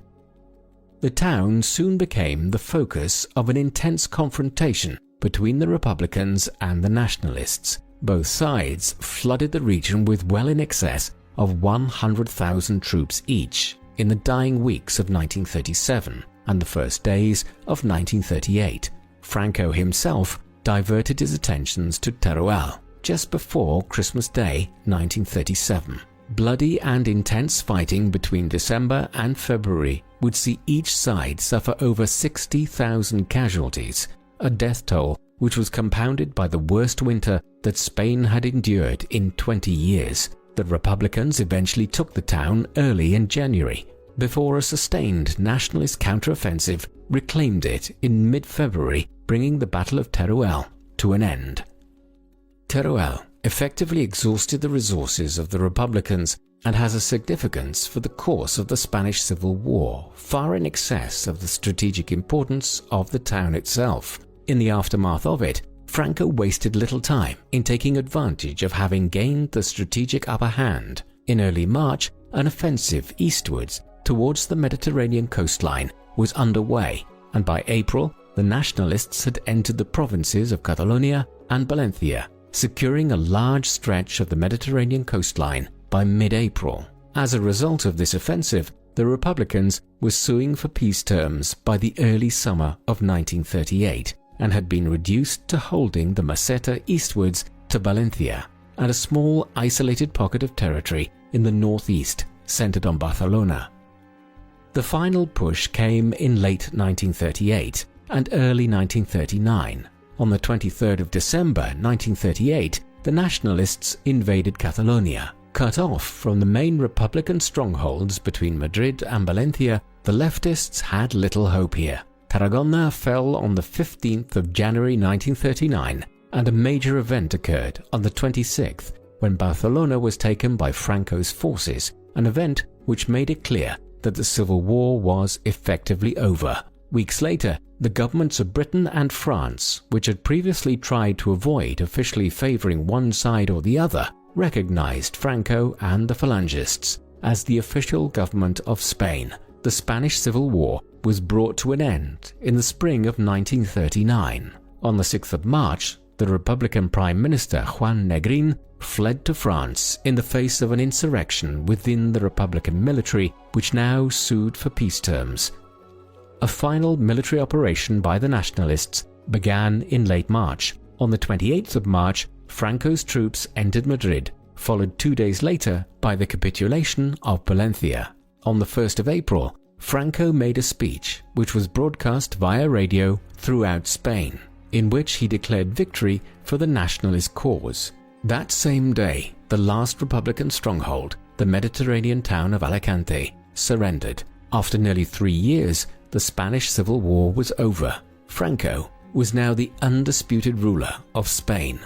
The town soon became the focus of an intense confrontation between the Republicans and the nationalists. Both sides flooded the region with well in excess of 100,000 troops each in the dying weeks of 1937 and the first days of 1938. Franco himself diverted his attentions to Teruel just before Christmas Day 1937. Bloody and intense fighting between December and February would see each side suffer over 60,000 casualties, a death toll which was compounded by the worst winter that Spain had endured in 20 years. The Republicans eventually took the town early in January, before a sustained nationalist counteroffensive reclaimed it in mid-February, bringing the Battle of Teruel to an end. Teruel effectively exhausted the resources of the Republicans and has a significance for the course of the Spanish Civil War, far in excess of the strategic importance of the town itself. In the aftermath of it, Franco wasted little time in taking advantage of having gained the strategic upper hand. In early March, an offensive eastwards towards the Mediterranean coastline was underway, and by April, the nationalists had entered the provinces of Catalonia and Valencia, securing a large stretch of the Mediterranean coastline by mid-April. As a result of this offensive, the Republicans were suing for peace terms by the early summer of 1938 and had been reduced to holding the Meseta eastwards to Valencia and a small isolated pocket of territory in the northeast centered on Barcelona. The final push came in late 1938, and early 1939. On the 23rd of December 1938, the nationalists invaded Catalonia. Cut off from the main Republican strongholds between Madrid and Valencia, the leftists had little hope here. Tarragona fell on the 15th of January 1939, and a major event occurred on the 26th, when Barcelona was taken by Franco's forces, an event which made it clear that the civil war was effectively over. Weeks later, the governments of Britain and France, which had previously tried to avoid officially favouring one side or the other, recognized Franco and the Phalangists as the official government of Spain. The Spanish Civil War was brought to an end in the spring of 1939. On the 6th of March, the Republican Prime Minister Juan Negrín fled to France in the face of an insurrection within the Republican military, which now sued for peace terms. A final military operation by the nationalists began in late March. On the 28th of March, Franco's troops entered Madrid, followed 2 days later by the capitulation of Valencia. On the 1st of April, Franco made a speech which was broadcast via radio throughout Spain, in which he declared victory for the nationalist cause. That same day, the last Republican stronghold, the Mediterranean town of Alicante, surrendered. After nearly 3 years, the Spanish Civil War was over. Franco was now the undisputed ruler of Spain.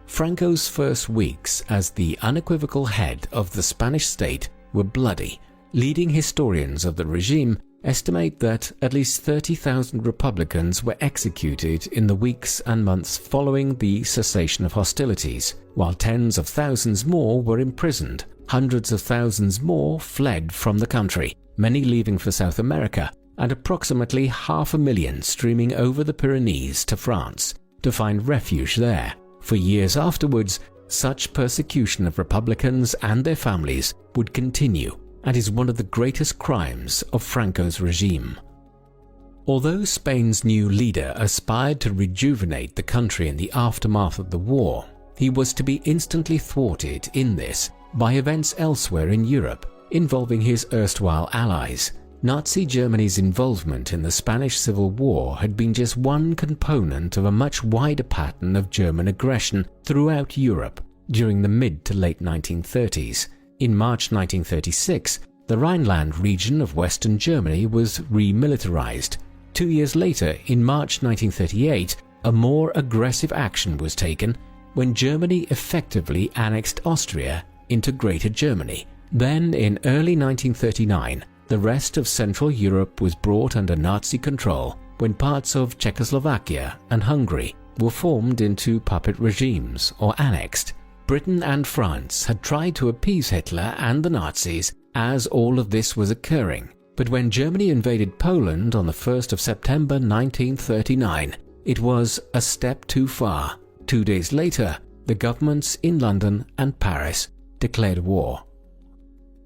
Franco's first weeks as the unequivocal head of the Spanish state were bloody. Leading historians of the regime estimate that at least 30,000 Republicans were executed in the weeks and months following the cessation of hostilities, while tens of thousands more were imprisoned. Hundreds of thousands more fled from the country, many leaving for South America, and approximately 500,000 streaming over the Pyrenees to France to find refuge there. For years afterwards, such persecution of Republicans and their families would continue, and is one of the greatest crimes of Franco's regime. Although Spain's new leader aspired to rejuvenate the country in the aftermath of the war, he was to be instantly thwarted in this by events elsewhere in Europe involving his erstwhile allies. Nazi Germany's involvement in the Spanish Civil War had been just one component of a much wider pattern of German aggression throughout Europe during the mid to late 1930s. In March 1936, the Rhineland region of Western Germany was remilitarized. 2 years later, in March 1938, a more aggressive action was taken when Germany effectively annexed Austria into Greater Germany. Then, in early 1939, the rest of Central Europe was brought under Nazi control when parts of Czechoslovakia and Hungary were formed into puppet regimes or annexed. Britain and France had tried to appease Hitler and the Nazis as all of this was occurring, but when Germany invaded Poland on the 1st of September 1939, it was a step too far. 2 days later, the governments in London and Paris declared war.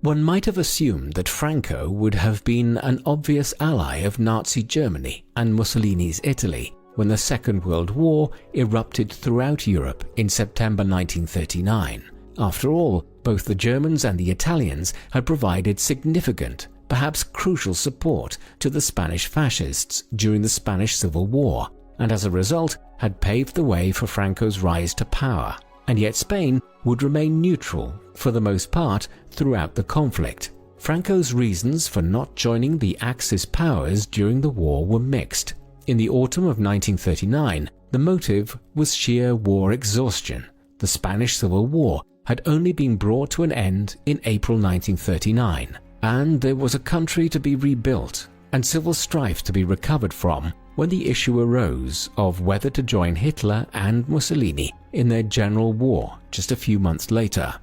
One might have assumed that Franco would have been an obvious ally of Nazi Germany and Mussolini's Italy when the Second World War erupted throughout Europe in September 1939. After all, both the Germans and the Italians had provided significant, perhaps crucial support to the Spanish fascists during the Spanish Civil War, and as a result had paved the way for Franco's rise to power. And yet Spain would remain neutral for the most part throughout the conflict. Franco's reasons for not joining the Axis powers during the war were mixed. In the autumn of 1939, the motive was sheer war exhaustion. The Spanish Civil War had only been brought to an end in April 1939, and there was a country to be rebuilt and civil strife to be recovered from when the issue arose of whether to join Hitler and Mussolini in their general war just a few months later.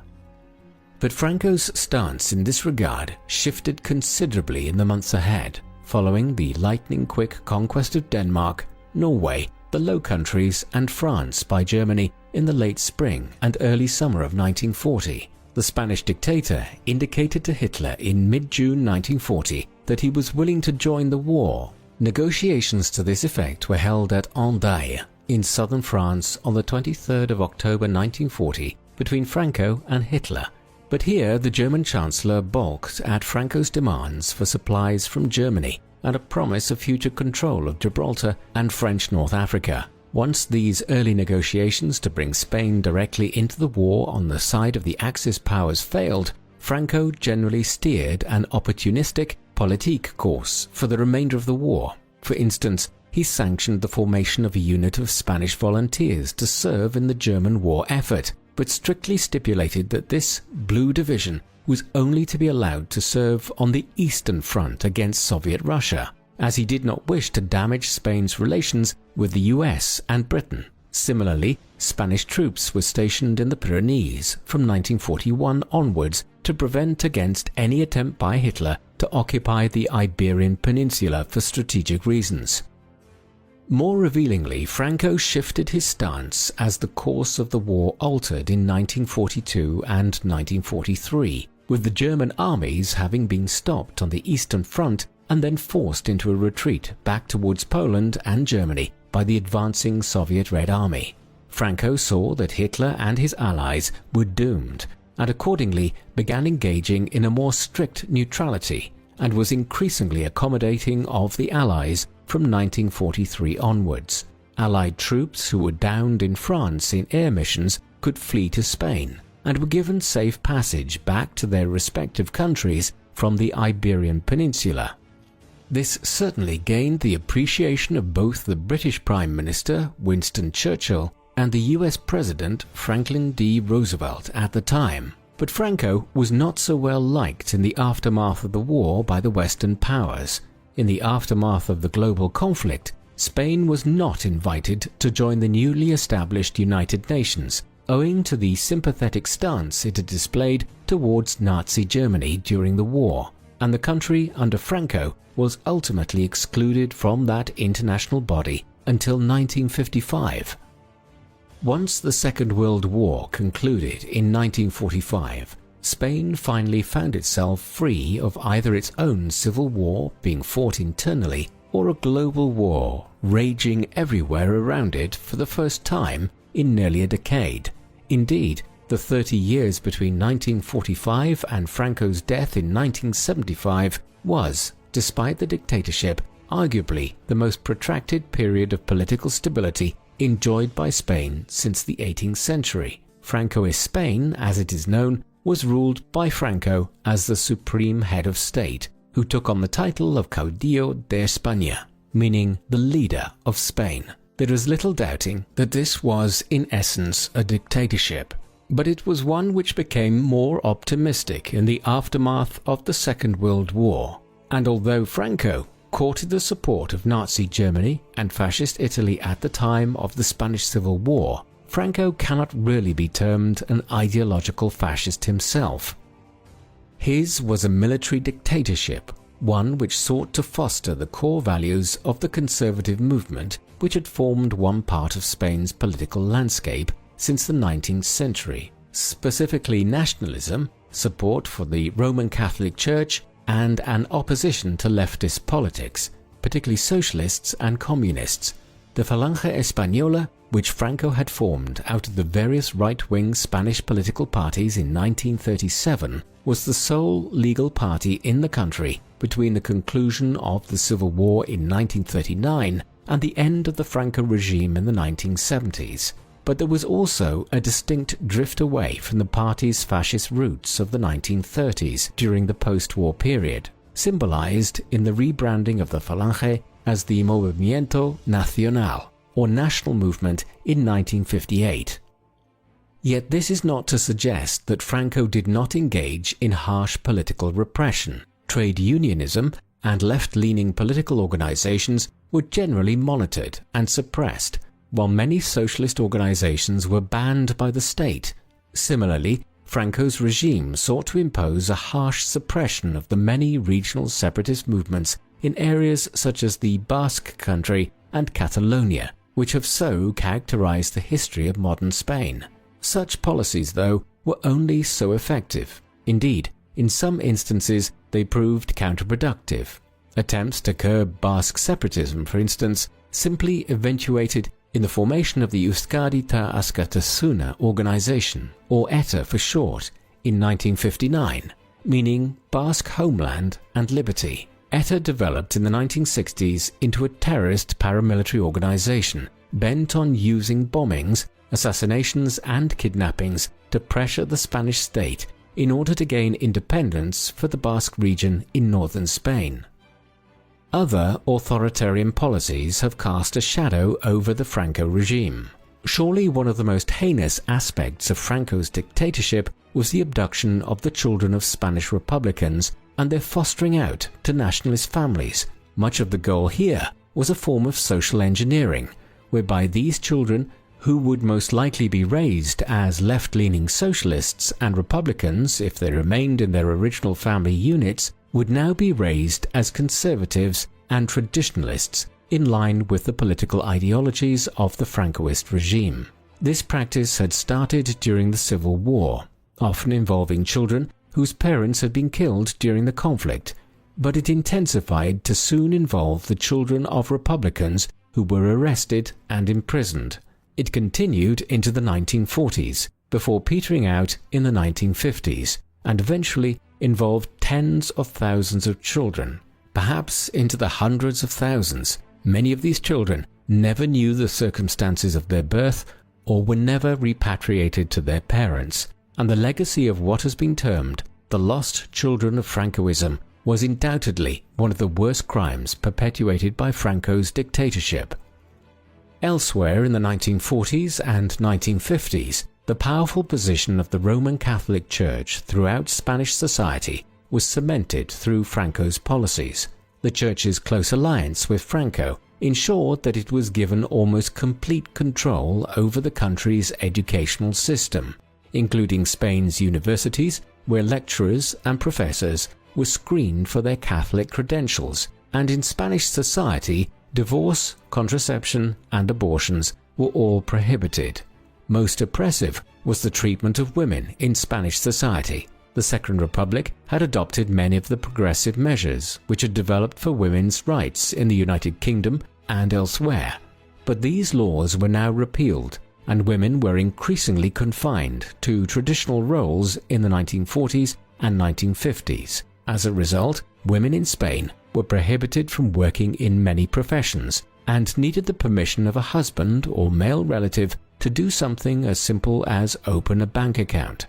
But Franco's stance in this regard shifted considerably in the months ahead, following the lightning-quick conquest of Denmark, Norway, the Low Countries and France by Germany in the late spring and early summer of 1940. The Spanish dictator indicated to Hitler in mid-June 1940 that he was willing to join the war. Negotiations to this effect were held at Hendaye in southern France on the 23rd of October 1940 between Franco and Hitler. But here the German Chancellor balked at Franco's demands for supplies from Germany, and a promise of future control of Gibraltar and French North Africa. Once these early negotiations to bring Spain directly into the war on the side of the Axis powers failed, Franco generally steered an opportunistic politique course for the remainder of the war. For instance, he sanctioned the formation of a unit of Spanish volunteers to serve in the German war effort, but strictly stipulated that this Blue Division was only to be allowed to serve on the Eastern Front against Soviet Russia, as he did not wish to damage Spain's relations with the US and Britain. Similarly, Spanish troops were stationed in the Pyrenees from 1941 onwards to prevent against any attempt by Hitler to occupy the Iberian Peninsula for strategic reasons. More revealingly, Franco shifted his stance as the course of the war altered in 1942 and 1943, with the German armies having been stopped on the Eastern Front and then forced into a retreat back towards Poland and Germany by the advancing Soviet Red Army. Franco saw that Hitler and his allies were doomed, and accordingly began engaging in a more strict neutrality, and was increasingly accommodating of the Allies from 1943 onwards. Allied troops who were downed in France in air missions could flee to Spain, and were given safe passage back to their respective countries from the Iberian Peninsula. This certainly gained the appreciation of both the British Prime Minister, Winston Churchill, and the US President, Franklin D. Roosevelt at the time. But Franco was not so well liked in the aftermath of the war by the Western powers. In the aftermath of the global conflict, Spain was not invited to join the newly established United Nations, owing to the sympathetic stance it had displayed towards Nazi Germany during the war, and the country under Franco was ultimately excluded from that international body until 1955. Once the Second World War concluded in 1945, Spain finally found itself free of either its own civil war being fought internally or a global war raging everywhere around it for the first time in nearly a decade. Indeed, the 30 years between 1945 and Franco's death in 1975 was, despite the dictatorship, arguably the most protracted period of political stability enjoyed by Spain since the 18th century. Francoist Spain, as it is known, was ruled by Franco as the supreme head of state, who took on the title of Caudillo de España, meaning the leader of Spain. There is little doubting that this was in essence a dictatorship, but it was one which became more optimistic in the aftermath of the Second World War. And although Franco courted the support of Nazi Germany and Fascist Italy at the time of the Spanish Civil War, Franco cannot really be termed an ideological fascist himself. His was a military dictatorship, one which sought to foster the core values of the conservative movement which had formed one part of Spain's political landscape since the 19th century, specifically nationalism, support for the Roman Catholic Church, and an opposition to leftist politics, particularly socialists and communists. The Falange Española, which Franco had formed out of the various right-wing Spanish political parties in 1937, was the sole legal party in the country between the conclusion of the Civil War in 1939 and the end of the Franco regime in the 1970s. But there was also a distinct drift away from the party's fascist roots of the 1930s during the post-war period, symbolized in the rebranding of the Falange as the Movimiento Nacional, or National Movement, in 1958. Yet this is not to suggest that Franco did not engage in harsh political repression. Trade unionism and left-leaning political organizations were generally monitored and suppressed, while many socialist organizations were banned by the state. Similarly, Franco's regime sought to impose a harsh suppression of the many regional separatist movements in areas such as the Basque Country and Catalonia, which have so characterized the history of modern Spain. Such policies, though, were only so effective. Indeed, in some instances they proved counterproductive. Attempts to curb Basque separatism, for instance, simply eventuated in the formation of the Euskadi Ta Askatasuna organization, or ETA for short, in 1959, meaning Basque Homeland and Liberty. ETA developed in the 1960s into a terrorist paramilitary organization bent on using bombings, assassinations and kidnappings to pressure the Spanish state in order to gain independence for the Basque region in northern Spain. Other authoritarian policies have cast a shadow over the Franco regime. Surely one of the most heinous aspects of Franco's dictatorship was the abduction of the children of Spanish Republicans and their fostering out to nationalist families. Much of the goal here was a form of social engineering, whereby these children, who would most likely be raised as left-leaning socialists and Republicans if they remained in their original family units, would now be raised as conservatives and traditionalists in line with the political ideologies of the Francoist regime. This practice had started during the Civil War, often involving children whose parents had been killed during the conflict, but it intensified to soon involve the children of Republicans who were arrested and imprisoned. It continued into the 1940s, before petering out in the 1950s, and eventually involved tens of thousands of children, perhaps into the hundreds of thousands. Many of these children never knew the circumstances of their birth or were never repatriated to their parents, and the legacy of what has been termed the lost children of Francoism was undoubtedly one of the worst crimes perpetuated by Franco's dictatorship. Elsewhere in the 1940s and 1950s, the powerful position of the Roman Catholic Church throughout Spanish society was cemented through Franco's policies. The Church's close alliance with Franco ensured that it was given almost complete control over the country's educational system, including Spain's universities, where lecturers and professors were screened for their Catholic credentials, and in Spanish society, divorce, contraception, and abortions were all prohibited. Most oppressive was the treatment of women in Spanish society. The Second Republic had adopted many of the progressive measures which had developed for women's rights in the United Kingdom and elsewhere, but these laws were now repealed, and women were increasingly confined to traditional roles in the 1940s and 1950s. As a result, women in Spain were prohibited from working in many professions and needed the permission of a husband or male relative to do something as simple as open a bank account.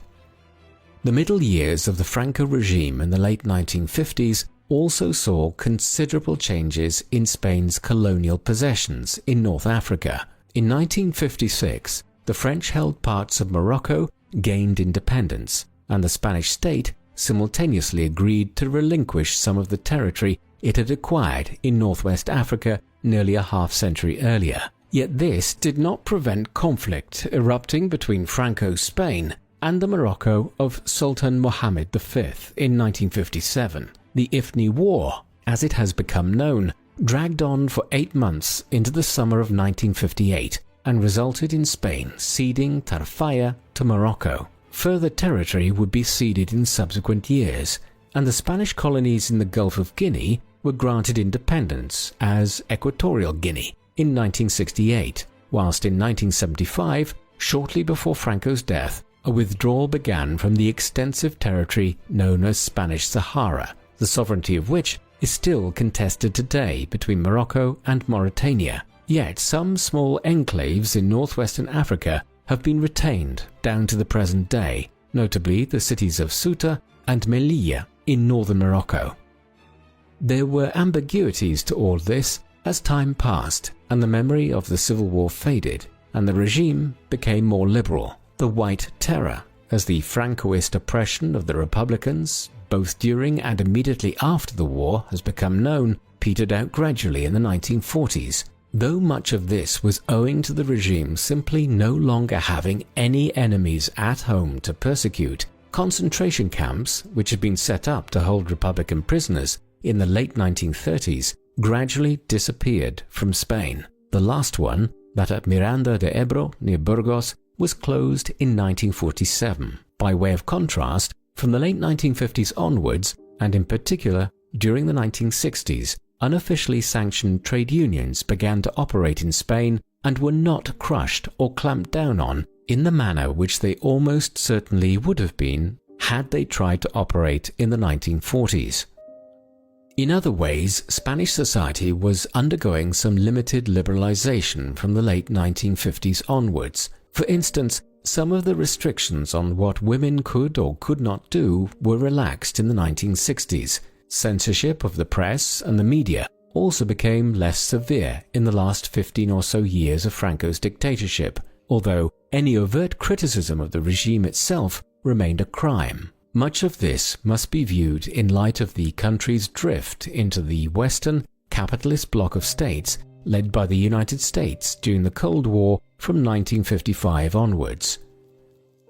The middle years of the Franco regime in the late 1950s also saw considerable changes in Spain's colonial possessions in North Africa. In 1956, the French-held parts of Morocco gained independence, and the Spanish state simultaneously agreed to relinquish some of the territory it had acquired in northwest Africa nearly a half-century earlier. Yet this did not prevent conflict erupting between Franco's Spain and the Morocco of Sultan Mohammed V in 1957. The Ifni War, as it has become known, dragged on for 8 months into the summer of 1958 and resulted in Spain ceding Tarfaya to Morocco. Further territory would be ceded in subsequent years, and the Spanish colonies in the Gulf of Guinea were granted independence as Equatorial Guinea in 1968, whilst in 1975, shortly before Franco's death, a withdrawal began from the extensive territory known as Spanish Sahara, the sovereignty of which is still contested today between Morocco and Mauritania. Yet some small enclaves in northwestern Africa have been retained down to the present day, notably the cities of Ceuta and Melilla in northern Morocco. There were ambiguities to all this as time passed and the memory of the Civil War faded and the regime became more liberal. The White Terror, as the Francoist oppression of the Republicans, both during and immediately after the war has become known, petered out gradually in the 1940s. Though much of this was owing to the regime simply no longer having any enemies at home to persecute, concentration camps, which had been set up to hold Republican prisoners in the late 1930s, gradually disappeared from Spain. The last one, that at Miranda de Ebro near Burgos, was closed in 1947. By way of contrast, from the late 1950s onwards, and in particular during the 1960s, unofficially sanctioned trade unions began to operate in Spain and were not crushed or clamped down on in the manner which they almost certainly would have been had they tried to operate in the 1940s. In other ways, Spanish society was undergoing some limited liberalization from the late 1950s onwards. For instance, some of the restrictions on what women could or could not do were relaxed in the 1960s. Censorship of the press and the media also became less severe in the last 15 or so years of Franco's dictatorship, although any overt criticism of the regime itself remained a crime. Much of this must be viewed in light of the country's drift into the Western capitalist bloc of states led by the United States during the Cold War from 1955 onwards.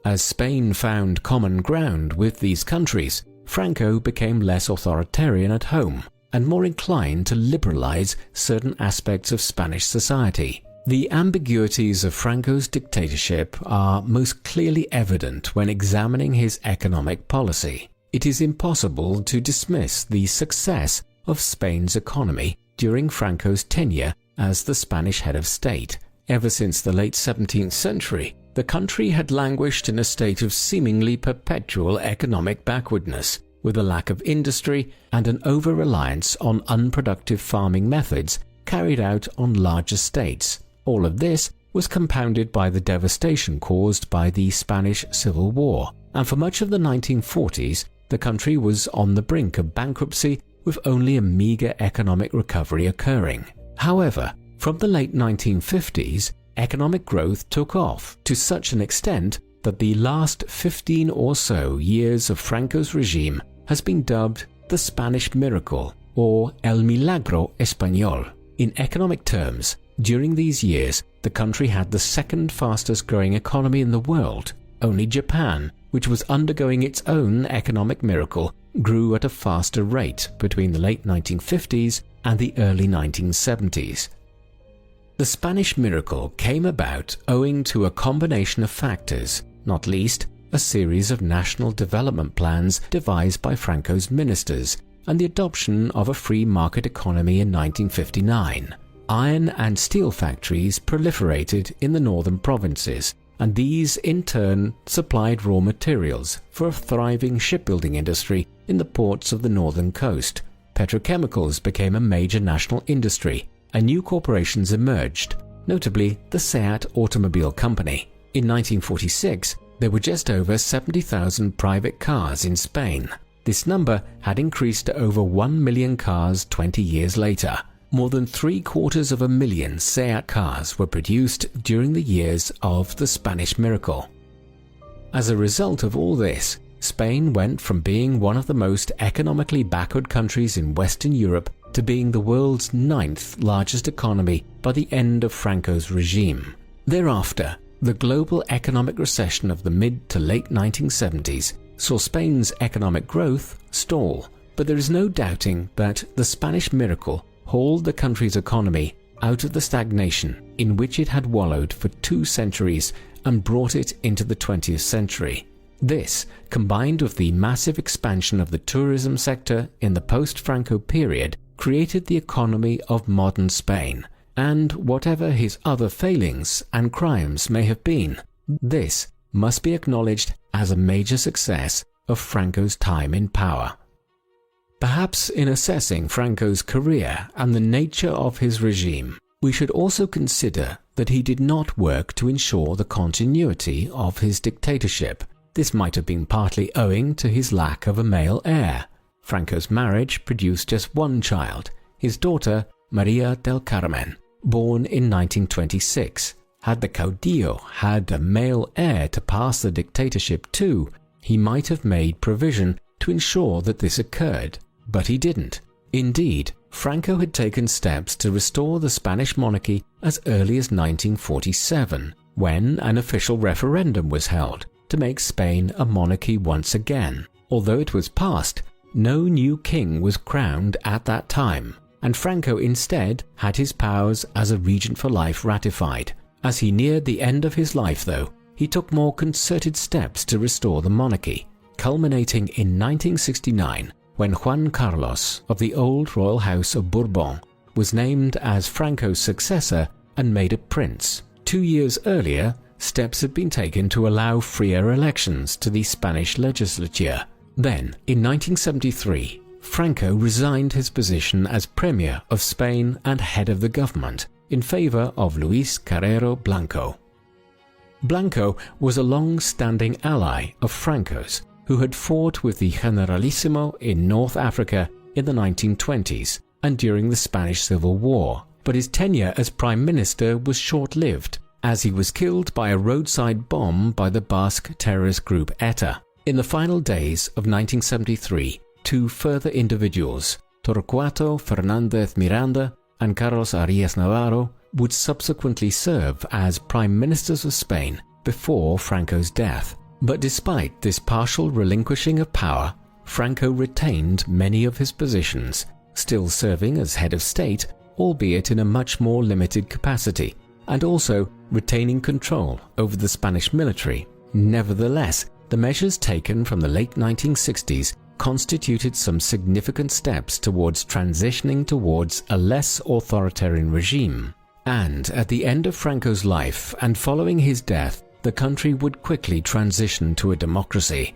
As Spain found common ground with these countries, Franco became less authoritarian at home and more inclined to liberalize certain aspects of Spanish society. The ambiguities of Franco's dictatorship are most clearly evident when examining his economic policy. It is impossible to dismiss the success of Spain's economy during Franco's tenure as the Spanish head of state. Ever since the late 17th century, the country had languished in a state of seemingly perpetual economic backwardness, with a lack of industry and an over-reliance on unproductive farming methods carried out on large estates. All of this was compounded by the devastation caused by the Spanish Civil War, and for much of the 1940s, the country was on the brink of bankruptcy with only a meager economic recovery occurring. However, from the late 1950s, economic growth took off to such an extent that the last 15 or so years of Franco's regime has been dubbed the Spanish Miracle or El Milagro Español. In economic terms, during these years, the country had the second fastest growing economy in the world. Only Japan, which was undergoing its own economic miracle, grew at a faster rate between the late 1950s and the early 1970s. The Spanish miracle came about owing to a combination of factors, not least a series of national development plans devised by Franco's ministers and the adoption of a free market economy in 1959. Iron and steel factories proliferated in the northern provinces, and these in turn supplied raw materials for a thriving shipbuilding industry in the ports of the northern coast. Petrochemicals became a major national industry, and new corporations emerged, notably the SEAT Automobile Company. In 1946, there were just over 70,000 private cars in Spain. This number had increased to over 1 million cars 20 years later. More than 750,000 SEAT cars were produced during the years of the Spanish miracle. As a result of all this, Spain went from being one of the most economically backward countries in Western Europe to being the world's 9th largest economy by the end of Franco's regime. Thereafter, the global economic recession of the mid to late 1970s saw Spain's economic growth stall, but there is no doubting that the Spanish miracle hauled the country's economy out of the stagnation in which it had wallowed for 2 centuries and brought it into the 20th century. This, combined with the massive expansion of the tourism sector in the post-Franco period, created the economy of modern Spain. And whatever his other failings and crimes may have been, this must be acknowledged as a major success of Franco's time in power. Perhaps in assessing Franco's career and the nature of his regime, we should also consider that he did not work to ensure the continuity of his dictatorship. This might have been partly owing to his lack of a male heir. Franco's marriage produced just one child, his daughter Maria del Carmen, born in 1926. Had the caudillo had a male heir to pass the dictatorship to, he might have made provision to ensure that this occurred, but he didn't. Indeed, Franco had taken steps to restore the Spanish monarchy as early as 1947, when an official referendum was held to make Spain a monarchy once again. Although it was passed, no new king was crowned at that time, and Franco instead had his powers as a regent for life ratified. As he neared the end of his life, though, he took more concerted steps to restore the monarchy, culminating in 1969 when Juan Carlos of the old royal house of Bourbon was named as Franco's successor and made a prince. 2 years earlier, steps had been taken to allow freer elections to the Spanish legislature. Then, in 1973, Franco resigned his position as Premier of Spain and head of the government in favor of Luis Carrero Blanco. Blanco was a long-standing ally of Franco's, who had fought with the Generalissimo in North Africa in the 1920s and during the Spanish Civil War, but his tenure as Prime Minister was short-lived, as he was killed by a roadside bomb by the Basque terrorist group ETA. In the final days of 1973, two further individuals, Torquato Fernández Miranda and Carlos Arias Navarro, would subsequently serve as Prime Ministers of Spain before Franco's death. But despite this partial relinquishing of power, Franco retained many of his positions, still serving as head of state, albeit in a much more limited capacity, and also retaining control over the Spanish military. Nevertheless, the measures taken from the late 1960s constituted some significant steps towards transitioning towards a less authoritarian regime. And at the end of Franco's life and following his death, the country would quickly transition to a democracy.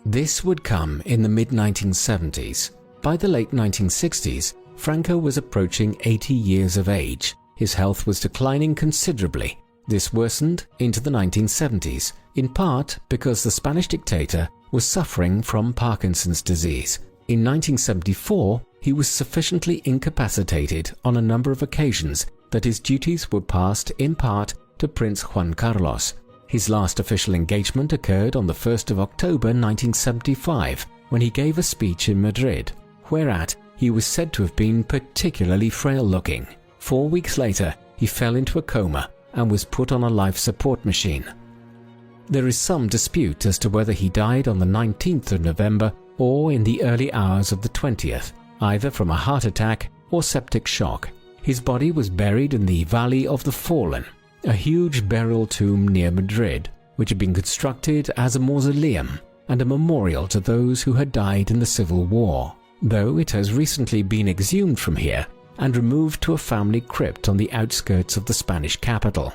This would come in the mid-1970s. By the late 1960s, Franco was approaching 80 years of age. His health was declining considerably. This worsened into the 1970s, in part because the Spanish dictator was suffering from Parkinson's disease. In 1974, he was sufficiently incapacitated on a number of occasions that his duties were passed in part to Prince Juan Carlos. His last official engagement occurred on the 1st of October 1975, when he gave a speech in Madrid, whereat he was said to have been particularly frail-looking. 4 weeks later, he fell into a coma and was put on a life support machine. There is some dispute as to whether he died on the 19th of November or in the early hours of the 20th, either from a heart attack or septic shock. His body was buried in the Valley of the Fallen, a huge burial tomb near Madrid, which had been constructed as a mausoleum and a memorial to those who had died in the Civil War, though it has recently been exhumed from here and removed to a family crypt on the outskirts of the Spanish capital.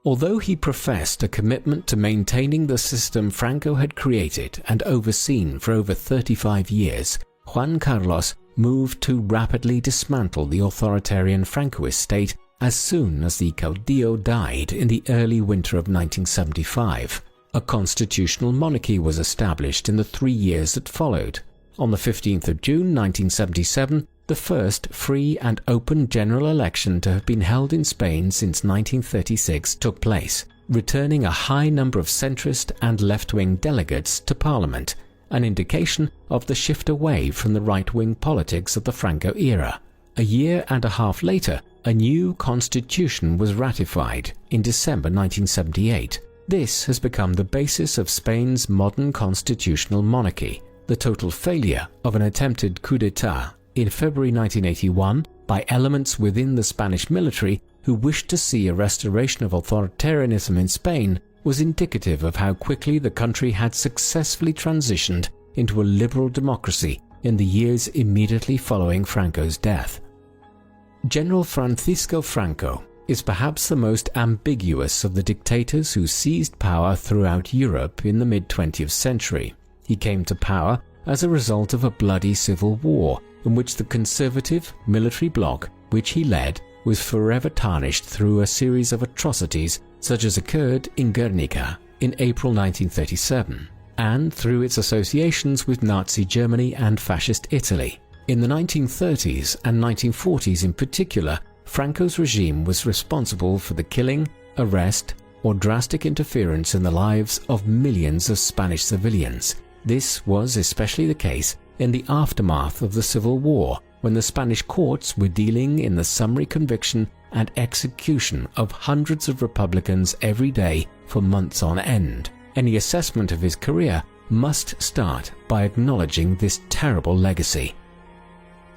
Although he professed a commitment to maintaining the system Franco had created and overseen for over 35 years, Juan Carlos moved to rapidly dismantle the authoritarian Francoist state as soon as the caudillo died in the early winter of 1975. A constitutional monarchy was established in the 3 years that followed. On the 15th of June 1977, the first free and open general election to have been held in Spain since 1936 took place, returning a high number of centrist and left-wing delegates to Parliament, an indication of the shift away from the right-wing politics of the Franco era. A year and a half later, a new constitution was ratified in December 1978. This has become the basis of Spain's modern constitutional monarchy, the total failure of an attempted coup d'etat in February 1981 by elements within the Spanish military who wished to see a restoration of authoritarianism in Spain was indicative of how quickly the country had successfully transitioned into a liberal democracy in the years immediately following Franco's death. General Francisco Franco is perhaps the most ambiguous of the dictators who seized power throughout Europe in the mid-20th century. He came to power as a result of a bloody civil war in which the conservative military bloc which he led was forever tarnished through a series of atrocities such as occurred in Guernica in April 1937, and through its associations with Nazi Germany and Fascist Italy. In the 1930s and 1940s in particular, Franco's regime was responsible for the killing, arrest, or drastic interference in the lives of millions of Spanish civilians. This was especially the case in the aftermath of the Civil War, when the Spanish courts were dealing in the summary conviction and execution of hundreds of Republicans every day for months on end. Any assessment of his career must start by acknowledging this terrible legacy.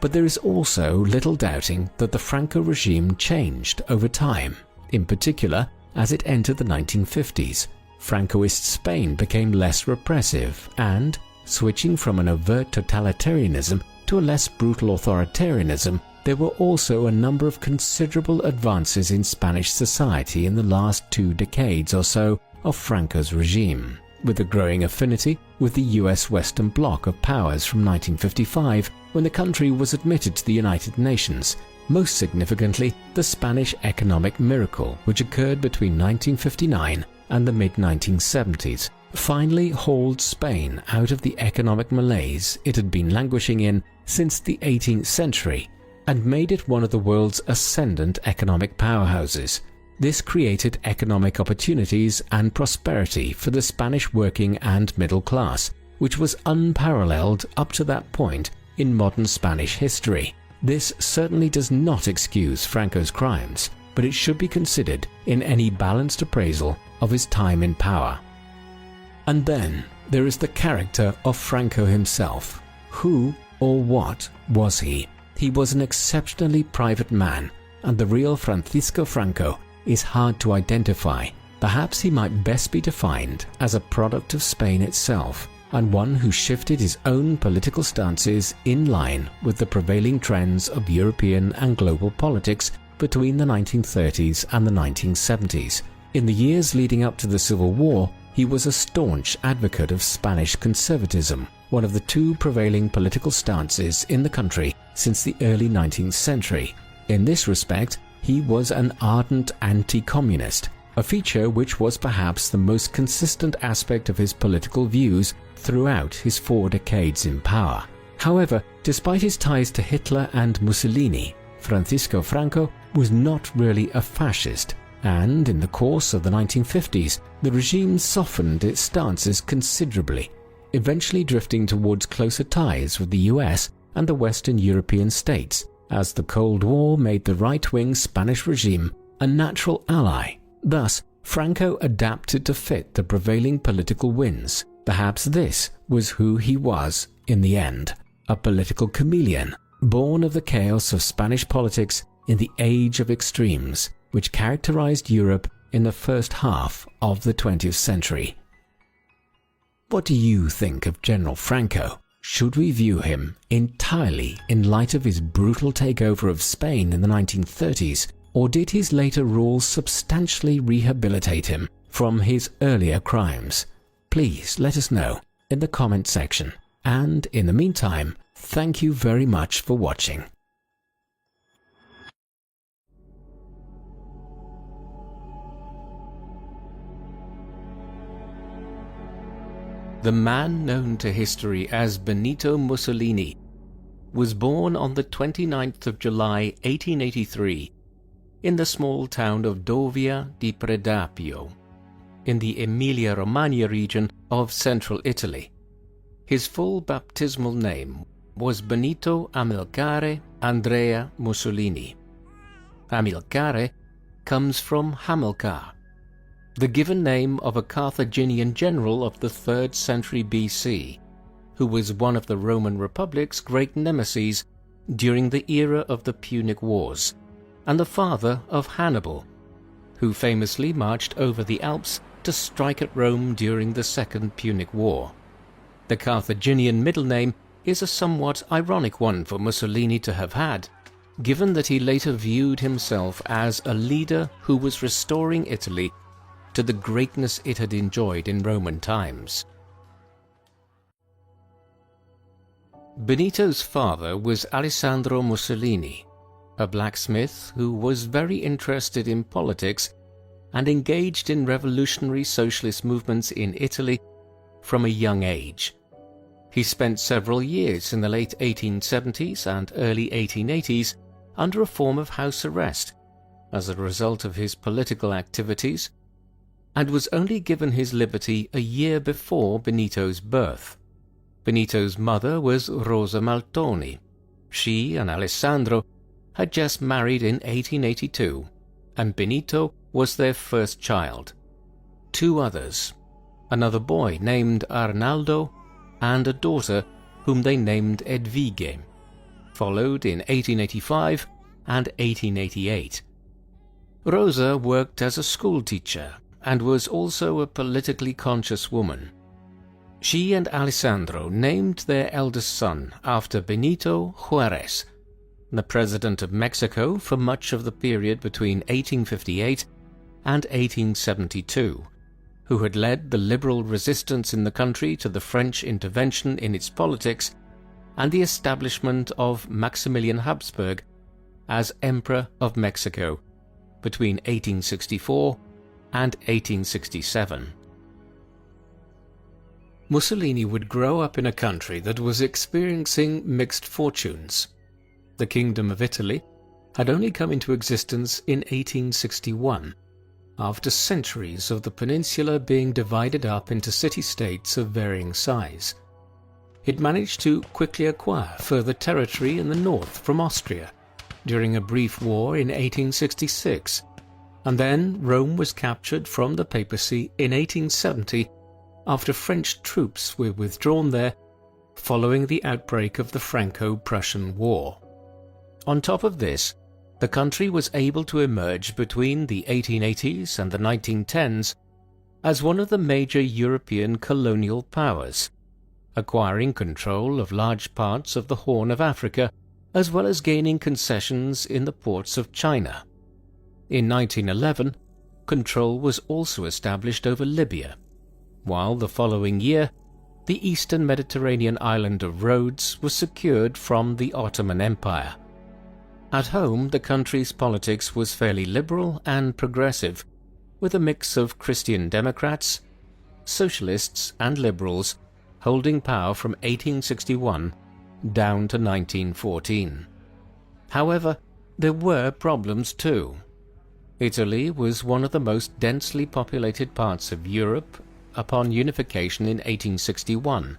But there is also little doubting that the Franco regime changed over time, in particular as it entered the 1950s. Francoist Spain became less repressive and, switching from an overt totalitarianism to a less brutal authoritarianism, there were also a number of considerable advances in Spanish society in the last 2 decades or so of Franco's regime. with a growing affinity with the US Western Bloc of powers from 1955, when the country was admitted to the United Nations. Most significantly, the Spanish economic miracle, which occurred between 1959 and the mid-1970s, finally hauled Spain out of the economic malaise it had been languishing in since the 18th century and made it one of the world's ascendant economic powerhouses. This created economic opportunities and prosperity for the Spanish working and middle class, which was unparalleled up to that point in modern Spanish history. This certainly does not excuse Franco's crimes, but it should be considered in any balanced appraisal of his time in power. And then there is the character of Franco himself. Who or what was he? He was an exceptionally private man, and the real Francisco Franco is hard to identify. Perhaps he might best be defined as a product of Spain itself, and one who shifted his own political stances in line with the prevailing trends of European and global politics between the 1930s and the 1970s. In the years leading up to the Civil War, he was a staunch advocate of Spanish conservatism, one of the two prevailing political stances in the country since the early 19th century. In this respect, he was an ardent anti-communist, a feature which was perhaps the most consistent aspect of his political views throughout his 4 decades in power. However, despite his ties to Hitler and Mussolini, Francisco Franco was not really a fascist, and in the course of the 1950s, the regime softened its stances considerably, eventually drifting towards closer ties with the US and the Western European states, as the Cold War made the right-wing Spanish regime a natural ally. Thus, Franco adapted to fit the prevailing political winds. Perhaps this was who he was in the end, a political chameleon, born of the chaos of Spanish politics in the age of extremes, which characterized Europe in the first half of the 20th century. What do you think of General Franco? Should we view him entirely in light of his brutal takeover of Spain in the 1930s, or did his later rule substantially rehabilitate him from his earlier crimes? Please let us know in the comment section. And in the meantime, thank you very much for watching. The man known to history as Benito Mussolini was born on the 29th of July 1883 in the small town of Dovia di Predapio in the Emilia-Romagna region of central Italy. His full baptismal name was Benito Amilcare Andrea Mussolini. Amilcare comes from Hamilcar, the given name of a Carthaginian general of the 3rd century BC, who was one of the Roman Republic's great nemeses during the era of the Punic Wars, and the father of Hannibal, who famously marched over the Alps to strike at Rome during the Second Punic War. The Carthaginian middle name is a somewhat ironic one for Mussolini to have had, given that he later viewed himself as a leader who was restoring Italy to the greatness it had enjoyed in Roman times. Benito's father was Alessandro Mussolini, a blacksmith who was very interested in politics and engaged in revolutionary socialist movements in Italy from a young age. He spent several years in the late 1870s and early 1880s under a form of house arrest as a result of his political activities, and was only given his liberty a year before Benito's birth. Benito's mother was Rosa Maltoni. She and Alessandro had just married in 1882, and Benito was their first child. 2 others, another boy named Arnaldo, and a daughter whom they named Edvige, followed in 1885 and 1888. Rosa worked as a schoolteacher and was also a politically conscious woman. She and Alessandro named their eldest son after Benito Juárez, the president of Mexico for much of the period between 1858 and 1872, who had led the liberal resistance in the country to the French intervention in its politics and the establishment of Maximilian Habsburg as Emperor of Mexico between 1864 and 1867. Mussolini would grow up in a country that was experiencing mixed fortunes. The Kingdom of Italy had only come into existence in 1861, after centuries of the peninsula being divided up into city-states of varying size. It managed to quickly acquire further territory in the north from Austria during a brief war in 1866, and then Rome was captured from the papacy in 1870 after French troops were withdrawn there following the outbreak of the Franco-Prussian War. On top of this, the country was able to emerge between the 1880s and the 1910s as one of the major European colonial powers, acquiring control of large parts of the Horn of Africa, as well as gaining concessions in the ports of China. In 1911, control was also established over Libya, while the following year, the eastern Mediterranean island of Rhodes was secured from the Ottoman Empire. At home, the country's politics was fairly liberal and progressive, with a mix of Christian Democrats, socialists and liberals holding power from 1861 down to 1914. However, there were problems too. Italy was one of the most densely populated parts of Europe upon unification in 1861,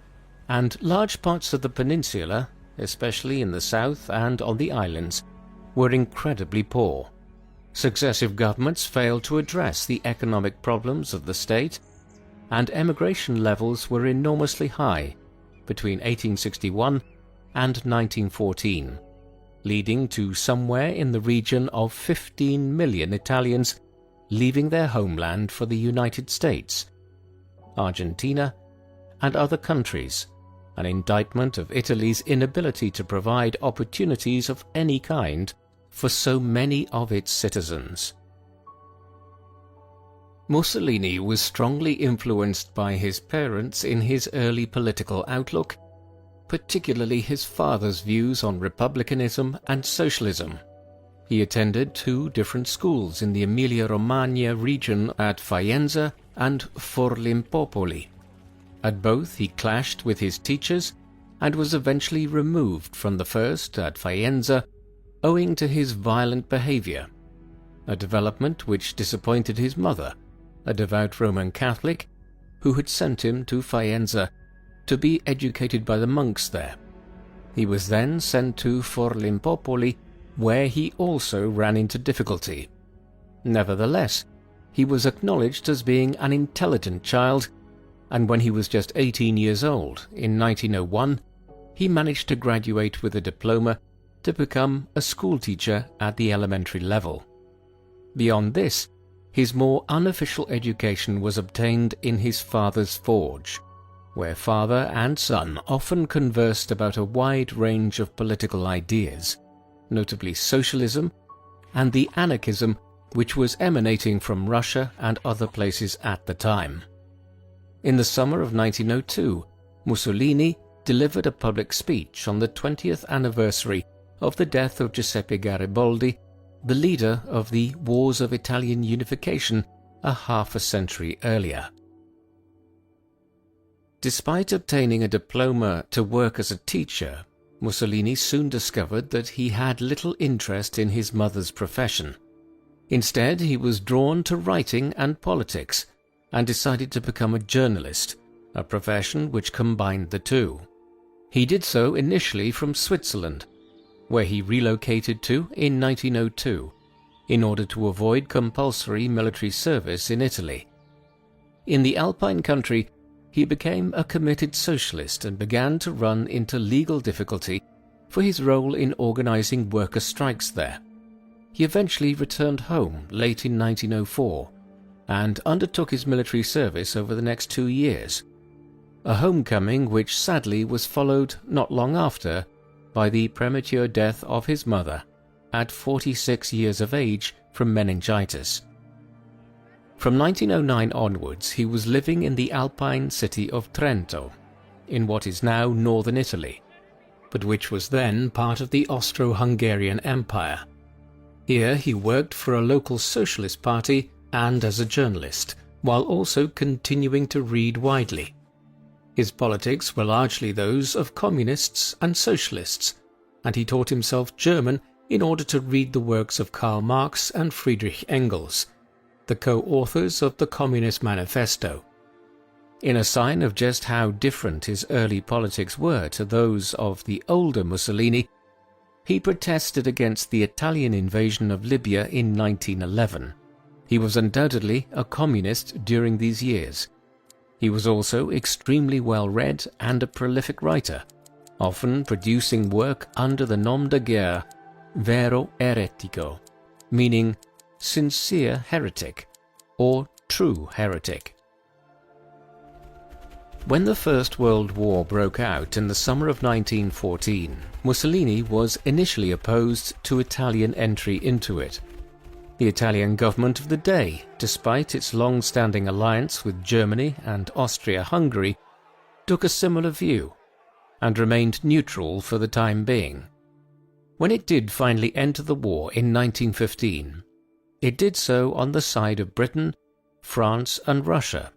and large parts of the peninsula, especially in the south and on the islands, were incredibly poor. Successive governments failed to address the economic problems of the state, and emigration levels were enormously high between 1861 and 1914, leading to somewhere in the region of 15 million Italians leaving their homeland for the United States, Argentina, and other countries, an indictment of Italy's inability to provide opportunities of any kind for so many of its citizens. Mussolini was strongly influenced by his parents in his early political outlook, particularly his father's views on republicanism and socialism. He attended two different schools in the Emilia-Romagna region at Faenza and Forlimpopoli. At both he clashed with his teachers and was eventually removed from the first at Faenza owing to his violent behavior, a development which disappointed his mother, a devout Roman Catholic, who had sent him to Faenza to be educated by the monks there. He was then sent to Forlimpopoli, where he also ran into difficulty. Nevertheless, he was acknowledged as being an intelligent child, and when he was just 18 years old, in 1901, he managed to graduate with a diploma to become a schoolteacher at the elementary level. Beyond this, his more unofficial education was obtained in his father's forge, where father and son often conversed about a wide range of political ideas, notably socialism and the anarchism which was emanating from Russia and other places at the time. In the summer of 1902, Mussolini delivered a public speech on the 20th anniversary of the death of Giuseppe Garibaldi, the leader of the Wars of Italian Unification a half a century earlier. Despite obtaining a diploma to work as a teacher, Mussolini soon discovered that he had little interest in his mother's profession. Instead, he was drawn to writing and politics, and decided to become a journalist, a profession which combined the two. He did so initially from Switzerland, where he relocated to in 1902, in order to avoid compulsory military service in Italy. In the Alpine country, he became a committed socialist and began to run into legal difficulty for his role in organizing worker strikes there. He eventually returned home late in 1904 and undertook his military service over the next 2 years, a homecoming which sadly was followed not long after by the premature death of his mother at 46 years of age from meningitis. From 1909 onwards, he was living in the Alpine city of Trento, in what is now northern Italy, but which was then part of the Austro-Hungarian Empire. Here he worked for a local socialist party and as a journalist, while also continuing to read widely. His politics were largely those of communists and socialists, and he taught himself German in order to read the works of Karl Marx and Friedrich Engels, the co-authors of the Communist Manifesto. In a sign of just how different his early politics were to those of the older Mussolini, he protested against the Italian invasion of Libya in 1911. He was undoubtedly a communist during these years. He was also extremely well-read and a prolific writer, often producing work under the nom de guerre vero eretico, meaning sincere heretic or true heretic. When the First World War broke out in the summer of 1914, Mussolini was initially opposed to Italian entry into it. The Italian government of the day, despite its long-standing alliance with Germany and Austria-Hungary, took a similar view and remained neutral for the time being. When it did finally enter the war in 1915, it did so on the side of Britain, France and Russia,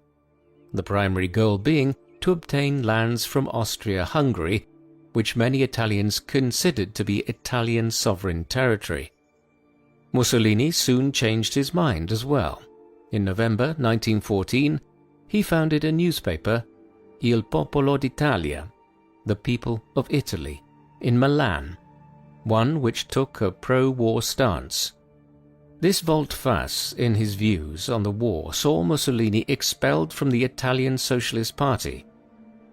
the primary goal being to obtain lands from Austria-Hungary, which many Italians considered to be Italian sovereign territory. Mussolini soon changed his mind as well. In November 1914, he founded a newspaper, Il Popolo d'Italia, the People of Italy, in Milan, one which took a pro-war stance. This volte-face in his views on the war saw Mussolini expelled from the Italian Socialist Party.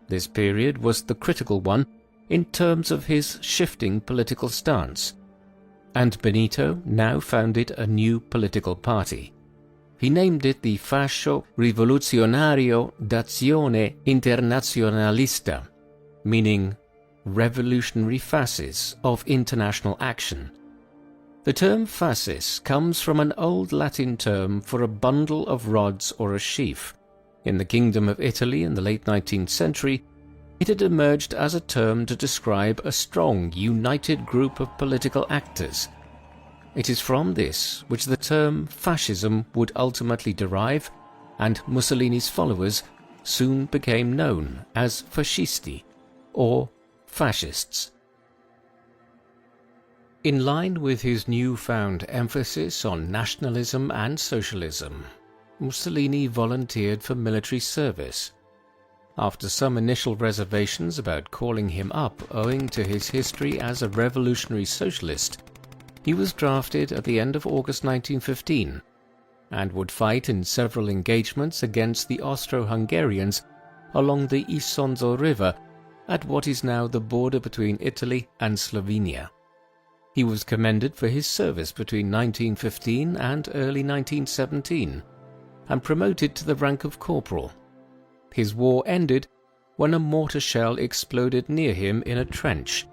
This period was the critical one in terms of his shifting political stance, and Benito now founded a new political party. He named it the Fascio Rivoluzionario d'Azione Internazionalista, meaning Revolutionary Fasces of International Action. The term fascis comes from an old Latin term for a bundle of rods or a sheaf. In the Kingdom of Italy in the late 19th century, it had emerged as a term to describe a strong, united group of political actors. It is from this which the term fascism would ultimately derive, and Mussolini's followers soon became known as fascisti, or fascists. In line with his newfound emphasis on nationalism and socialism, Mussolini volunteered for military service. After some initial reservations about calling him up owing to his history as a revolutionary socialist, he was drafted at the end of August 1915 and would fight in several engagements against the Austro-Hungarians along the Isonzo River at what is now the border between Italy and Slovenia. He was commended for his service between 1915 and early 1917 and promoted to the rank of corporal. His war ended when a mortar shell exploded near him in a trench,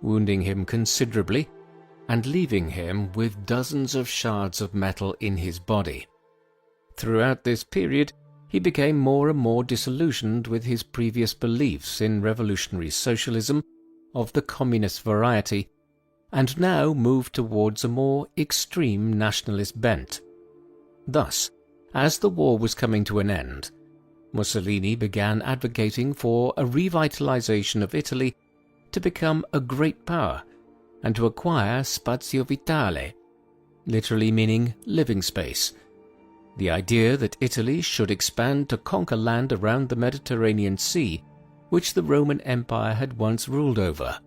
wounding him considerably and leaving him with dozens of shards of metal in his body. Throughout this period, he became more and more disillusioned with his previous beliefs in revolutionary socialism of the communist variety, and now moved towards a more extreme nationalist bent. Thus, as the war was coming to an end, Mussolini began advocating for a revitalization of Italy to become a great power and to acquire spazio vitale, literally meaning living space. The idea that Italy should expand to conquer land around the Mediterranean Sea, which the Roman Empire had once ruled over.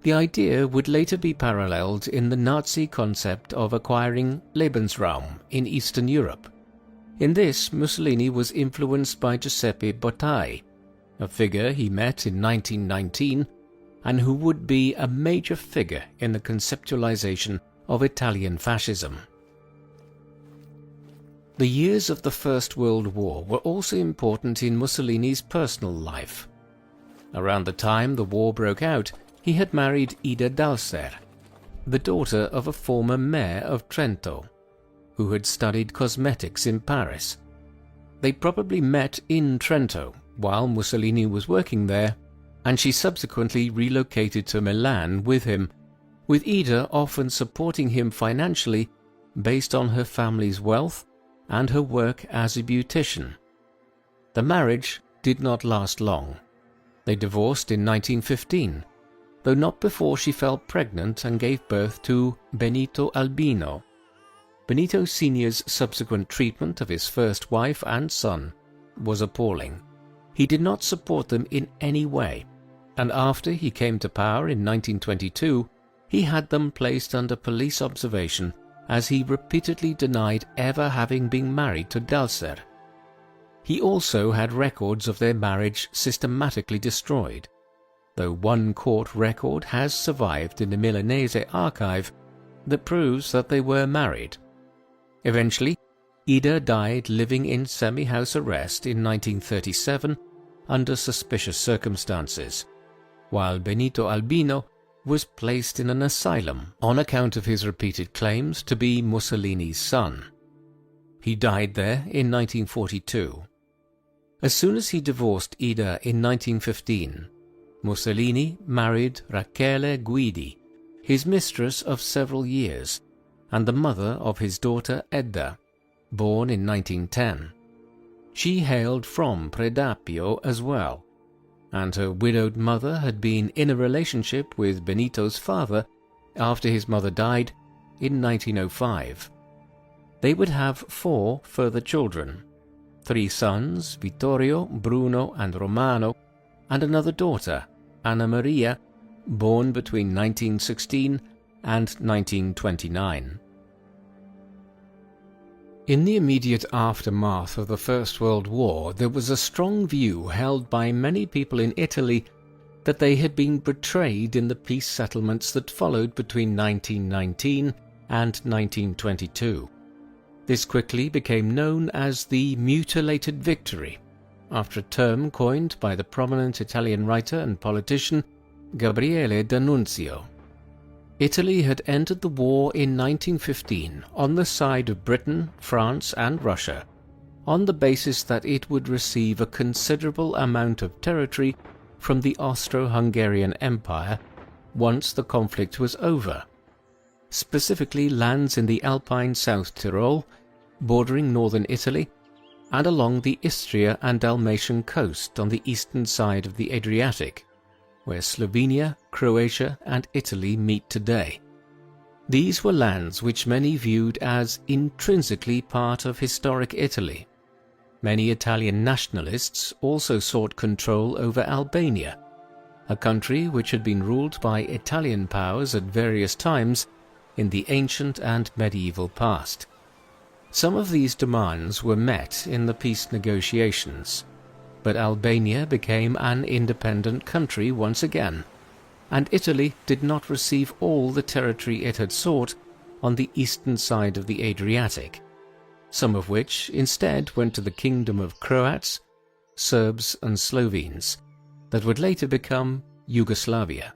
The idea would later be paralleled in the Nazi concept of acquiring Lebensraum in Eastern Europe. In this, Mussolini was influenced by Giuseppe Bottai, a figure he met in 1919 and who would be a major figure in the conceptualization of Italian fascism. The years of the First World War were also important in Mussolini's personal life. Around the time the war broke out, he had married Ida Dalser, the daughter of a former mayor of Trento, who had studied cosmetics in Paris. They probably met in Trento while Mussolini was working there, and she subsequently relocated to Milan with him, with Ida often supporting him financially based on her family's wealth and her work as a beautician. The marriage did not last long. They divorced in 1915, though not before she fell pregnant and gave birth to Benito Albino. Benito Sr.'s subsequent treatment of his first wife and son was appalling. He did not support them in any way, and after he came to power in 1922, he had them placed under police observation as he repeatedly denied ever having been married to Dalser. He also had records of their marriage systematically destroyed, though one court record has survived in the Milanese archive that proves that they were married. Eventually, Ida died living in semi-house arrest in 1937 under suspicious circumstances, while Benito Albino was placed in an asylum on account of his repeated claims to be Mussolini's son. He died there in 1942. As soon as he divorced Ida in 1915, Mussolini married Rachele Guidi, his mistress of several years, and the mother of his daughter Edda, born in 1910. She hailed from Predapio as well, and her widowed mother had been in a relationship with Benito's father after his mother died in 1905. They would have 4 further children, 3 sons, Vittorio, Bruno and Romano, and another daughter, Anna Maria, born between 1916 and 1929. In the immediate aftermath of the First World War, there was a strong view held by many people in Italy that they had been betrayed in the peace settlements that followed between 1919 and 1922. This quickly became known as the Mutilated Victory, after a term coined by the prominent Italian writer and politician Gabriele D'Annunzio. Italy had entered the war in 1915 on the side of Britain, France and Russia, on the basis that it would receive a considerable amount of territory from the Austro-Hungarian Empire once the conflict was over, specifically lands in the Alpine South Tyrol, bordering northern Italy, and along the Istria and Dalmatian coast on the eastern side of the Adriatic, where Slovenia, Croatia and Italy meet today. These were lands which many viewed as intrinsically part of historic Italy. Many Italian nationalists also sought control over Albania, a country which had been ruled by Italian powers at various times in the ancient and medieval past. Some of these demands were met in the peace negotiations, but Albania became an independent country once again, and Italy did not receive all the territory it had sought on the eastern side of the Adriatic, some of which instead went to the kingdom of Croats, Serbs and Slovenes, that would later become Yugoslavia.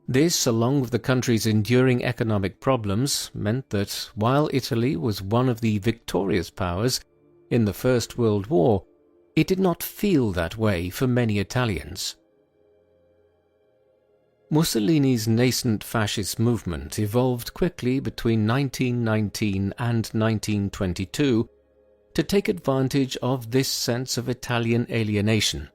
This, along with the country's enduring economic problems, meant that while Italy was one of the victorious powers in the First World War, it did not feel that way for many Italians. Mussolini's nascent fascist movement evolved quickly between 1919 and 1922 to take advantage of this sense of Italian alienation.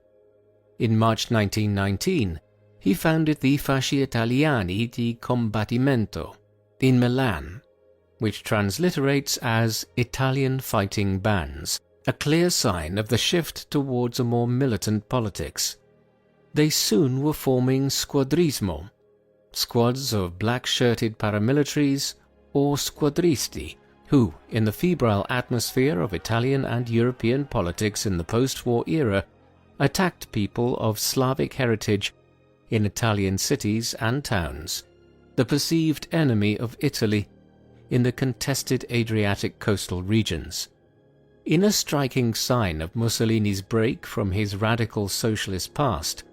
In March 1919, he founded the Fasci Italiani di Combattimento in Milan, which transliterates as Italian Fighting Bands, a clear sign of the shift towards a more militant politics. They soon were forming squadrismo, squads of black-shirted paramilitaries or squadristi, who, in the febrile atmosphere of Italian and European politics in the post-war era, attacked people of Slavic heritage in Italian cities and towns, the perceived enemy of Italy in the contested Adriatic coastal regions. In a striking sign of Mussolini's break from his radical socialist past,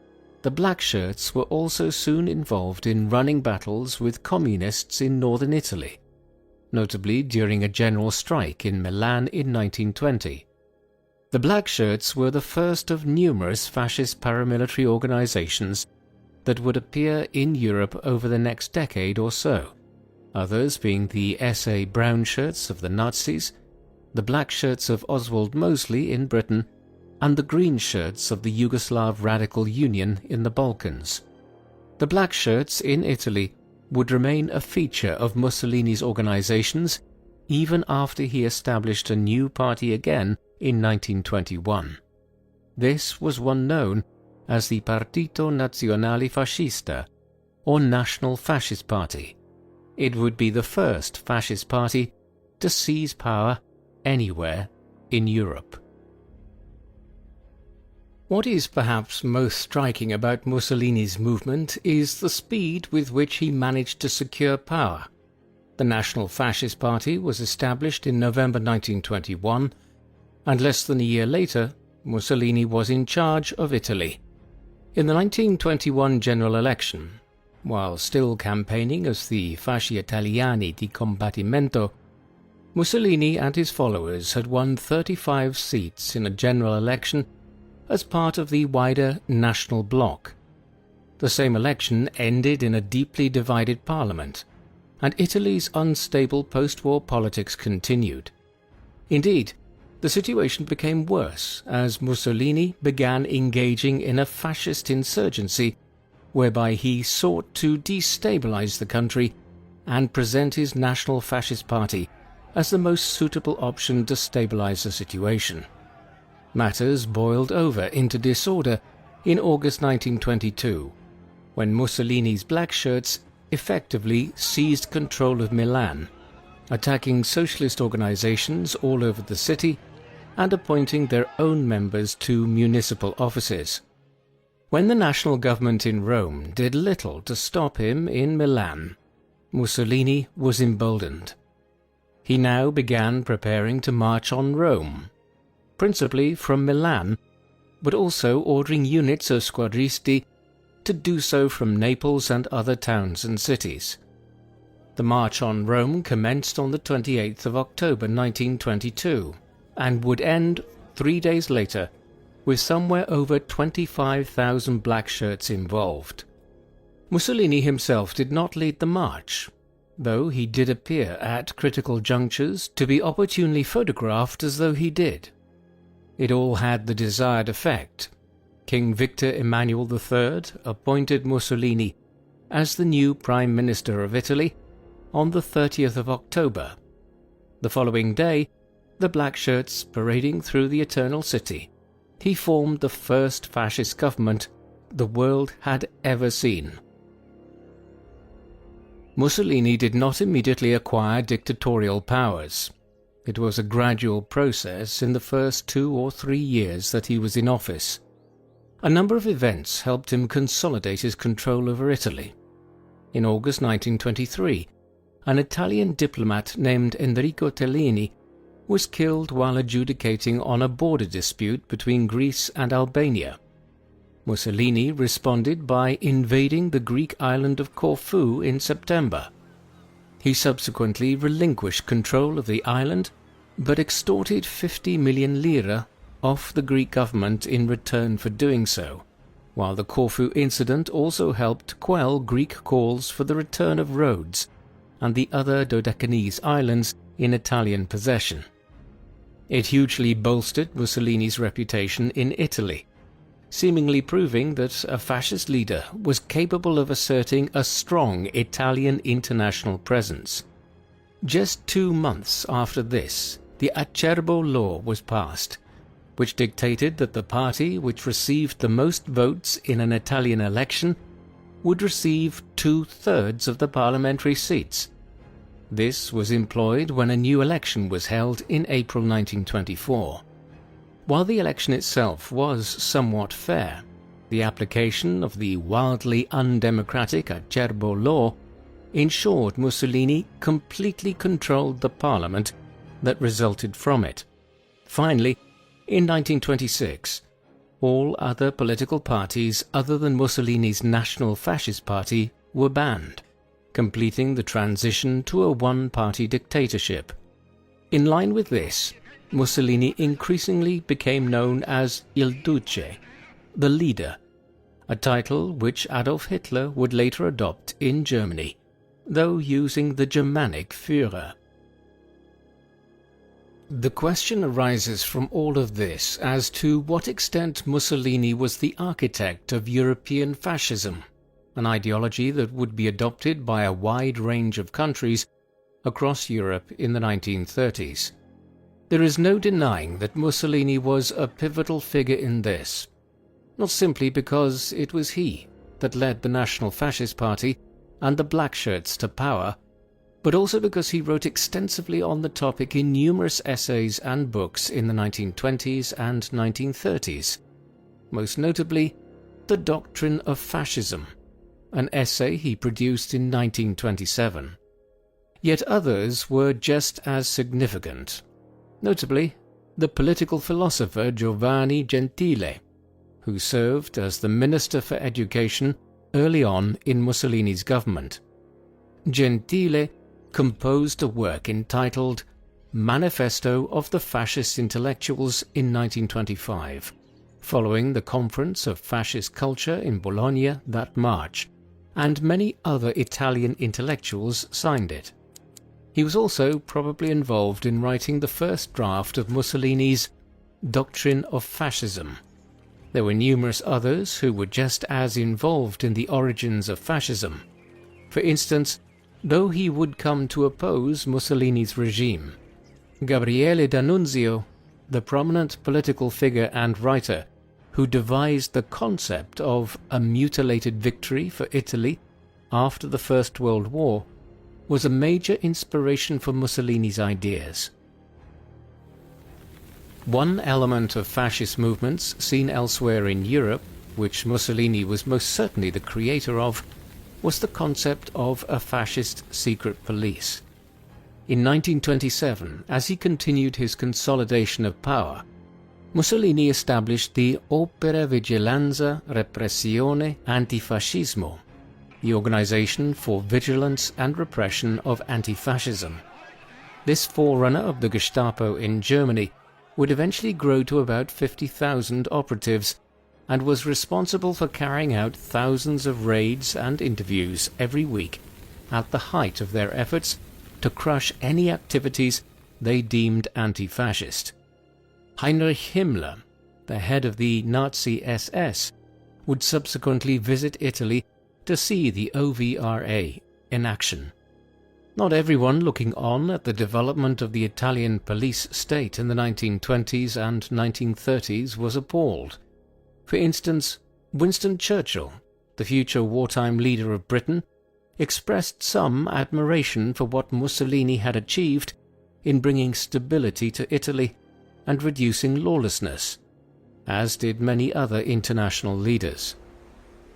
the black shirts were also soon involved in running battles with communists in northern Italy. notably during a general strike in Milan in 1920. The Black Shirts were the first of numerous fascist paramilitary organizations that would appear in Europe over the next decade or so, others being the SA Brown Shirts of the Nazis, the Black Shirts of Oswald Mosley in Britain, and the Green Shirts of the Yugoslav Radical Union in the Balkans. The Black Shirts in Italy would remain a feature of Mussolini's organizations even after he established a new party again in 1921. This was one known as the Partito Nazionale Fascista, or National Fascist Party. It would be the first fascist party to seize power anywhere in Europe. What is perhaps most striking about Mussolini's movement is the speed with which he managed to secure power. The National Fascist Party was established in November 1921, and less than a year later, Mussolini was in charge of Italy. In the 1921 general election, while still campaigning as the Fasci Italiani di Combattimento, Mussolini and his followers had won 35 seats in a general election as part of the wider National Bloc. The same election ended in a deeply divided parliament, and Italy's unstable post-war politics continued. Indeed, the situation became worse as Mussolini began engaging in a fascist insurgency whereby he sought to destabilize the country and present his National Fascist Party as the most suitable option to stabilize the situation. Matters boiled over into disorder in August 1922, when Mussolini's Black Shirts effectively seized control of Milan, attacking socialist organizations all over the city and appointing their own members to municipal offices. When the national government in Rome did little to stop him in Milan, Mussolini was emboldened. He now began preparing to march on Rome, principally from Milan, but also ordering units of squadristi to do so from Naples and other towns and cities. The march on Rome commenced on the 28th of October 1922 and would end 3 days later with somewhere over 25,000 Black Shirts involved. Mussolini himself did not lead the march, though he did appear at critical junctures to be opportunely photographed as though he did. It all had the desired effect. King Victor Emmanuel III appointed Mussolini as the new Prime Minister of Italy on the 30th of October. The following day, the Black Shirts parading through the Eternal City, he formed the first fascist government the world had ever seen. Mussolini did not immediately acquire dictatorial powers. It was a gradual process in the first 2 or 3 years that he was in office. A number of events helped him consolidate his control over Italy. In August 1923, an Italian diplomat named Enrico Tellini was killed while adjudicating on a border dispute between Greece and Albania. Mussolini responded by invading the Greek island of Corfu in September. He subsequently relinquished control of the island, but extorted 50 million lira off the Greek government in return for doing so, while the Corfu incident also helped quell Greek calls for the return of Rhodes and the other Dodecanese islands in Italian possession. It hugely bolstered Mussolini's reputation in Italy, seemingly proving that a fascist leader was capable of asserting a strong Italian international presence. Just 2 months after this, the Acerbo Law was passed, which dictated that the party which received the most votes in an Italian election would receive 2/3 of the parliamentary seats. This was employed when a new election was held in April 1924. While the election itself was somewhat fair, the application of the wildly undemocratic Acerbo Law ensured Mussolini completely controlled the parliament that resulted from it. Finally, in 1926, all other political parties other than Mussolini's National Fascist Party were banned, completing the transition to a one-party dictatorship. In line with this, Mussolini increasingly became known as Il Duce, the leader, a title which Adolf Hitler would later adopt in Germany, though using the Germanic Führer. The question arises from all of this as to what extent Mussolini was the architect of European fascism, an ideology that would be adopted by a wide range of countries across Europe in the 1930s. There is no denying that Mussolini was a pivotal figure in this, not simply because it was he that led the National Fascist Party and the Blackshirts to power, but also because he wrote extensively on the topic in numerous essays and books in the 1920s and 1930s, most notably The Doctrine of Fascism, an essay he produced in 1927. Yet others were just as significant, notably the political philosopher Giovanni Gentile, who served as the Minister for Education early on in Mussolini's government. Gentile composed a work entitled Manifesto of the Fascist Intellectuals in 1925, following the Conference of Fascist Culture in Bologna that March, and many other Italian intellectuals signed it. He was also probably involved in writing the first draft of Mussolini's Doctrine of Fascism. There were numerous others who were just as involved in the origins of fascism. For instance, though he would come to oppose Mussolini's regime, Gabriele D'Annunzio, the prominent political figure and writer who devised the concept of a mutilated victory for Italy after the First World War, was a major inspiration for Mussolini's ideas. One element of fascist movements seen elsewhere in Europe, which Mussolini was most certainly the creator of, was the concept of a fascist secret police. In 1927, as he continued his consolidation of power, Mussolini established the Opera Vigilanza Repressione Antifascismo, the Organization for Vigilance and Repression of Anti-Fascism. This forerunner of the Gestapo in Germany would eventually grow to about 50,000 operatives, and was responsible for carrying out thousands of raids and interviews every week at the height of their efforts to crush any activities they deemed anti-fascist. Heinrich Himmler, the head of the Nazi SS, would subsequently visit Italy to see the OVRA in action. Not everyone looking on at the development of the Italian police state in the 1920s and 1930s was appalled. For instance, Winston Churchill, the future wartime leader of Britain, expressed some admiration for what Mussolini had achieved in bringing stability to Italy and reducing lawlessness, as did many other international leaders.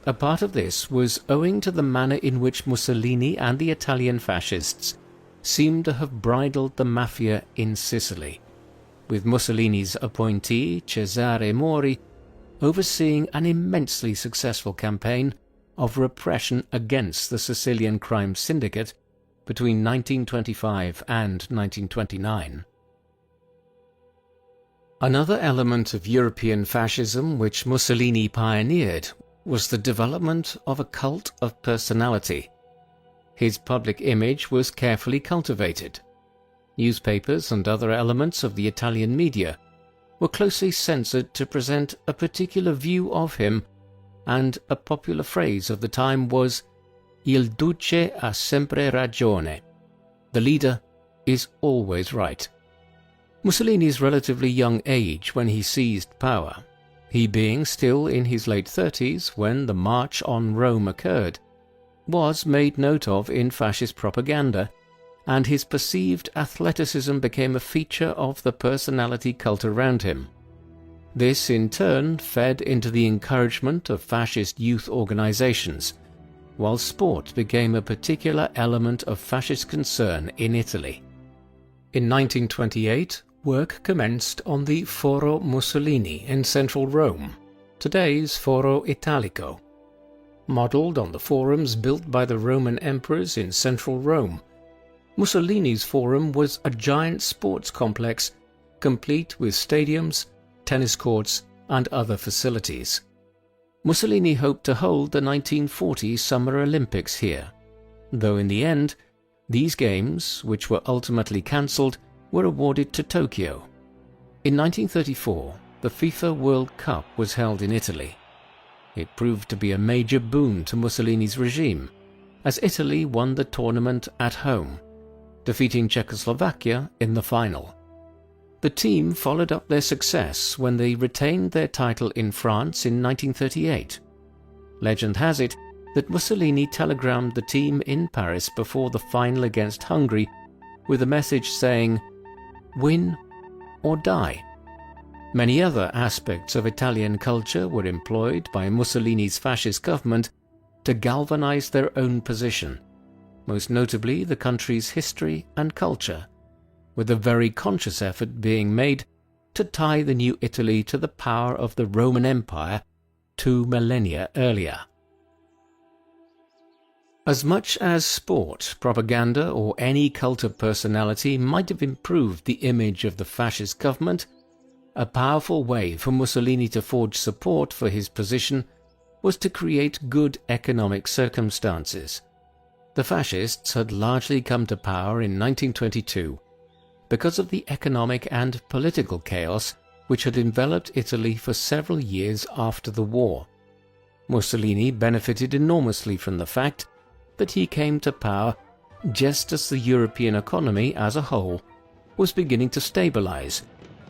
A part of this was owing to the manner in which Mussolini and the Italian fascists seemed to have bridled the mafia in Sicily, with Mussolini's appointee Cesare Mori overseeing an immensely successful campaign of repression against the Sicilian crime syndicate between 1925 and 1929. Another element of European fascism which Mussolini pioneered was the development of a cult of personality. His public image was carefully cultivated. Newspapers and other elements of the Italian media were closely censored to present a particular view of him, and a popular phrase of the time was "Il Duce ha sempre ragione." The leader is always right. Mussolini's relatively young age when he seized power, he being still in his late 30s when the March on Rome occurred, was made note of in fascist propaganda, and his perceived athleticism became a feature of the personality cult around him. This in turn fed into the encouragement of fascist youth organizations, while sport became a particular element of fascist concern in Italy. In 1928, work commenced on the Foro Mussolini in central Rome, today's Foro Italico. Modelled on the forums built by the Roman emperors in central Rome, Mussolini's forum was a giant sports complex, complete with stadiums, tennis courts, and other facilities. Mussolini hoped to hold the 1940 Summer Olympics here, though in the end, these games, which were ultimately cancelled, were awarded to Tokyo. In 1934, the FIFA World Cup was held in Italy. It proved to be a major boon to Mussolini's regime, as Italy won the tournament at home, defeating Czechoslovakia in the final. The team followed up their success when they retained their title in France in 1938. Legend has it that Mussolini telegrammed the team in Paris before the final against Hungary with a message saying, "Win or die." Many other aspects of Italian culture were employed by Mussolini's fascist government to galvanize their own position, most notably the country's history and culture, with a very conscious effort being made to tie the new Italy to the power of the Roman Empire 2 millennia earlier. As much as sport, propaganda, or any cult of personality might have improved the image of the fascist government, a powerful way for Mussolini to forge support for his position was to create good economic circumstances. The fascists had largely come to power in 1922 because of the economic and political chaos which had enveloped Italy for several years after the war. Mussolini benefited enormously from the fact that he came to power just as the European economy as a whole was beginning to stabilize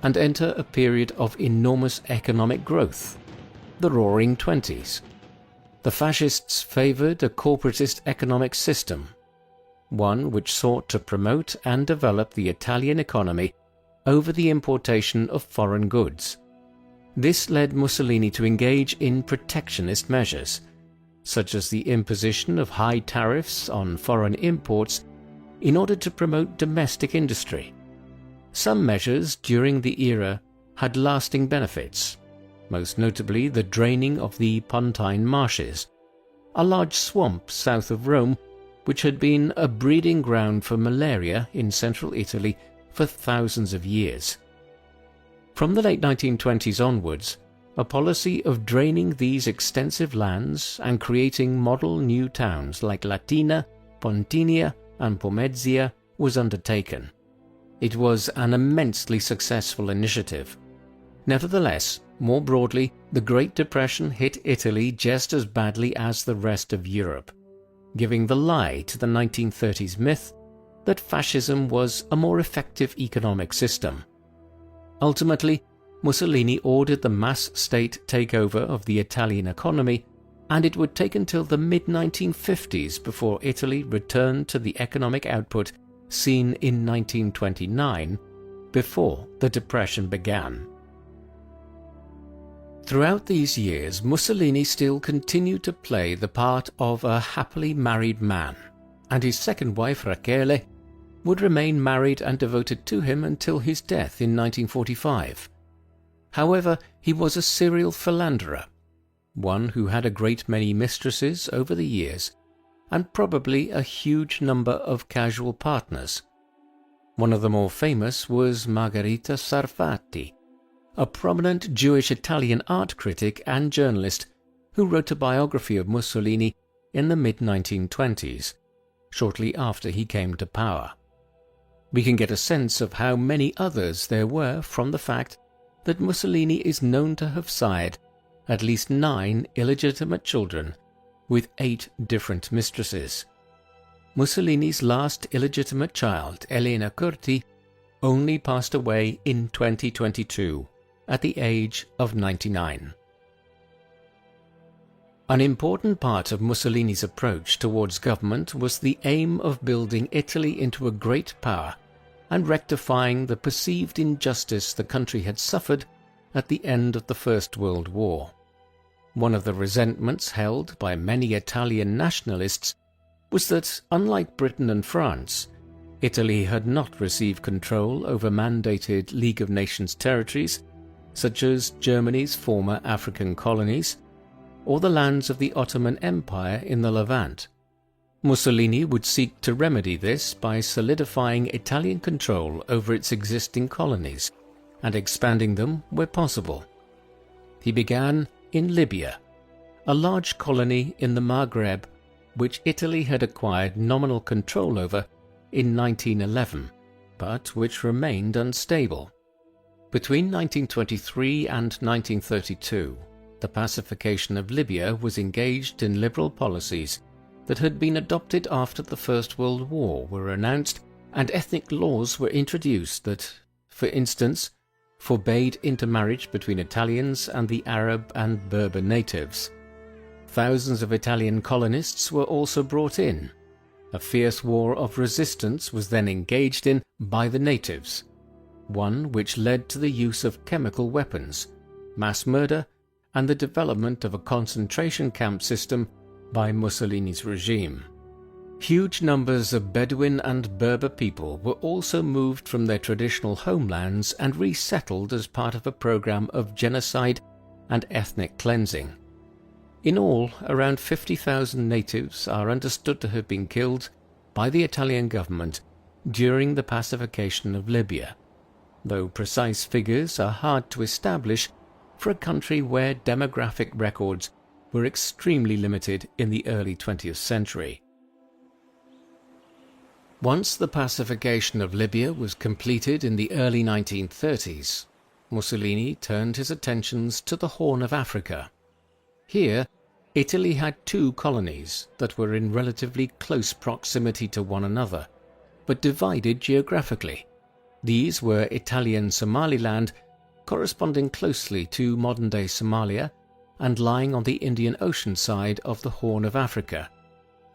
and enter a period of enormous economic growth, the Roaring Twenties. The fascists favored a corporatist economic system, one which sought to promote and develop the Italian economy over the importation of foreign goods. This led Mussolini to engage in protectionist measures, such as the imposition of high tariffs on foreign imports in order to promote domestic industry. Some measures during the era had lasting benefits, most notably the draining of the Pontine Marshes, a large swamp south of Rome which had been a breeding ground for malaria in central Italy for thousands of years. From the late 1920s onwards, a policy of draining these extensive lands and creating model new towns like Latina, Pontinia, and Pomezia was undertaken. It was an immensely successful initiative. Nevertheless, more broadly, the Great Depression hit Italy just as badly as the rest of Europe, giving the lie to the 1930s myth that fascism was a more effective economic system. Ultimately, Mussolini ordered the mass state takeover of the Italian economy, and it would take until the mid-1950s before Italy returned to the economic output seen in 1929, before the Depression began. Throughout these years, Mussolini still continued to play the part of a happily married man, and his second wife, Rachele, would remain married and devoted to him until his death in 1945. However, he was a serial philanderer, one who had a great many mistresses over the years, and probably a huge number of casual partners. One of the more famous was Margherita Sarfatti, a prominent Jewish Italian art critic and journalist who wrote a biography of Mussolini in the mid-1920s, shortly after he came to power. We can get a sense of how many others there were from the fact that Mussolini is known to have sired at least 9 illegitimate children with 8 different mistresses. Mussolini's last illegitimate child, Elena Curti, only passed away in 2022 at the age of 99. An important part of Mussolini's approach towards government was the aim of building Italy into a great power and rectifying the perceived injustice the country had suffered at the end of the First World War. One of the resentments held by many Italian nationalists was that, unlike Britain and France, Italy had not received control over mandated League of Nations territories, such as Germany's former African colonies, or the lands of the Ottoman Empire in the Levant. Mussolini would seek to remedy this by solidifying Italian control over its existing colonies and expanding them where possible. He began in Libya, a large colony in the Maghreb which Italy had acquired nominal control over in 1911, but which remained unstable. Between 1923 and 1932, the pacification of Libya was engaged in liberal policies that had been adopted after the First World War were announced, and ethnic laws were introduced that, for instance, forbade intermarriage between Italians and the Arab and Berber natives. Thousands of Italian colonists were also brought in. A fierce war of resistance was then engaged in by the natives, one which led to the use of chemical weapons, mass murder, and the development of a concentration camp system by Mussolini's regime. Huge numbers of Bedouin and Berber people were also moved from their traditional homelands and resettled as part of a program of genocide and ethnic cleansing. In all, around 50,000 natives are understood to have been killed by the Italian government during the pacification of Libya, though precise figures are hard to establish for a country where demographic records were extremely limited in the early 20th century. Once the pacification of Libya was completed in the early 1930s, Mussolini turned his attentions to the Horn of Africa. Here, Italy had two colonies that were in relatively close proximity to one another, but divided geographically. These were Italian Somaliland, corresponding closely to modern-day Somalia, and lying on the Indian Ocean side of the Horn of Africa,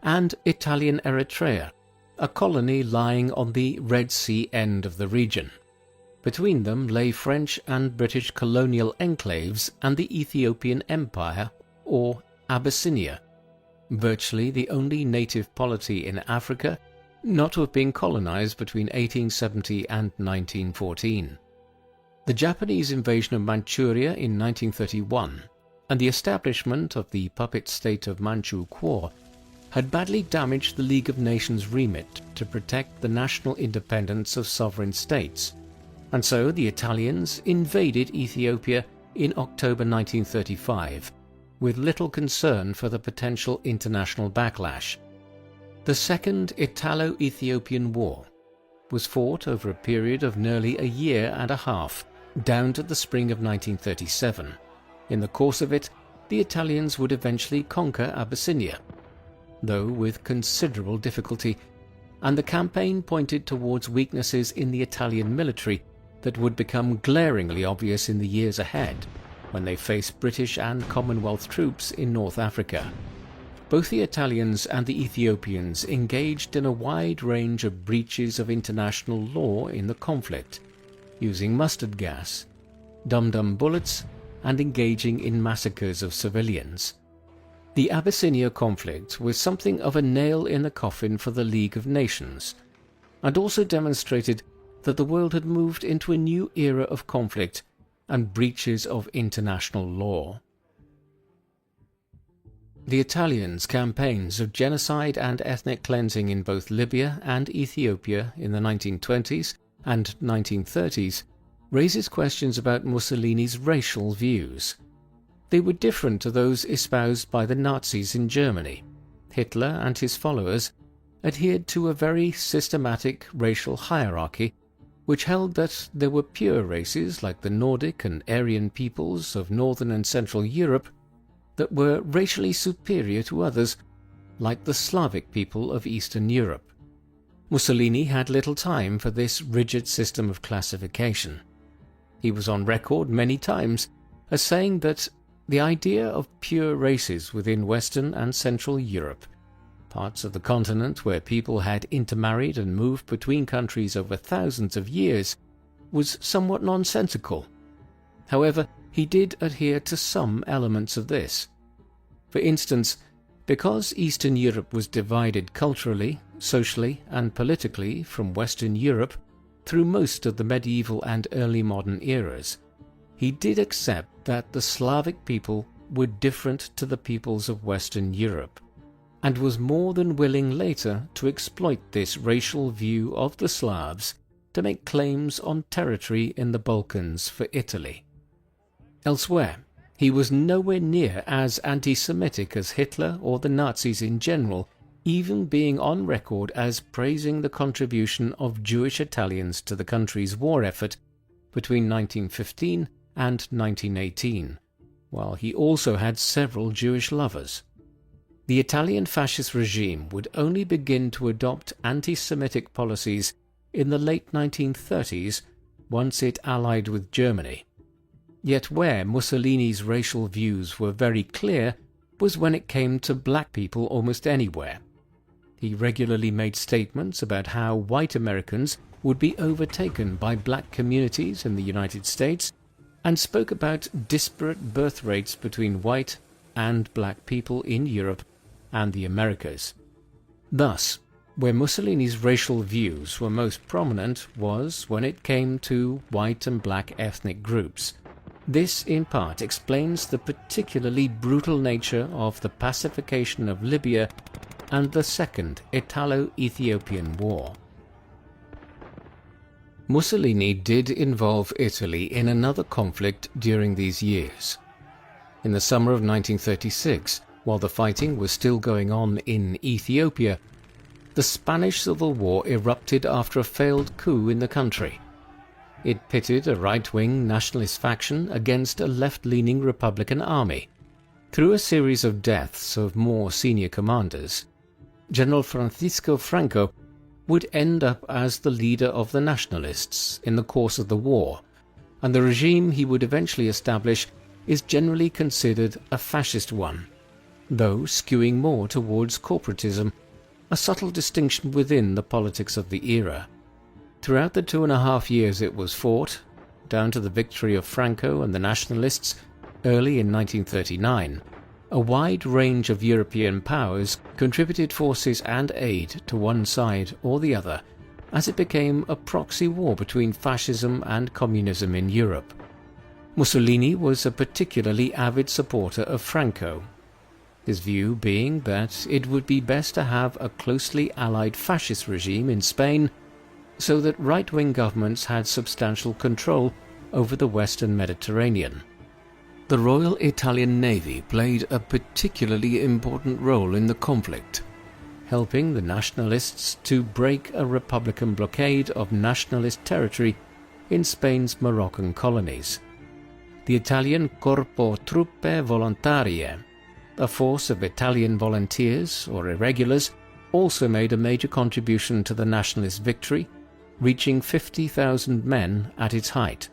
and Italian Eritrea, a colony lying on the Red Sea end of the region. Between them lay French and British colonial enclaves and the Ethiopian Empire, or Abyssinia, virtually the only native polity in Africa not to have been colonized between 1870 and 1914. The Japanese invasion of Manchuria in 1931 and the establishment of the puppet state of Manchu Kuo had badly damaged the League of Nations' remit to protect the national independence of sovereign states, and so the Italians invaded Ethiopia in October 1935, with little concern for the potential international backlash. The Second Italo-Ethiopian War was fought over a period of nearly a year and a half, down to the spring of 1937. In the course of it, the Italians would eventually conquer Abyssinia, though with considerable difficulty, and the campaign pointed towards weaknesses in the Italian military that would become glaringly obvious in the years ahead, when they faced British and Commonwealth troops in North Africa. Both the Italians and the Ethiopians engaged in a wide range of breaches of international law in the conflict, using mustard gas, dum-dum bullets, and engaging in massacres of civilians. The Abyssinia conflict was something of a nail in the coffin for the League of Nations, and also demonstrated that the world had moved into a new era of conflict and breaches of international law. The Italians' campaigns of genocide and ethnic cleansing in both Libya and Ethiopia in the 1920s and 1930s raises questions about Mussolini's racial views. They were different to those espoused by the Nazis in Germany. Hitler and his followers adhered to a very systematic racial hierarchy which held that there were pure races like the Nordic and Aryan peoples of Northern and Central Europe that were racially superior to others, like the Slavic people of Eastern Europe. Mussolini had little time for this rigid system of classification. He was on record many times as saying that the idea of pure races within Western and Central Europe, parts of the continent where people had intermarried and moved between countries over thousands of years, was somewhat nonsensical. However, he did adhere to some elements of this. For instance, because Eastern Europe was divided culturally, socially, and politically from Western Europe through most of the medieval and early modern eras, he did accept that the Slavic people were different to the peoples of Western Europe, and was more than willing later to exploit this racial view of the Slavs to make claims on territory in the Balkans for Italy. Elsewhere, he was nowhere near as anti-Semitic as Hitler or the Nazis in general, even being on record as praising the contribution of Jewish Italians to the country's war effort between 1915 and 1918, while he also had several Jewish lovers. The Italian fascist regime would only begin to adopt anti-Semitic policies in the late 1930s once it allied with Germany. Yet where Mussolini's racial views were very clear was when it came to black people almost anywhere. He regularly made statements about how white Americans would be overtaken by black communities in the United States, and spoke about disparate birth rates between white and black people in Europe and the Americas. Thus, where Mussolini's racial views were most prominent was when it came to white and black ethnic groups. This in part explains the particularly brutal nature of the pacification of Libya and the Second Italo-Ethiopian War. Mussolini did involve Italy in another conflict during these years. In the summer of 1936, while the fighting was still going on in Ethiopia, the Spanish Civil War erupted after a failed coup in the country. It pitted a right-wing nationalist faction against a left-leaning Republican army. Through a series of deaths of more senior commanders, General Francisco Franco would end up as the leader of the nationalists in the course of the war, and the regime he would eventually establish is generally considered a fascist one, though skewing more towards corporatism, a subtle distinction within the politics of the era. Throughout the 2.5 years it was fought, down to the victory of Franco and the nationalists early in 1939, a wide range of European powers contributed forces and aid to one side or the other, as it became a proxy war between fascism and communism in Europe. Mussolini was a particularly avid supporter of Franco, his view being that it would be best to have a closely allied fascist regime in Spain so that right-wing governments had substantial control over the Western Mediterranean. The Royal Italian Navy played a particularly important role in the conflict, helping the nationalists to break a Republican blockade of nationalist territory in Spain's Moroccan colonies. The Italian Corpo Truppe Volontarie, a force of Italian volunteers or irregulars, also made a major contribution to the nationalist victory, reaching 50,000 men at its height.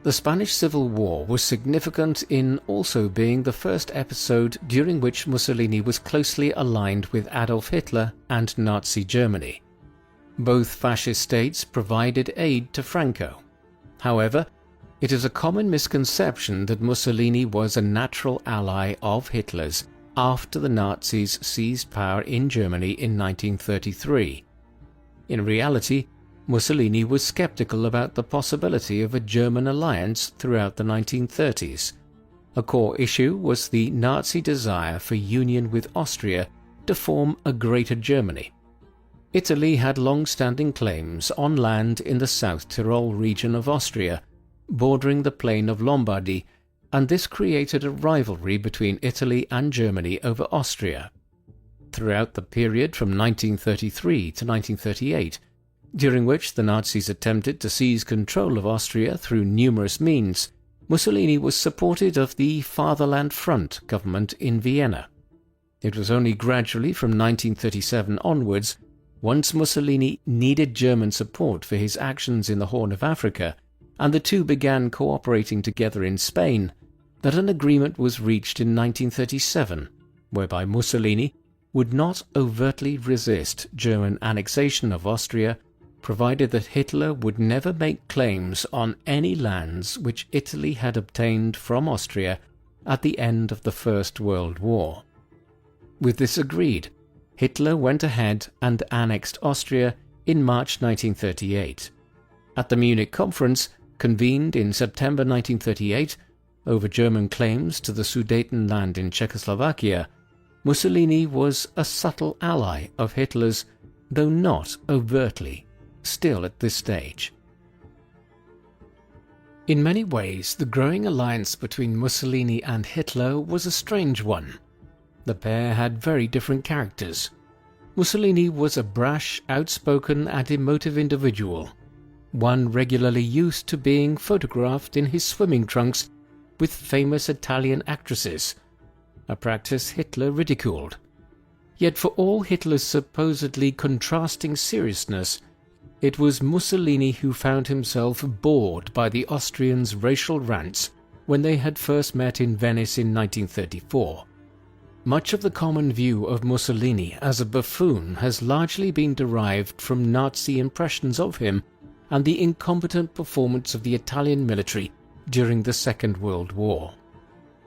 The Spanish Civil War was significant in also being the first episode during which Mussolini was closely aligned with Adolf Hitler and Nazi Germany. Both fascist states provided aid to Franco. However, it is a common misconception that Mussolini was a natural ally of Hitler's after the Nazis seized power in Germany in 1933. In reality, Mussolini was skeptical about the possibility of a German alliance throughout the 1930s. A core issue was the Nazi desire for union with Austria to form a Greater Germany. Italy had long-standing claims on land in the South Tyrol region of Austria, bordering the plain of Lombardy, and this created a rivalry between Italy and Germany over Austria. Throughout the period from 1933 to 1938, during which the Nazis attempted to seize control of Austria through numerous means, Mussolini was supported of the Fatherland Front government in Vienna. It was only gradually from 1937 onwards, once Mussolini needed German support for his actions in the Horn of Africa, and the two began cooperating together in Spain, that an agreement was reached in 1937, whereby Mussolini would not overtly resist German annexation of Austria, provided that Hitler would never make claims on any lands which Italy had obtained from Austria at the end of the First World War. With this agreed, Hitler went ahead and annexed Austria in March 1938. At the Munich Conference, convened in September 1938, over German claims to the Sudetenland in Czechoslovakia, Mussolini was a subtle ally of Hitler's, though not overtly, still at this stage. In many ways, the growing alliance between Mussolini and Hitler was a strange one. The pair had very different characters. Mussolini was a brash, outspoken and emotive individual, one regularly used to being photographed in his swimming trunks with famous Italian actresses, a practice Hitler ridiculed. Yet for all Hitler's supposedly contrasting seriousness, it was Mussolini who found himself bored by the Austrians' racial rants when they had first met in Venice in 1934. Much of the common view of Mussolini as a buffoon has largely been derived from Nazi impressions of him and the incompetent performance of the Italian military during the Second World War.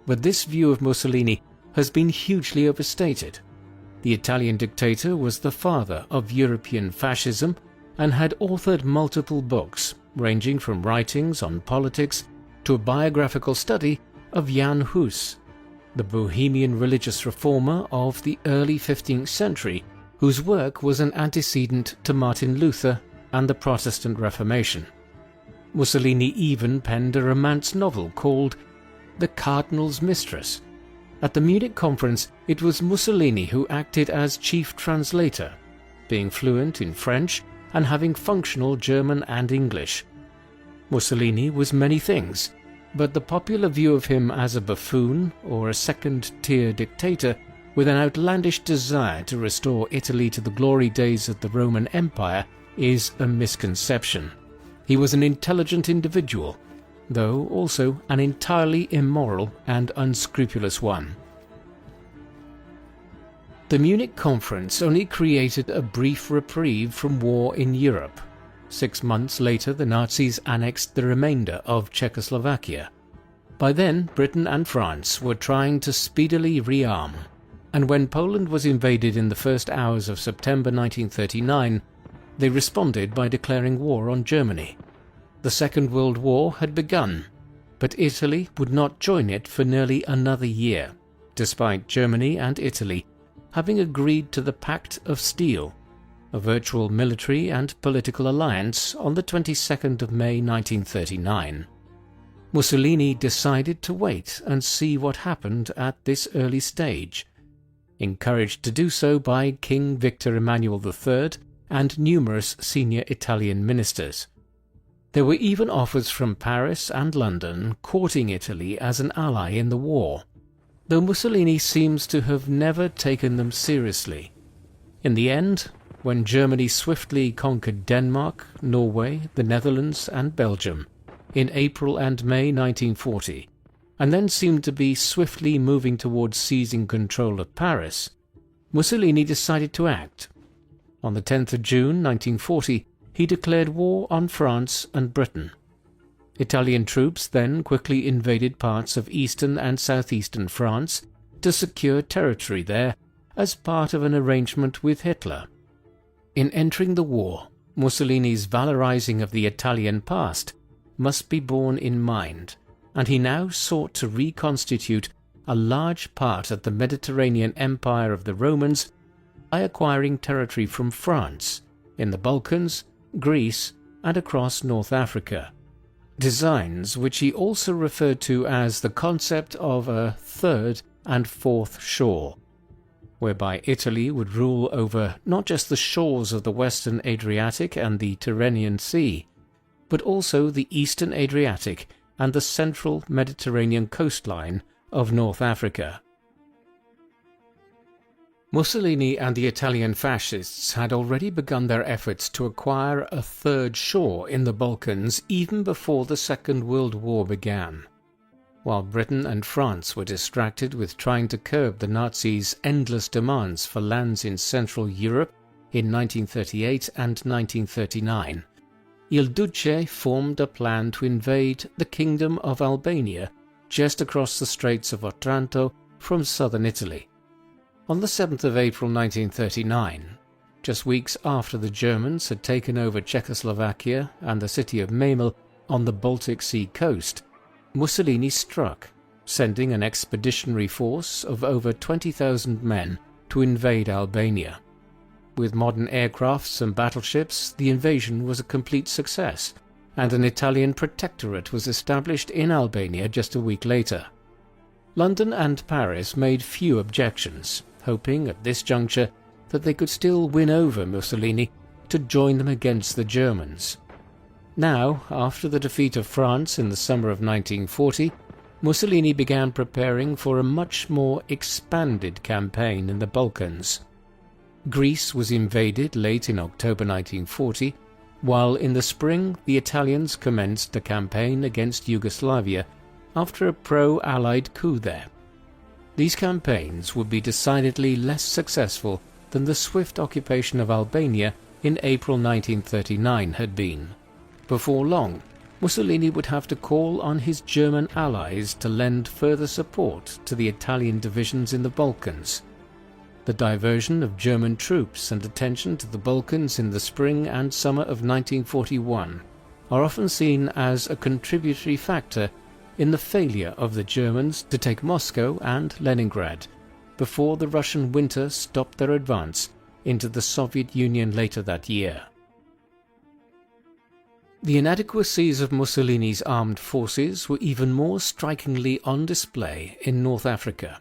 But this view of Mussolini has been hugely overstated. The Italian dictator was the father of European fascism and had authored multiple books, ranging from writings on politics to a biographical study of Jan Hus, the Bohemian religious reformer of the early 15th century, whose work was an antecedent to Martin Luther and the Protestant Reformation. Mussolini even penned a romance novel called The Cardinal's Mistress. At the Munich conference, it was Mussolini who acted as chief translator, being fluent in French and having functional German and English. Mussolini was many things, but the popular view of him as a buffoon or a second-tier dictator with an outlandish desire to restore Italy to the glory days of the Roman Empire is a misconception. He was an intelligent individual, though also an entirely immoral and unscrupulous one. The Munich conference only created a brief reprieve from war in Europe. 6 months later, the Nazis annexed the remainder of Czechoslovakia. By then, Britain and France were trying to speedily rearm, and when Poland was invaded in the first hours of September 1939, they responded by declaring war on Germany. The Second World War had begun, but Italy would not join it for nearly another year, despite Germany and Italy having agreed to the Pact of Steel, a virtual military and political alliance, on the 22nd of May 1939. Mussolini decided to wait and see what happened at this early stage, encouraged to do so by King Victor Emmanuel III and numerous senior Italian ministers. There were even offers from Paris and London courting Italy as an ally in the war, though Mussolini seems to have never taken them seriously. In the end, when Germany swiftly conquered Denmark, Norway, the Netherlands and Belgium in April and May 1940, and then seemed to be swiftly moving towards seizing control of Paris, Mussolini decided to act. On the 10th of June 1940, he declared war on France and Britain. Italian troops then quickly invaded parts of eastern and southeastern France to secure territory there as part of an arrangement with Hitler. In entering the war, Mussolini's valorizing of the Italian past must be borne in mind, and he now sought to reconstitute a large part of the Mediterranean Empire of the Romans by acquiring territory from France, in the Balkans, Greece, and across North Africa. Designs which he also referred to as the concept of a third and fourth shore, whereby Italy would rule over not just the shores of the western Adriatic and the Tyrrhenian Sea, but also the eastern Adriatic and the central Mediterranean coastline of North Africa. Mussolini and the Italian fascists had already begun their efforts to acquire a third shore in the Balkans even before the Second World War began. While Britain and France were distracted with trying to curb the Nazis' endless demands for lands in Central Europe in 1938 and 1939, Il Duce formed a plan to invade the Kingdom of Albania just across the Straits of Otranto from southern Italy. On the 7th of April 1939, just weeks after the Germans had taken over Czechoslovakia and the city of Memel on the Baltic Sea coast, Mussolini struck, sending an expeditionary force of over 20,000 men to invade Albania. With modern aircrafts and battleships, the invasion was a complete success, and an Italian protectorate was established in Albania just a week later. London and Paris made few objections, hoping at this juncture that they could still win over Mussolini to join them against the Germans. Now, after the defeat of France in the summer of 1940, Mussolini began preparing for a much more expanded campaign in the Balkans. Greece was invaded late in October 1940, while in the spring the Italians commenced a campaign against Yugoslavia after a pro-Allied coup there. These campaigns would be decidedly less successful than the swift occupation of Albania in April 1939 had been. Before long, Mussolini would have to call on his German allies to lend further support to the Italian divisions in the Balkans. The diversion of German troops and attention to the Balkans in the spring and summer of 1941 are often seen as a contributory factor in the failure of the Germans to take Moscow and Leningrad before the Russian winter stopped their advance into the Soviet Union later that year. The inadequacies of Mussolini's armed forces were even more strikingly on display in North Africa.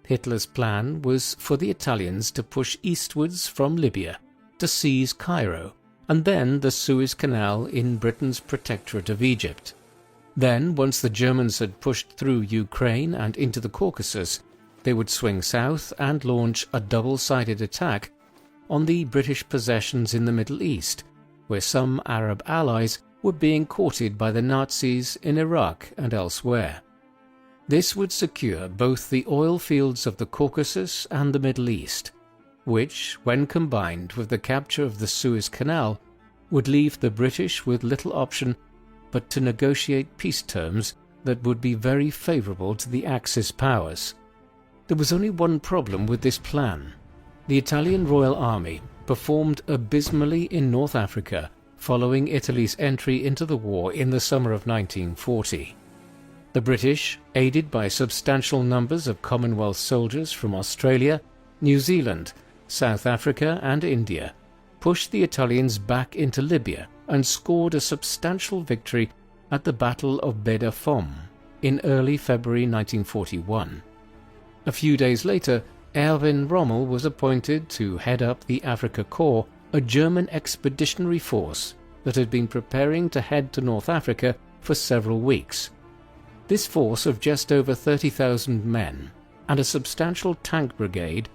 Hitler's plan was for the Italians to push eastwards from Libya to seize Cairo and then the Suez Canal in Britain's protectorate of Egypt. Then, once the Germans had pushed through Ukraine and into the Caucasus, they would swing south and launch a double-sided attack on the British possessions in the Middle East, where some Arab allies were being courted by the Nazis in Iraq and elsewhere. This would secure both the oil fields of the Caucasus and the Middle East, which, when combined with the capture of the Suez Canal, would leave the British with little option but to negotiate peace terms that would be very favourable to the Axis powers. There was only one problem with this plan. The Italian Royal Army performed abysmally in North Africa following Italy's entry into the war in the summer of 1940. The British, aided by substantial numbers of Commonwealth soldiers from Australia, New Zealand, South Africa and India, pushed the Italians back into Libya and scored a substantial victory at the Battle of Beda Fom in early February 1941. A few days later, Erwin Rommel was appointed to head up the Afrika Korps, a German expeditionary force that had been preparing to head to North Africa for several weeks. This force of just over 30,000 men and a substantial tank brigade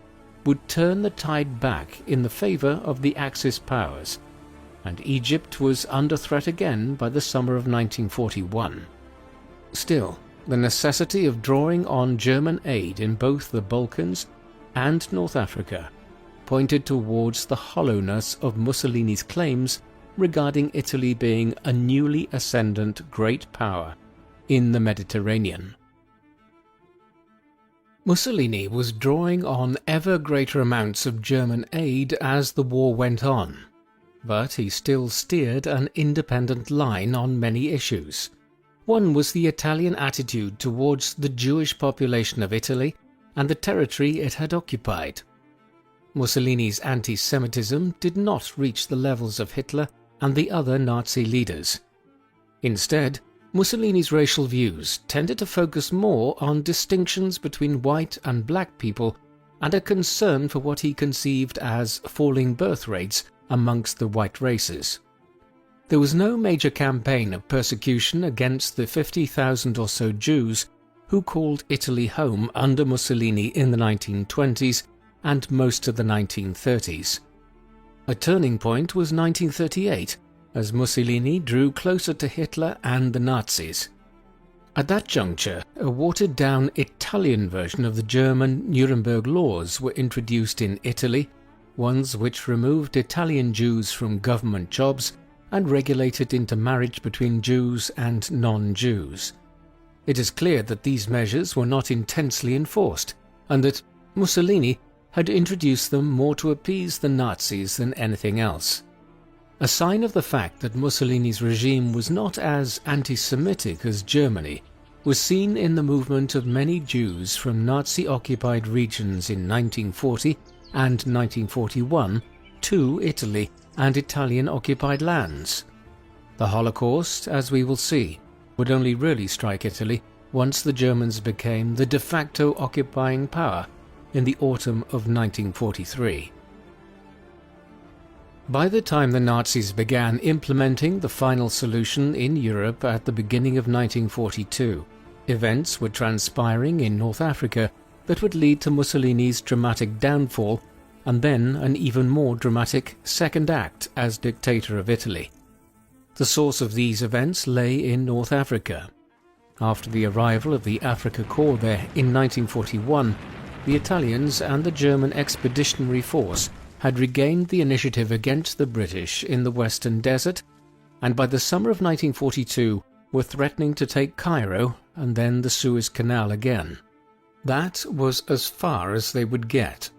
would turn the tide back in the favour of the Axis powers, and Egypt was under threat again by the summer of 1941. Still, the necessity of drawing on German aid in both the Balkans and North Africa pointed towards the hollowness of Mussolini's claims regarding Italy being a newly ascendant great power in the Mediterranean. Mussolini was drawing on ever greater amounts of German aid as the war went on, but he still steered an independent line on many issues. One was the Italian attitude towards the Jewish population of Italy and the territory it had occupied. Mussolini's anti-Semitism did not reach the levels of Hitler and the other Nazi leaders. Instead, Mussolini's racial views tended to focus more on distinctions between white and black people and a concern for what he conceived as falling birth rates amongst the white races. There was no major campaign of persecution against the 50,000 or so Jews who called Italy home under Mussolini in the 1920s and most of the 1930s. A turning point was 1938, as Mussolini drew closer to Hitler and the Nazis. At that juncture, a watered-down Italian version of the German Nuremberg laws were introduced in Italy, ones which removed Italian Jews from government jobs and regulated intermarriage between Jews and non-Jews. It is clear that these measures were not intensely enforced, and that Mussolini had introduced them more to appease the Nazis than anything else. A sign of the fact that Mussolini's regime was not as anti-Semitic as Germany was seen in the movement of many Jews from Nazi-occupied regions in 1940 and 1941 to Italy and Italian-occupied lands. The Holocaust, as we will see, would only really strike Italy once the Germans became the de facto occupying power in the autumn of 1943. By the time the Nazis began implementing the final solution in Europe at the beginning of 1942, events were transpiring in North Africa that would lead to Mussolini's dramatic downfall and then an even more dramatic second act as dictator of Italy. The source of these events lay in North Africa. After the arrival of the Afrika Korps there in 1941, the Italians and the German Expeditionary Force had regained the initiative against the British in the Western Desert, and by the summer of 1942 were threatening to take Cairo and then the Suez Canal again. That was as far as they would get.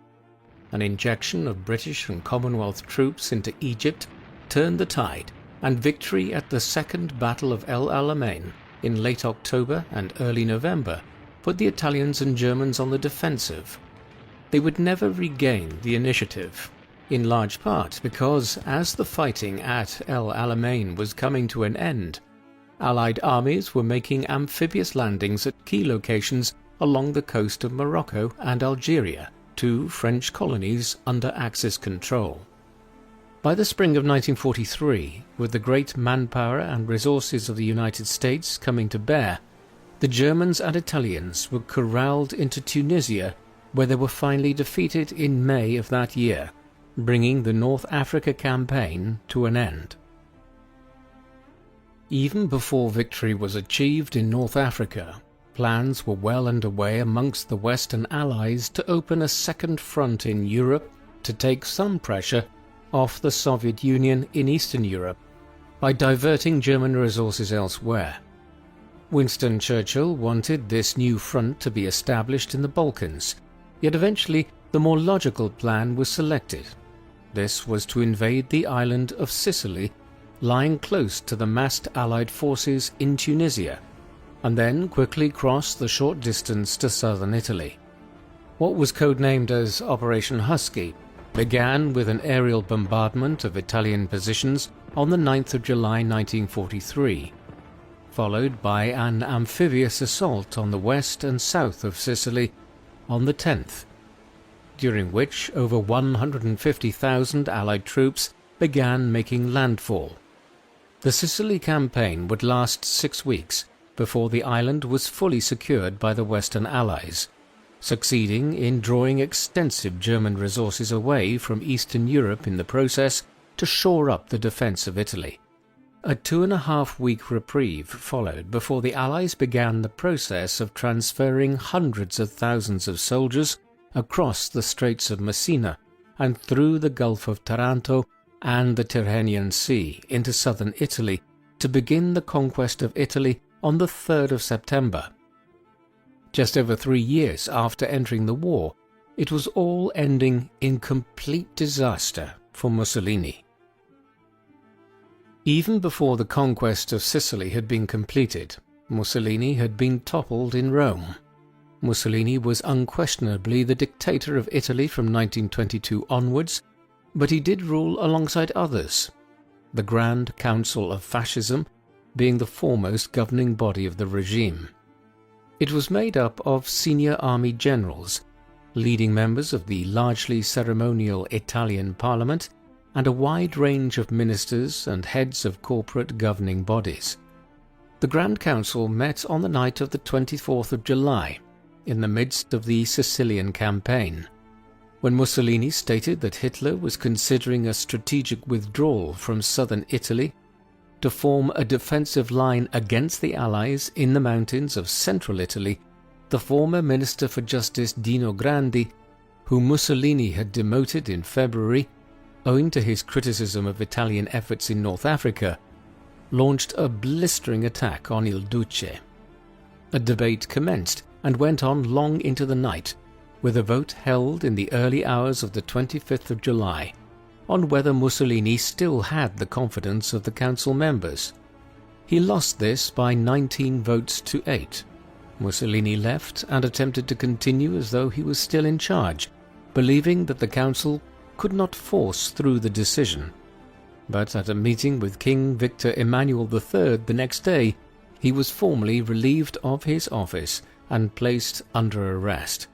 An injection of British and Commonwealth troops into Egypt turned the tide, and victory at the Second Battle of El Alamein in late October and early November put the Italians and Germans on the defensive. They would never regain the initiative, in large part because, as the fighting at El Alamein was coming to an end, Allied armies were making amphibious landings at key locations along the coast of Morocco and Algeria, two French colonies under Axis control. By the spring of 1943, with the great manpower and resources of the United States coming to bear, the Germans and Italians were corralled into Tunisia, where they were finally defeated in May of that year, bringing the North Africa campaign to an end. Even before victory was achieved in North Africa, plans were well underway amongst the Western Allies to open a second front in Europe to take some pressure off the Soviet Union in Eastern Europe by diverting German resources elsewhere. Winston Churchill wanted this new front to be established in the Balkans, yet eventually the more logical plan was selected. This was to invade the island of Sicily, lying close to the massed Allied forces in Tunisia, and then quickly cross the short distance to southern Italy. What was codenamed as Operation Husky began with an aerial bombardment of Italian positions on the 9th of July 1943, followed by an amphibious assault on the west and south of Sicily on the 10th, during which over 150,000 Allied troops began making landfall. The Sicily campaign would last 6 weeks before the island was fully secured by the Western Allies, succeeding in drawing extensive German resources away from Eastern Europe in the process to shore up the defence of Italy. A 2.5-week reprieve followed before the Allies began the process of transferring hundreds of thousands of soldiers across the Straits of Messina and through the Gulf of Taranto and the Tyrrhenian Sea into southern Italy to begin the conquest of Italy on the 3rd of September. Just over 3 years after entering the war, it was all ending in complete disaster for Mussolini. Even before the conquest of Sicily had been completed, Mussolini had been toppled in Rome. Mussolini was unquestionably the dictator of Italy from 1922 onwards, but he did rule alongside others, the Grand Council of Fascism being the foremost governing body of the regime. It was made up of senior army generals, leading members of the largely ceremonial Italian parliament, and a wide range of ministers and heads of corporate governing bodies. The Grand Council met on the night of the 24th of July, in the midst of the Sicilian campaign, when Mussolini stated that Hitler was considering a strategic withdrawal from southern Italy to form a defensive line against the Allies in the mountains of central Italy. The former Minister for Justice Dino Grandi, whom Mussolini had demoted in February, owing to his criticism of Italian efforts in North Africa, launched a blistering attack on Il Duce. A debate commenced and went on long into the night, with a vote held in the early hours of the 25th of July on whether Mussolini still had the confidence of the council members. He lost this by 19 votes to 8, Mussolini left and attempted to continue as though he was still in charge, believing that the council could not force through the decision. But at a meeting with King Victor Emmanuel III the next day, he was formally relieved of his office and placed under arrest.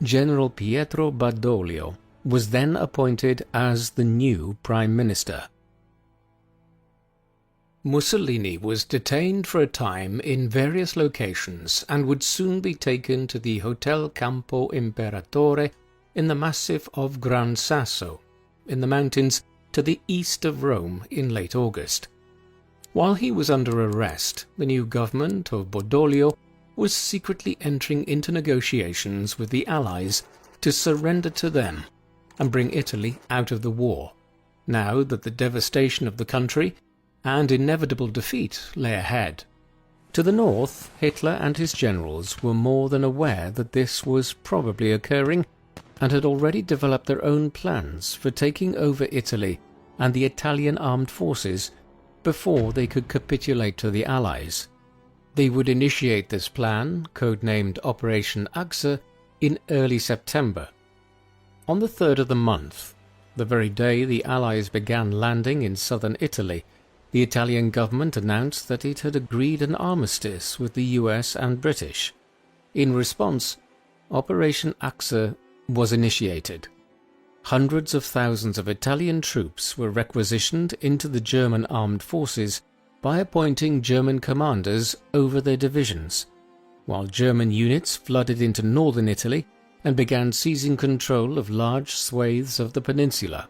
General Pietro Badoglio was then appointed as the new Prime Minister. Mussolini was detained for a time in various locations and would soon be taken to the Hotel Campo Imperatore in the Massif of Gran Sasso, in the mountains to the east of Rome in late August. While he was under arrest, the new government of Badoglio was secretly entering into negotiations with the Allies to surrender to them and bring Italy out of the war, now that the devastation of the country and inevitable defeat lay ahead. To the north, Hitler and his generals were more than aware that this was probably occurring and had already developed their own plans for taking over Italy and the Italian armed forces before they could capitulate to the Allies. They would initiate this plan, codenamed Operation Achse, in early September. On the 3rd of the month, the very day the Allies began landing in southern Italy, the Italian government announced that it had agreed an armistice with the US and British. In response, Operation Achse was initiated. Hundreds of thousands of Italian troops were requisitioned into the German armed forces by appointing German commanders over their divisions, while German units flooded into northern Italy and began seizing control of large swathes of the peninsula.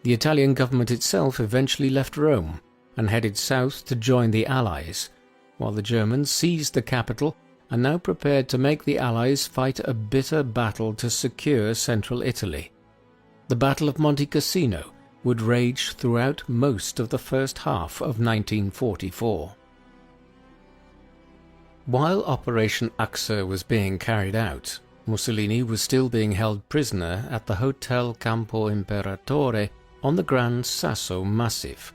The Italian government itself eventually left Rome and headed south to join the Allies, while the Germans seized the capital and now prepared to make the Allies fight a bitter battle to secure central Italy. The Battle of Monte Cassino would rage throughout most of the first half of 1944. While Operation Achse was being carried out, Mussolini was still being held prisoner at the Hotel Campo Imperatore on the Gran Sasso Massif.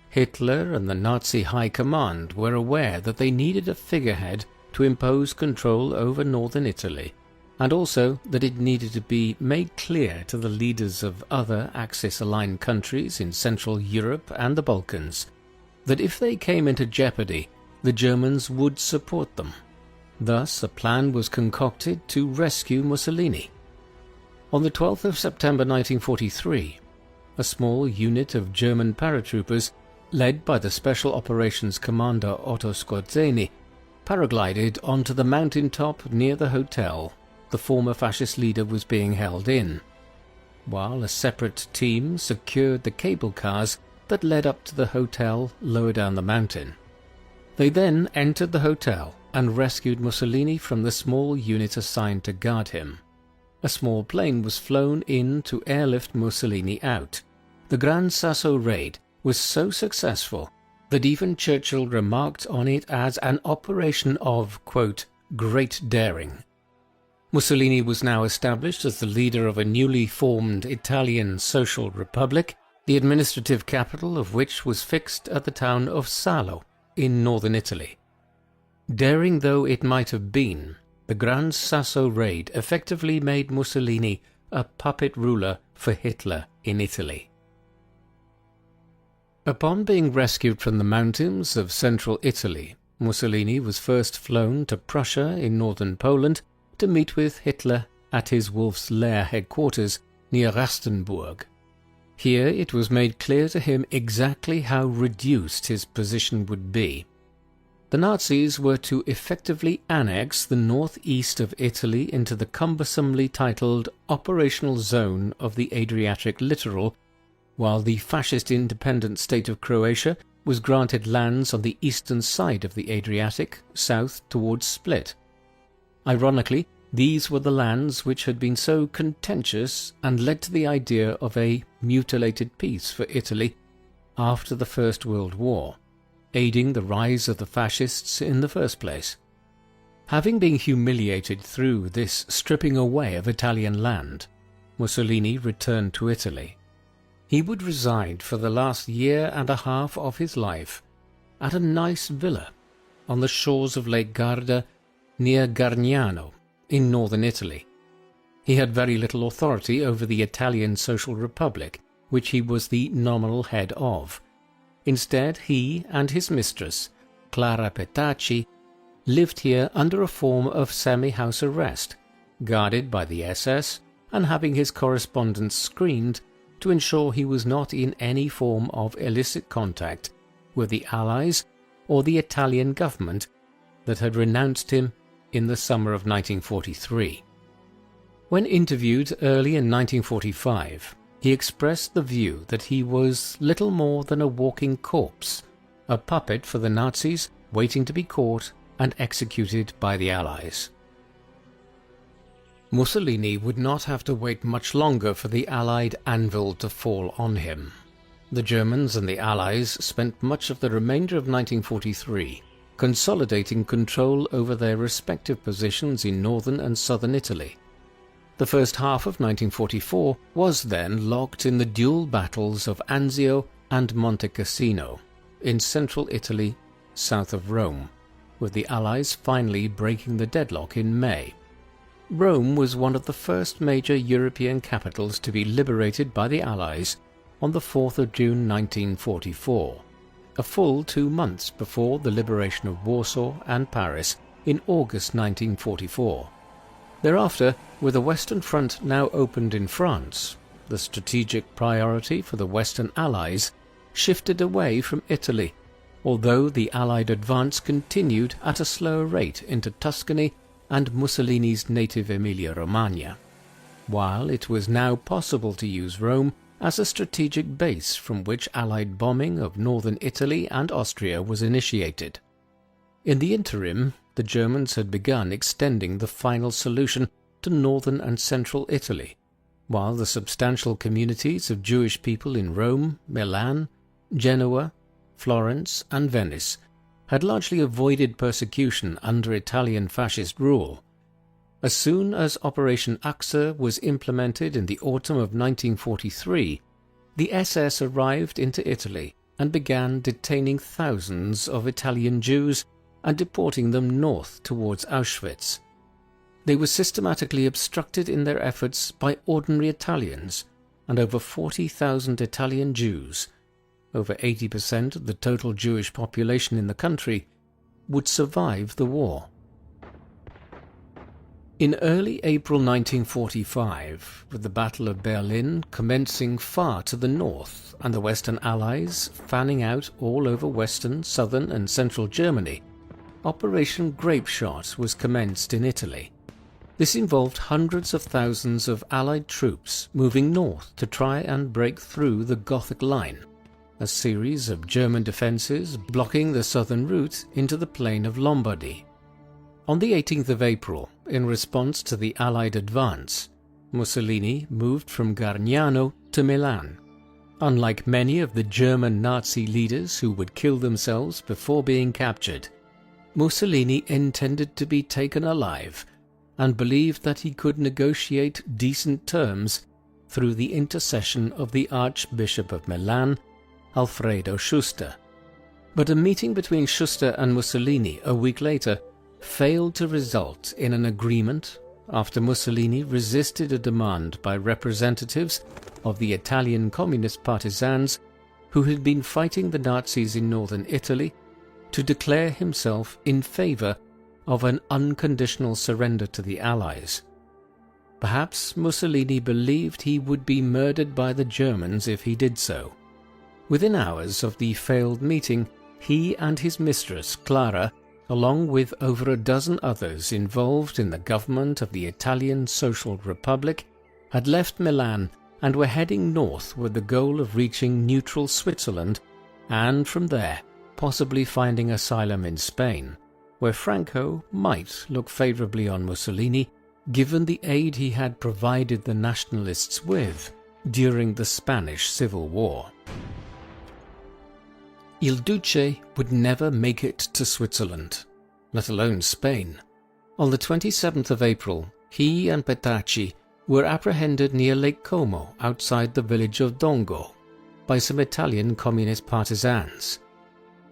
Hitler and the Nazi High Command were aware that they needed a figurehead to impose control over northern Italy, and also that it needed to be made clear to the leaders of other Axis-aligned countries in Central Europe and the Balkans that if they came into jeopardy, the Germans would support them. Thus, a plan was concocted to rescue Mussolini. On the 12th of September 1943, a small unit of German paratroopers, led by the Special Operations Commander Otto Skorzeny, paraglided onto the mountaintop near the hotel the former fascist leader was being held in, while a separate team secured the cable cars that led up to the hotel lower down the mountain. They then entered the hotel and rescued Mussolini from the small unit assigned to guard him. A small plane was flown in to airlift Mussolini out. The Gran Sasso raid was so successful that even Churchill remarked on it as an operation of, quote, great daring. Mussolini was now established as the leader of a newly formed Italian Social Republic, the administrative capital of which was fixed at the town of Salo in northern Italy. Daring though it might have been, the Gran Sasso raid effectively made Mussolini a puppet ruler for Hitler in Italy. Upon being rescued from the mountains of central Italy, Mussolini was first flown to Prussia in northern Poland to meet with Hitler at his Wolf's Lair headquarters near Rastenburg. Here it was made clear to him exactly how reduced his position would be. The Nazis were to effectively annex the northeast of Italy into the cumbersomely titled Operational Zone of the Adriatic Littoral, while the fascist independent state of Croatia was granted lands on the eastern side of the Adriatic, south towards Split. Ironically, these were the lands which had been so contentious and led to the idea of a mutilated peace for Italy after the First World War, aiding the rise of the fascists in the first place. Having been humiliated through this stripping away of Italian land, Mussolini returned to Italy. He would reside for the last year and a half of his life at a nice villa on the shores of Lake Garda near Gargnano, in northern Italy. He had very little authority over the Italian Social Republic, which he was the nominal head of. Instead, he and his mistress, Clara Petacci, lived here under a form of semi-house arrest, guarded by the SS and having his correspondence screened to ensure he was not in any form of illicit contact with the Allies or the Italian government that had renounced him in the summer of 1943. When interviewed early in 1945, he expressed the view that he was little more than a walking corpse, a puppet for the Nazis waiting to be caught and executed by the Allies. Mussolini would not have to wait much longer for the Allied anvil to fall on him. The Germans and the Allies spent much of the remainder of 1943 consolidating control over their respective positions in northern and southern Italy. The first half of 1944 was then locked in the dual battles of Anzio and Monte Cassino in central Italy, south of Rome, with the Allies finally breaking the deadlock in May. Rome was one of the first major European capitals to be liberated by the Allies on the 4th of June 1944, a full 2 months before the liberation of Warsaw and Paris in August 1944. Thereafter, with the Western Front now opened in France, the strategic priority for the Western Allies shifted away from Italy, although the Allied advance continued at a slower rate into Tuscany and Mussolini's native Emilia-Romagna, while it was now possible to use Rome as a strategic base from which Allied bombing of northern Italy and Austria was initiated. In the interim, the Germans had begun extending the final solution to northern and central Italy, while the substantial communities of Jewish people in Rome, Milan, Genoa, Florence and Venice had largely avoided persecution under Italian fascist rule. As soon as Operation Achse was implemented in the autumn of 1943, the SS arrived into Italy and began detaining thousands of Italian Jews and deporting them north towards Auschwitz. They were systematically obstructed in their efforts by ordinary Italians, and over 40,000 Italian Jews, over 80% of the total Jewish population in the country, would survive the war. In early April 1945, with the Battle of Berlin commencing far to the north and the Western Allies fanning out all over western, southern and central Germany, Operation Grapeshot was commenced in Italy. This involved hundreds of thousands of Allied troops moving north to try and break through the Gothic Line, a series of German defences blocking the southern route into the plain of Lombardy. On the 18th of April, in response to the Allied advance, Mussolini moved from Gargnano to Milan. Unlike many of the German Nazi leaders who would kill themselves before being captured, Mussolini intended to be taken alive and believed that he could negotiate decent terms through the intercession of the Archbishop of Milan, Alfredo Schuster. But a meeting between Schuster and Mussolini a week later failed to result in an agreement after Mussolini resisted a demand by representatives of the Italian communist partisans who had been fighting the Nazis in northern Italy to declare himself in favour of an unconditional surrender to the Allies. Perhaps Mussolini believed he would be murdered by the Germans if he did so. Within hours of the failed meeting, he and his mistress, Clara, along with over a dozen others involved in the government of the Italian Social Republic, had left Milan and were heading north with the goal of reaching neutral Switzerland and from there possibly finding asylum in Spain, where Franco might look favourably on Mussolini given the aid he had provided the nationalists with during the Spanish Civil War. Il Duce would never make it to Switzerland, let alone Spain. On the 27th of April, he and Petacci were apprehended near Lake Como outside the village of Dongo by some Italian communist partisans.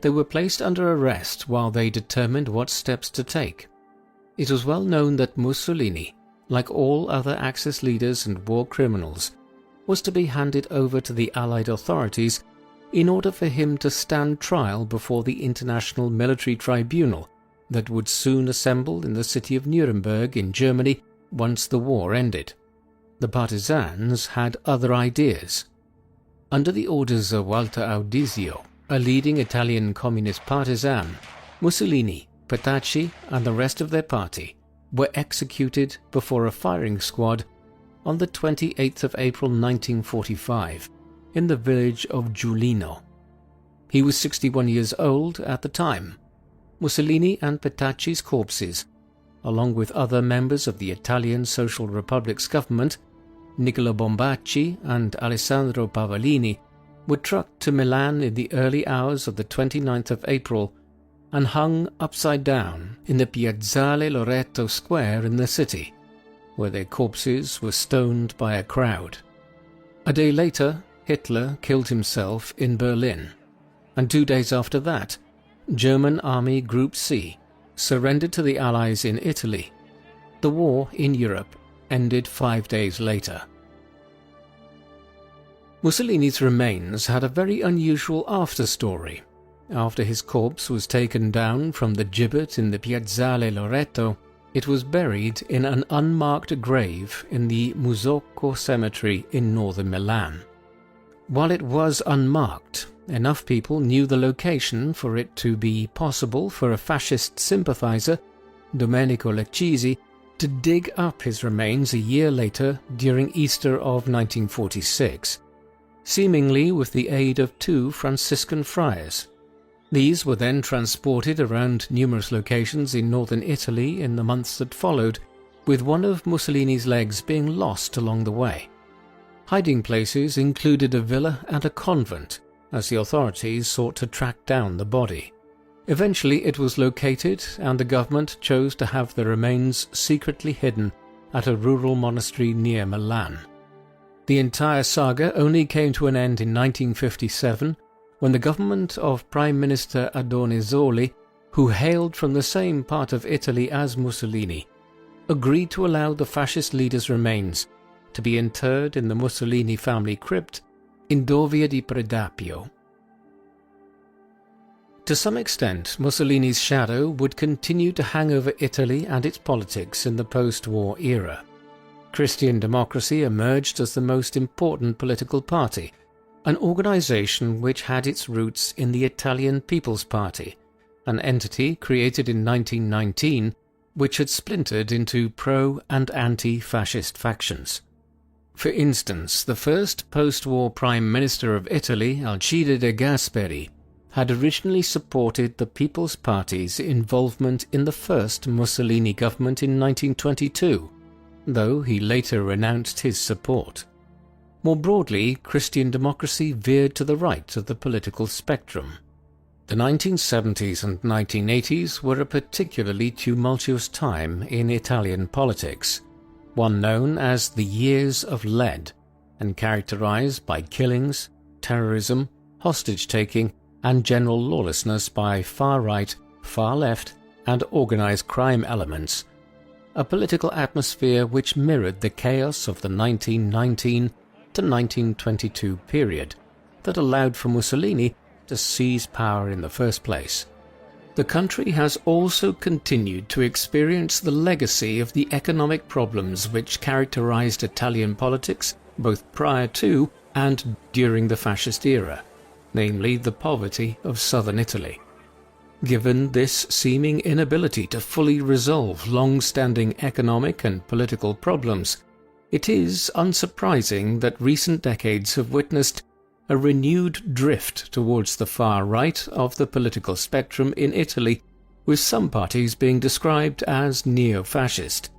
They were placed under arrest while they determined what steps to take. It was well known that Mussolini, like all other Axis leaders and war criminals, was to be handed over to the Allied authorities in order for him to stand trial before the International Military Tribunal that would soon assemble in the city of Nuremberg in Germany once the war ended. The partisans had other ideas. Under the orders of Walter Audizio, a leading Italian communist partisan, Mussolini, Petacci, and the rest of their party were executed before a firing squad on the 28th of April 1945 in the village of Giulino. He was 61 years old at the time. Mussolini and Petacci's corpses, along with other members of the Italian Social Republic's government, Nicola Bombacci and Alessandro Pavolini, were trucked to Milan in the early hours of the 29th of April and hung upside down in the Piazzale Loreto Square in the city, where their corpses were stoned by a crowd. A day later, Hitler killed himself in Berlin, and 2 days after that, German Army Group C surrendered to the Allies in Italy. The war in Europe ended 5 days later. Mussolini's remains had a very unusual after-story. After his corpse was taken down from the gibbet in the Piazzale Loreto, it was buried in an unmarked grave in the Musocco cemetery in northern Milan. While it was unmarked, enough people knew the location for it to be possible for a fascist sympathizer, Domenico Leccisi, to dig up his remains a year later during Easter of 1946, seemingly with the aid of 2 Franciscan friars. These were then transported around numerous locations in northern Italy in the months that followed, with one of Mussolini's legs being lost along the way. Hiding places included a villa and a convent, as the authorities sought to track down the body. Eventually it was located, and the government chose to have the remains secretly hidden at a rural monastery near Milan. The entire saga only came to an end in 1957, when the government of Prime Minister Adornisoli, who hailed from the same part of Italy as Mussolini, agreed to allow the fascist leader's remains to be interred in the Mussolini family crypt in Dovia di Predapio. To some extent, Mussolini's shadow would continue to hang over Italy and its politics in the post-war era. Christian Democracy emerged as the most important political party, an organization which had its roots in the Italian People's Party, an entity created in 1919 which had splintered into pro- and anti-fascist factions. For instance, the first post-war Prime Minister of Italy, Alcide de Gasperi, had originally supported the People's Party's involvement in the first Mussolini government in 1922, though he later renounced his support. More broadly, Christian Democracy veered to the right of the political spectrum. The 1970s and 1980s were a particularly tumultuous time in Italian politics, one known as the Years of Lead, and characterized by killings, terrorism, hostage-taking, and general lawlessness by far-right, far-left, and organized crime elements, a political atmosphere which mirrored the chaos of the 1919 to 1922 period that allowed for Mussolini to seize power in the first place. The country has also continued to experience the legacy of the economic problems which characterized Italian politics both prior to and during the fascist era, namely the poverty of southern Italy. Given this seeming inability to fully resolve long-standing economic and political problems, it is unsurprising that recent decades have witnessed a renewed drift towards the far right of the political spectrum in Italy, with some parties being described as neo-fascist.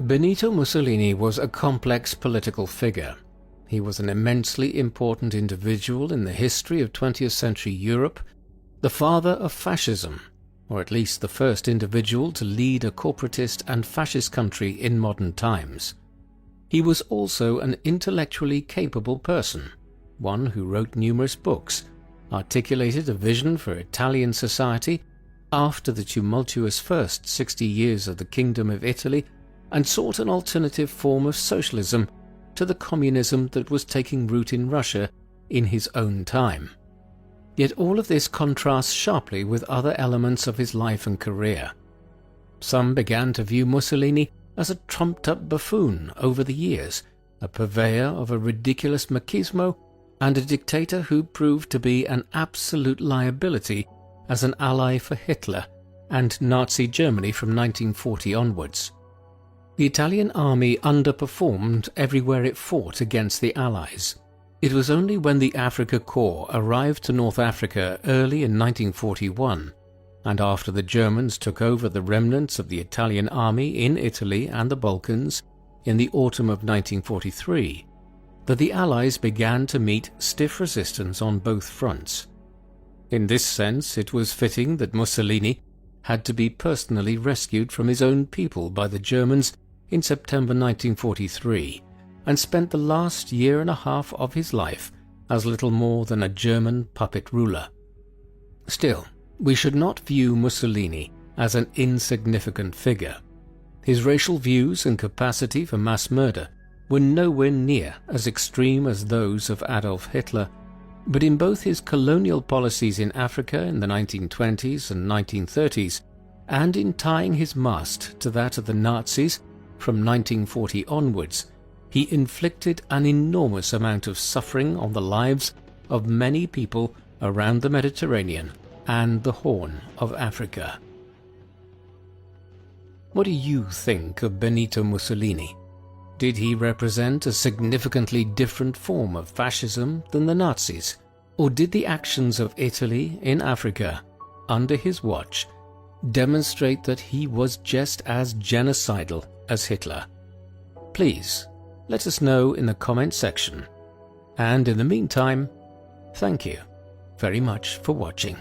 Benito Mussolini was a complex political figure. He was an immensely important individual in the history of 20th century Europe, the father of fascism, or at least the first individual to lead a corporatist and fascist country in modern times. He was also an intellectually capable person, one who wrote numerous books, articulated a vision for Italian society, after the tumultuous first 60 years of the Kingdom of Italy and sought an alternative form of socialism to the communism that was taking root in Russia in his own time. Yet all of this contrasts sharply with other elements of his life and career. Some began to view Mussolini as a trumped-up buffoon over the years, a purveyor of a ridiculous machismo, and a dictator who proved to be an absolute liability as an ally for Hitler and Nazi Germany from 1940 onwards. The Italian army underperformed everywhere it fought against the Allies. It was only when the Afrika Korps arrived to North Africa early in 1941, and after the Germans took over the remnants of the Italian army in Italy and the Balkans in the autumn of 1943, that the Allies began to meet stiff resistance on both fronts. In this sense, it was fitting that Mussolini had to be personally rescued from his own people by the Germans in September 1943, and spent the last year and a half of his life as little more than a German puppet ruler. Still, we should not view Mussolini as an insignificant figure. His racial views and capacity for mass murder were nowhere near as extreme as those of Adolf Hitler, but in both his colonial policies in Africa in the 1920s and 1930s, and in tying his mast to that of the Nazis from 1940 onwards, he inflicted an enormous amount of suffering on the lives of many people around the Mediterranean and the Horn of Africa. What do you think of Benito Mussolini? Did he represent a significantly different form of fascism than the Nazis? Or did the actions of Italy in Africa, under his watch, demonstrate that he was just as genocidal as Hitler? Please, let us know in the comment section. And in the meantime, thank you very much for watching.